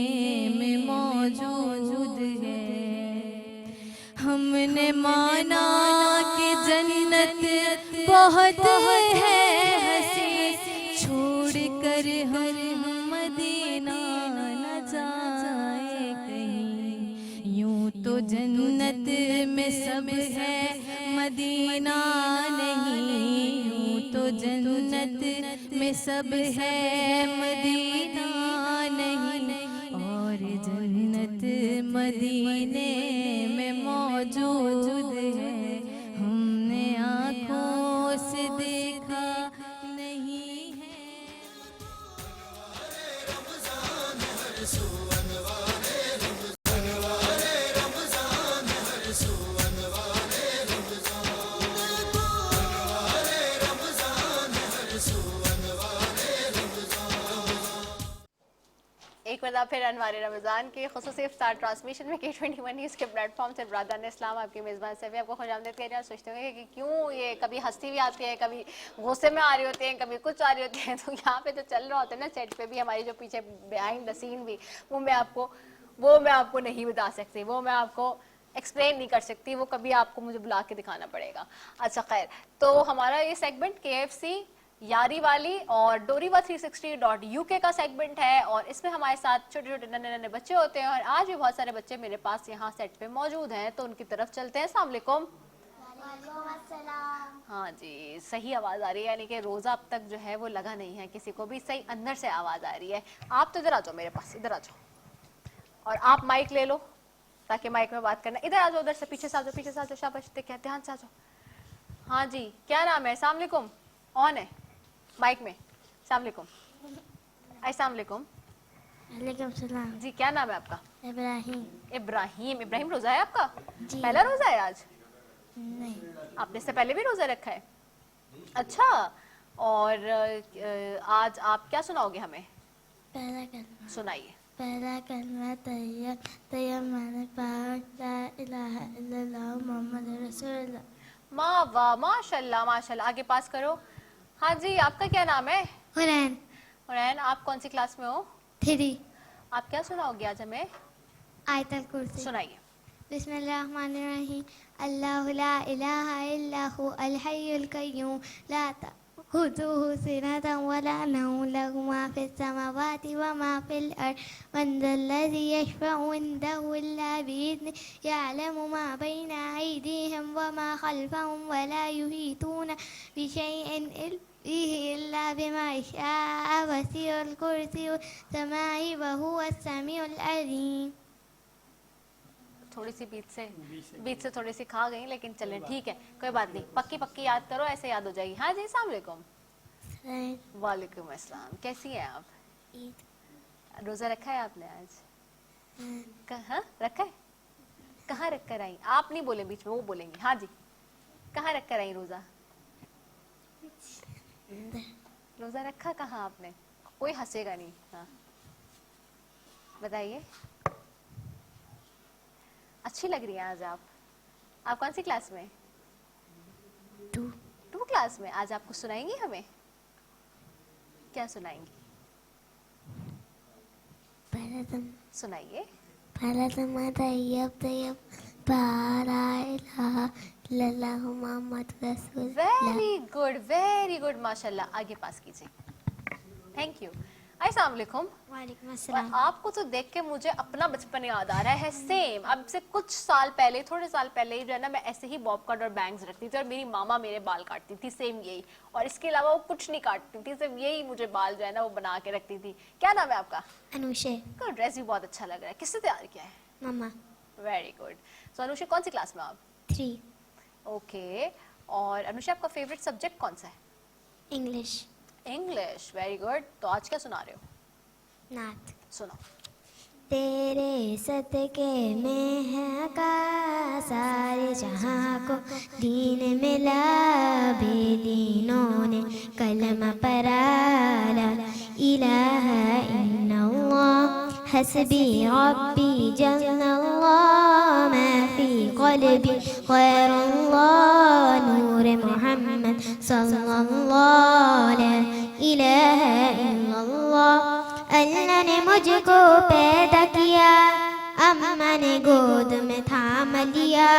Speaker 13: में मौजूद है। हमने माना कि जन्नत बहुत है हंसी, छोड़ कर हम मदीना न जाए कहीं। यूं तो जन्नत में सब है मदीना नहीं, यूं तो जन्नत में सब है मदीना नहीं, और जन्नत मदीने में मौजूद है। हमने आँखों से देखा नहीं है।
Speaker 2: एक बार फिर अनवारे रमज़ान के खुसूसी इफ्तार ट्रांसमिशन में K21 न्यूज़ के प्लेटफॉर्म से ब्रदर ने इस्लाम आपकी मेज़बान से भी आपको खुशामदीद कह रहे हैं। सोचते होंगे कि क्यों ये कभी हंसती भी आती है, कभी गुस्से में आ रही होती है, कभी कुछ आ रही होती है। तो यहाँ पे तो चल रहा होता है ना सेट पे भी, हमारी जो पीछे बिहाइंड द सीन भी, वो मैं आपको नहीं बता सकती, वो मैं आपको एक्सप्लेन नहीं कर सकती, वो कभी आपको मुझे बुला के दिखाना पड़ेगा। अच्छा खैर, तो हमारा ये सेगमेंट KFC यारी वाली और डोरीवा 360.UK का सेगमेंट है और इसमें हमारे साथ छोटे छोटे नन्हे नन्हे बच्चे होते हैं और आज भी बहुत सारे बच्चे मेरे पास यहाँ सेट पे मौजूद हैं, तो उनकी तरफ चलते हैं। अस्सलाम वालेकुम। हाँ जी, सही आवाज़ आ रही है, यानी कि रोज़ा अब तक जो है वो लगा नहीं है किसी को भी, सही अंदर से आवाज़ आ रही है। आप तो इधर आ जाओ मेरे पास, इधर आ जाओ और आप माइक ले लो ताकि माइक में बात करना। इधर आ जाओ, उधर से पीछे से आ जाओ, पीछे से आ जाओ, शाबाश, देखिए ध्यान से आ जाओ। हाँ जी, क्या नाम है? अस्सलाम वालेकुम, ऑन है माइक में। अस्सलाम वालेकुम। अस्सलाम वालेकुम।
Speaker 14: वालेकुम सलाम।
Speaker 2: जी, क्या नाम है आपका?
Speaker 14: इब्राहिम।
Speaker 2: इब्राहिम। इब्राहिम, रोजा है आपका?
Speaker 14: जी।
Speaker 2: पहला रोजा है आज?
Speaker 14: नहीं।
Speaker 2: आपने इससे पहले भी रोजा रखा है? अच्छा, और आज आप क्या सुनाओगे हमें?
Speaker 14: पहला कलमा
Speaker 2: सुनाइए।
Speaker 14: पहला कलमा तैयब तैयब माने पाक ला इलाहा इल्लल्लाह मुहम्मद रसूलुल्लाह।
Speaker 2: वाह वाह, माशाल्लाह माशाल्लाह। आगे पास करो। हाँ जी, आपका क्या नाम है?
Speaker 14: हुरैन।
Speaker 2: हुरैन, आप कौन सी क्लास में हो?
Speaker 14: 3।
Speaker 2: आप क्या सुनाओगे आज हमें?
Speaker 14: आयतल कुर्सी।
Speaker 2: सुनाइए।
Speaker 14: बिस्मिल्लाहिर्रहमानिर्रहीम। अल्लाहु ला इलाहा इल्ला हु अल हय्युल कय्यूम ला तअखुजुहु सिनतun वला नौम लहु मा फिस समावाति व मा फिल अर्द मन ज़ल्लज़ी यशफ़अु इंदहु इल्ला बिइज़्निहि यअलमु मा बैना अयदीहिम व मा खल्फहुम वला युहीतूना बिशैइन इल्ला बिमा शाअ वसिअल कुर्सियुस समाइ व हुवस समीउल अलीम।
Speaker 2: थोड़ी सी बीच से थोड़ी सी खा गई, लेकिन चलें ठीक है, कोई बात नहीं, पक्की पक्की याद करो, ऐसे याद हो जाएगी। हाँ जी, अस्सलाम वालेकुम। वालेकुम अस्सलाम, कैसी हैं आप? रोजा रखा है आपने आज? कहाँ रखा है? कहाँ रख कर आई? आप नहीं बोले बीच में, वो बोलेंगे। हाँ जी, कहाँ रख कर आई रोजा? रोजा रखा कहाँ आपने? कोई हंसेगा नहीं। हाँ बताइए, अच्छी लग रही है आज आप। आप कौन सी क्लास में? 2 क्लास में। आज आपको सुनाएंगी हमें? क्या सुनाएंगी? सुनाइए। वेरी गुड माशाल्लाह, आगे पास कीजिए। Thank you. अस्सलाम वालेकुम।
Speaker 14: वालेकुम अस्सलाम।
Speaker 2: आपको तो देख के मुझे अपना बचपन याद आ रहा है सेम। अब से कुछ साल पहले, थोड़े साल पहले ही जो है ना, मैं ऐसे ही बॉब कट और बैंग्स रखती थी और मेरी मामा मेरे बाल काटती थी सेम यही, और इसके अलावा वो कुछ नहीं काटती थी, सिर्फ यही मुझे बाल जो है ना वो बना के रखती थी। क्या नाम है आपका?
Speaker 14: अनुषे।
Speaker 2: का ड्रेस भी बहुत अच्छा लग रहा है, किससे तैयार किया है?
Speaker 14: मम्मा।
Speaker 2: Very good. सो अनुषे, कौन सी क्लास में आप?
Speaker 14: 3।
Speaker 2: ओके। और अनुषे, आपका फेवरेट सब्जेक्ट कौन सा है?
Speaker 14: इंग्लिश।
Speaker 2: English, very good. तो आज क्या सुना रहे हो?
Speaker 14: नात।
Speaker 2: सुनो।
Speaker 14: तेरे सदके में है का सारे जहां को दीन मिला, बेदीनों ने कलमा पढ़ा, ला इलाहा इल्लल्लाह हस्बी रब्बी जल्लल्लाह मा फी क़ल्बी ग़ैरुल्लाह नूर मुहम्मद सल्लल्लाह ला इलाहा इल्लल्लाह। अल्लाह ने मुझको पैदा किया, अम्मा ने गोद में थाम लिया,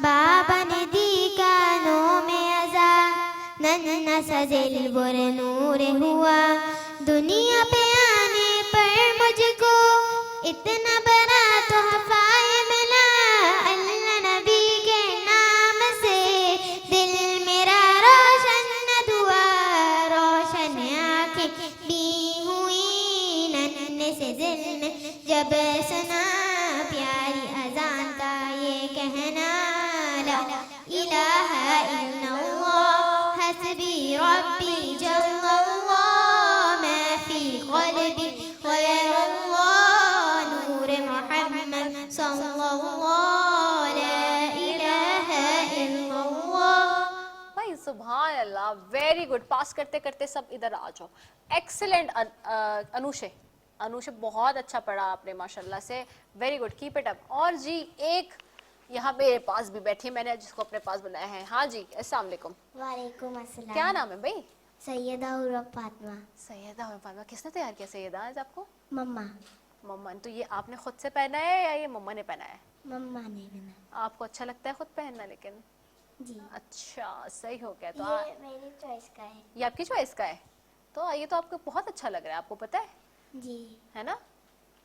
Speaker 14: बाबा ने दी कानों में अज़ा, नन्ना सा दिल बुर नूर हुआ। दुनिया पे आने पर मुझको इतना बड़ा तोहफा मिला, अल्लाह नबी के नाम से दिल मेरा रोशन हुआ, रोशन आँखें भी हुई नन्हे से दिल में जब सुना प्यारी अज़ान का ये कहना, ला इलाहा इल्लल्लाह हस्बी रब्बी जल्लल्लाह मा फी क़ल्बी ग़ैरुल्लाह नूर मुहम्मद सल्लल्लाह ला इलाहा इल्लल्लाह।
Speaker 2: भाई सुभान अल्लाह, वेरी गुड। पास करते करते सब इधर आ जाओ। एक्सीलेंट अनुषे, अनुषे बहुत अच्छा पढ़ा आपने माशाल्लाह से, very good, keep it up. और जी एक यहाँ मेरे पास भी बैठी, मैंने जिसको अपने पास बुलाया है। हाँ जी, अस्सलाम वालेकुम।
Speaker 14: वालेकुम अस्सलाम।
Speaker 2: क्या नाम है भाई?
Speaker 14: सैयदा हुरम फातिमा।
Speaker 2: सैयदा हुरम फातिमा, किसने तैयार किया सैयदा आज आपको?
Speaker 14: मम्मा।
Speaker 2: मम्मा। तो ये आपने खुद से पहना है या ये मम्मा ने पहना है?
Speaker 14: मम्मा ने पहना।
Speaker 2: आपको अच्छा लगता है खुद पहनना? लेकिन
Speaker 14: जी।
Speaker 2: अच्छा, सही हो गया। तो
Speaker 14: ये मेरी चॉइस का है।
Speaker 2: ये आपकी चॉइस का है? तो ये तो आपको बहुत अच्छा लग रहा है, आपको पता है?
Speaker 14: जी।
Speaker 2: है ना?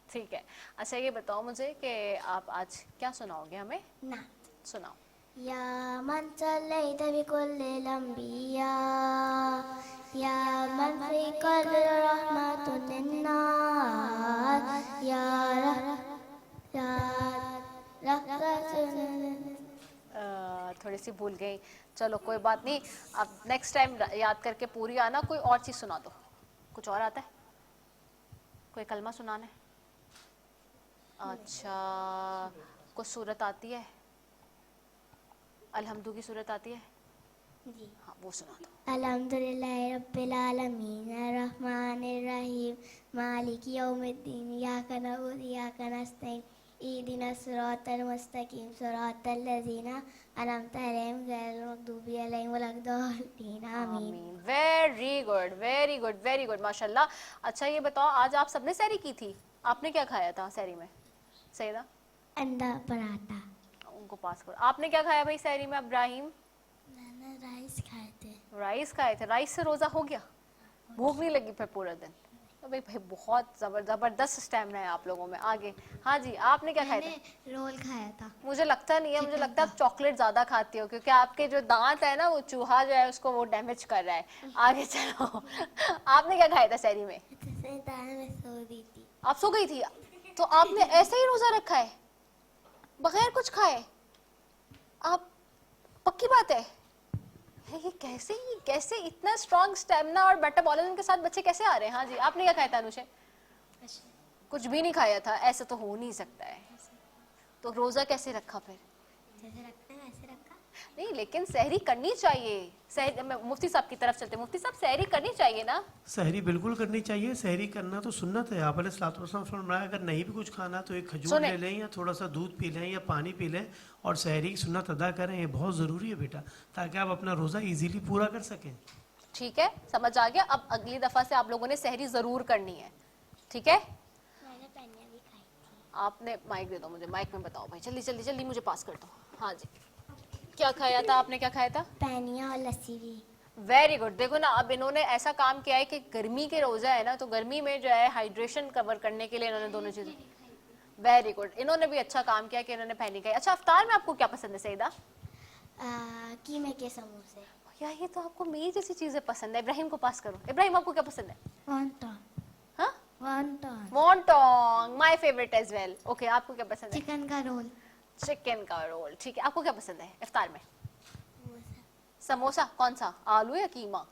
Speaker 2: ठीक है। अच्छा ये बताओ मुझे कि आप आज क्या सुनाओगे हमें?
Speaker 14: नात।
Speaker 2: सुनाओ।
Speaker 14: या मन सल्लैत बिकुल्लिल अंबिया, या मन फी क़ल्बि रहमतुन लिन्नास, या
Speaker 2: थोड़ी सी भूल गई, चलो कोई बात नहीं, अब नेक्स्ट टाइम याद करके पूरी आना। कोई और चीज़ सुना दो। कुछ और आता है? कोई कलमा सुनाना है? अच्छा, कुछ सूरत आती है? अलहम्दु की सूरत आती है?
Speaker 14: जी।
Speaker 2: हाँ, वो सुना दो।
Speaker 14: अल्हम्दुलिल्लाहि रब्बिल आलमीन अर्रहमानिर रहीम मालिकि यौमिद्दीन इय्याका नअबुदु व इय्याका नस्तईन ईदिना सिरातल मुस्तकीम सिरातल लज़ीना अनअमता अलैहिम गैरिल मग़दूबी अलैहिम वलद्दालीन आमीन।
Speaker 2: Very good very good very good माशाल्लाह। अच्छा ये बताओ, आज आप सबने सहरी की थी, आपने क्या खाया था सहरी में? सईदा
Speaker 14: अंडा पराठा।
Speaker 2: उनको पास करो। आपने क्या खाया भाई सहरी में इब्राहिम?
Speaker 14: मैंने राइस खाए थे।
Speaker 2: राइस खाए थे। राइस से रोजा हो गया? भूख नहीं लगी फिर पूरा दिन? तो भाई भाई बहुत जबरदस्त स्टैमिना है आप लोगों में। आगे हाँ जी, आपने क्या खाया था?
Speaker 14: मैंने रोल खाया था।
Speaker 2: मुझे लगता नहीं है, मुझे लगता है आप चॉकलेट ज्यादा खाती हो, क्योंकि आपके जो दांत है ना वो चूहा जो है उसको वो डैमेज कर रहा है। आगे चलो आपने क्या खाया था सहरी में?
Speaker 14: मैं सो रही थी।
Speaker 2: आप सो गई थी? तो आपने ऐसे ही रोजा रखा है बगैर कुछ खाए? आप पक्की बात है? ये कैसे इतना स्ट्रॉन्ग स्टेमिना और मेटाबॉलिज्म के साथ बच्चे कैसे आ रहे हैं? हाँ जी, आपने क्या खाया था अनुषे? कुछ भी नहीं खाया था? ऐसा तो हो नहीं सकता है। तो रोजा कैसे रखा फिर?
Speaker 14: जैसे रखते हैं वैसे रखा।
Speaker 2: नहीं लेकिन सहरी करनी चाहिए। सहरी, मुफ्ती साहब की तरफ चलते। मुफ्ती साहब सहरी करनी चाहिए ना?
Speaker 9: सहरी बिल्कुल करनी चाहिए। सहरी करना तो सुन्नत है। आप अलैहिस्सलाम फरमाया अगर नहीं भी कुछ खाना तो एक खजूर ले लें या थोड़ा सा दूध पी लें या पानी पी लें और सहरी की सुन्नत अदा करें। ये बहुत ज़रूरी है बेटा, ताकि आप अपना रोज़ा इजीली पूरा कर सकें।
Speaker 2: ठीक है, समझ आ गया। अब अगली दफा से आप लोगों ने सहरी जरूर करनी है, ठीक है?
Speaker 14: मैंने पेनिया भी खाई थी।
Speaker 2: आपने माइक दे दो मुझे, माइक में बताओ भाई, जल्दी जल्दी जल्दी मुझे पास कर दो। हाँ जी, क्या खाया था आपने? क्या खाया था?
Speaker 14: पेनिया और लस्सी भी।
Speaker 2: Very good. देखो ना, अब इन्होंने ऐसा काम किया है कि गर्मी के रोजा है ना, तो गर्मी में जो है हाइड्रेशन कवर करने के लिए इन्होंने दोनों चीजें। वेरी गुड, इन्होंने भी अच्छा काम किया कि इन्होंने पहनी खाई। अच्छा, अफ्तार में आपको क्या पसंद है सईदा?
Speaker 14: कीमे के समोसे।
Speaker 2: यार ये तो आपको मेरी जैसी चीजें पसंद है। इब्राहिम को पास करो। इब्राहिम आपको क्या पसंद है?
Speaker 14: वॉन्टन।
Speaker 2: हाँ,
Speaker 14: wonton.
Speaker 2: Wonton my favourite as well. Okay, आपको क्या पसंद है?
Speaker 14: चिकन का रोल।
Speaker 2: चिकन का रोल, ठीक है। आपको क्या पसंद है इफ्तार में? समोसा। कौन सा, आलू या कीमा?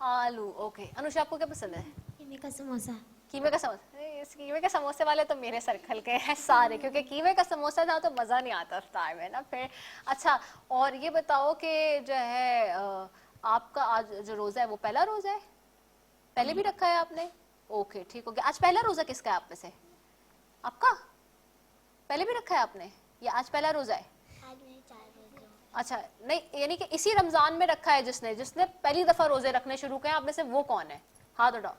Speaker 2: आलू। ओके, अनुषा आपको क्या पसंद है?
Speaker 14: कीमे का समोसा।
Speaker 2: कीमे का समोसा? इस कीमे के समोसे वाले तो मेरे सर्कल के हैं सारे, क्योंकि कीमे का समोसा था तो मज़ा नहीं आता इफ्तार में ना फिर। अच्छा, और ये बताओ कि जो है आपका आज जो रोज़ा है वो पहला रोज़ा है? पहले भी रखा है आपने? ओके, ठीक हो गया। आज पहला रोज़ा किसका है आप में से? आपका? पहले भी रखा है आपने या आज पहला रोज़ा है? अच्छा, नहीं यानी कि इसी रमज़ान में रखा है जिसने पहली दफ़ा रोज़े रखने शुरू किए, आप में से वो कौन है? हाथ उठाओ।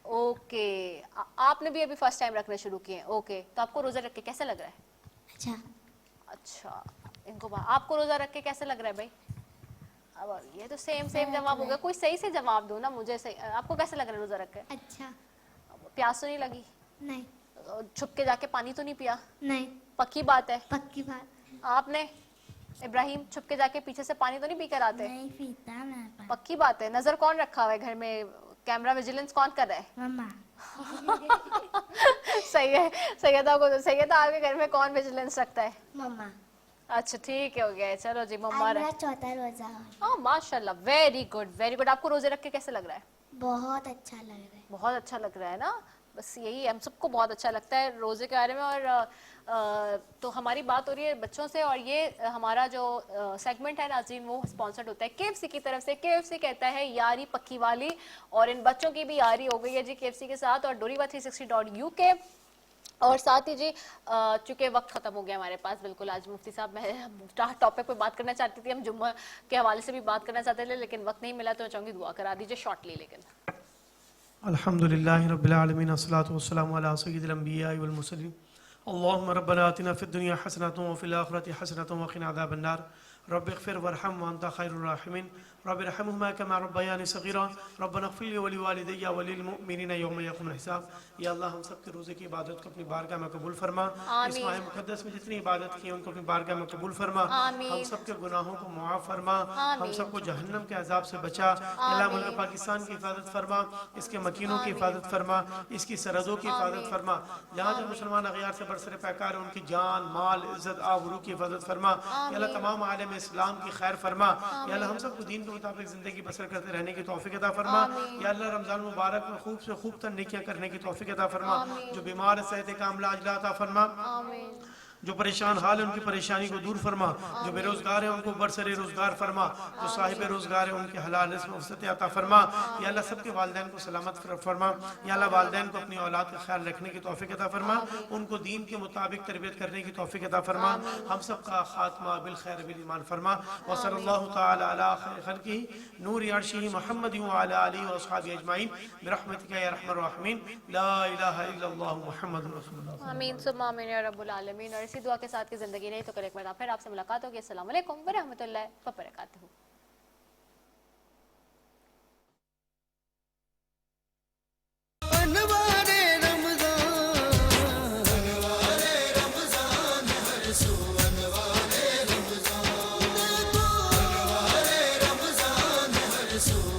Speaker 2: ओके, आपने भी अभी फर्स्ट टाइम रखने शुरू किए। ओके, तो आपको रोज़ा रख के कैसा लग रहा है?
Speaker 14: अच्छा।
Speaker 2: अच्छा, इनको आपको रोज़ा रख के कैसा लग रहा है भाई? अब ये तो सेम जवाब हो गया। कोई सही से जवाब दो ना मुझे। सही, आपको कैसा लग रहा है रोज़ा रख के?
Speaker 14: अच्छा।
Speaker 2: प्यास तो नहीं लगी?
Speaker 14: नहीं।
Speaker 2: छुप के जाके पानी तो नहीं पिया?
Speaker 14: नहीं।
Speaker 2: पक्की बात है?
Speaker 14: पक्की बात।
Speaker 2: आपने इब्राहिम छुप के जाके पीछे से पानी तो नहीं पी कर आते?
Speaker 14: नहीं पीता मैं।
Speaker 2: पक्की बात है। नजर कौन रखा हुआ है घर में? कैमरा विजिलेंस कौन कर रहा है?
Speaker 14: मम्मा।
Speaker 2: सही है, सैयदा को सही है। तो आपके घर में कौन विजिलेंस रखता है?
Speaker 14: मम्मा।
Speaker 2: अच्छा, ठीक है, हो गया है। चलो जी, मम्मा।
Speaker 14: मेरा चौथा रोजा।
Speaker 2: ओह माशाल्लाह, वेरी गुड वेरी गुड। आपको रोजे रख के कैसे लग रहा है?
Speaker 14: बहुत अच्छा लग रहा है।
Speaker 2: बहुत अच्छा लग रहा है ना? बस यही हम सबको बहुत अच्छा लगता है रोजे के बारे में। और तो हमारी बात हो रही है बच्चों से, और ये हमारा जो सेगमेंट है नाज़रीन वो स्पॉन्सर्ड होता है KFC की तरफ से। KFC कहता है यारी पक्की वाली, और इन बच्चों की भी यारी हो गई है जी KFC के साथ और Doriva360.uk। और साथ ही जी चूँकि वक्त ख़त्म हो गया हमारे पास बिल्कुल। आज मुफ्ती साहब, मैं टॉपिक पे बात करना चाहती थी, हम जुम्मा के हवाले से भी बात करना चाहते थे, लेकिन वक्त नहीं मिला, तो मैं चाहूँगी दुआ करा दीजिए शॉर्टली। लेकिन
Speaker 9: अल्हम्दुलिल्लाहि रब्बिल आलमीन अस्सलातु वस्सलामु अला सय्यिदिल अंबिया'i वल मुरसलीन अल्लाहुम्मा रब्बना आतिना फिद दुनिया हसनतन व फिल आखिरति हसनतन व क़िना अज़ाबन नार रब्बिग़फिर वरहम व अन्ता खैरुर राहिमीन रब्बिरहमहुमा कमा रब्बयानी सग़ीरा रब्बना इग़फिर ली व लिवालिदैया व लिल मुमिनीना यौम यक़ूमुल हिसाब। या अल्लाह हम सब के रोज़े की इबादत को अपनी बारगाह में कबूल फरमा। इस माह मुक़द्दस में जितनी इबादत की उनको अपनी बारगाह में कबूल फरमा। हम सब के गुनाहों को मुआफ़ फरमा। हम सबको जहन्नम के अज़ाब से बचा। अल्लाह मुल्क पाकिस्तान की हिफाजत फरमा, इसके मकीनों की हिफाजत फरमा, इसकी सरहदों की हिफाजत फरमा। जहाँ जहाँ मुसलमान अग़यार से बरसरे पैकार है उनकी जान माल इज़्ज़त आबरू की हिफाजत फरमा। या अल्लाह तमाम आलम इस्लाम की खैर फरमा। या अल्लाह हम सबको दीन के मुताबिक ज़िंदगी बसर करते रहने की तौफीक अता फरमा। या अल्लाह रमज़ान मुबारक में खूब से खूब तर नेकियां करने की तौफीक अता फरमा। जो बीमार है सेहत कामिला अता फरमा। जो परेशान हाल है उनकी परेशानी को दूर फरमा, जो बेरोजगार है उनको बरसरे रोजगार फरमा, जो साहिब रोजगार है उनके हलाल रिज़्क़ में वसअत अता फरमा। या अल्लाह सबके वालिदैन को सलामत फरमा। या अल्लाह वालिदैन को अपनी औलाद का ख्याल रखने की तौफीक अता फरमा, उनको दीन के मुताबिक तरबियत करने की तौफीक अता फरमा। हम सब का खात्मा बिल खैर बिल ईमान फरमा। व सल्लल्लाहु तआला अला खैर खल्क़िही नूर अर्शिही मुहम्मद व अला आलिहि व अस्हाबिही अजमाइन बिरहमतिका या अरहमर राहिमीन ला इलाहा इल्लल्लाहु मुहम्मदुर रसूलुल्लाह।
Speaker 2: आमीन सुम्मा आमीन या रब्बुल आलमीन। और इसी दुआ के साथ की ज़िंदगी नहीं तो कल एक बार फिर आपसे मुलाकात होगी। अस्सलाम वालेकुम व रहमतुल्लाहि व बरकातहू।
Speaker 1: अनवारे रमज़ान हर सू अनवारे रमज़ान हर सू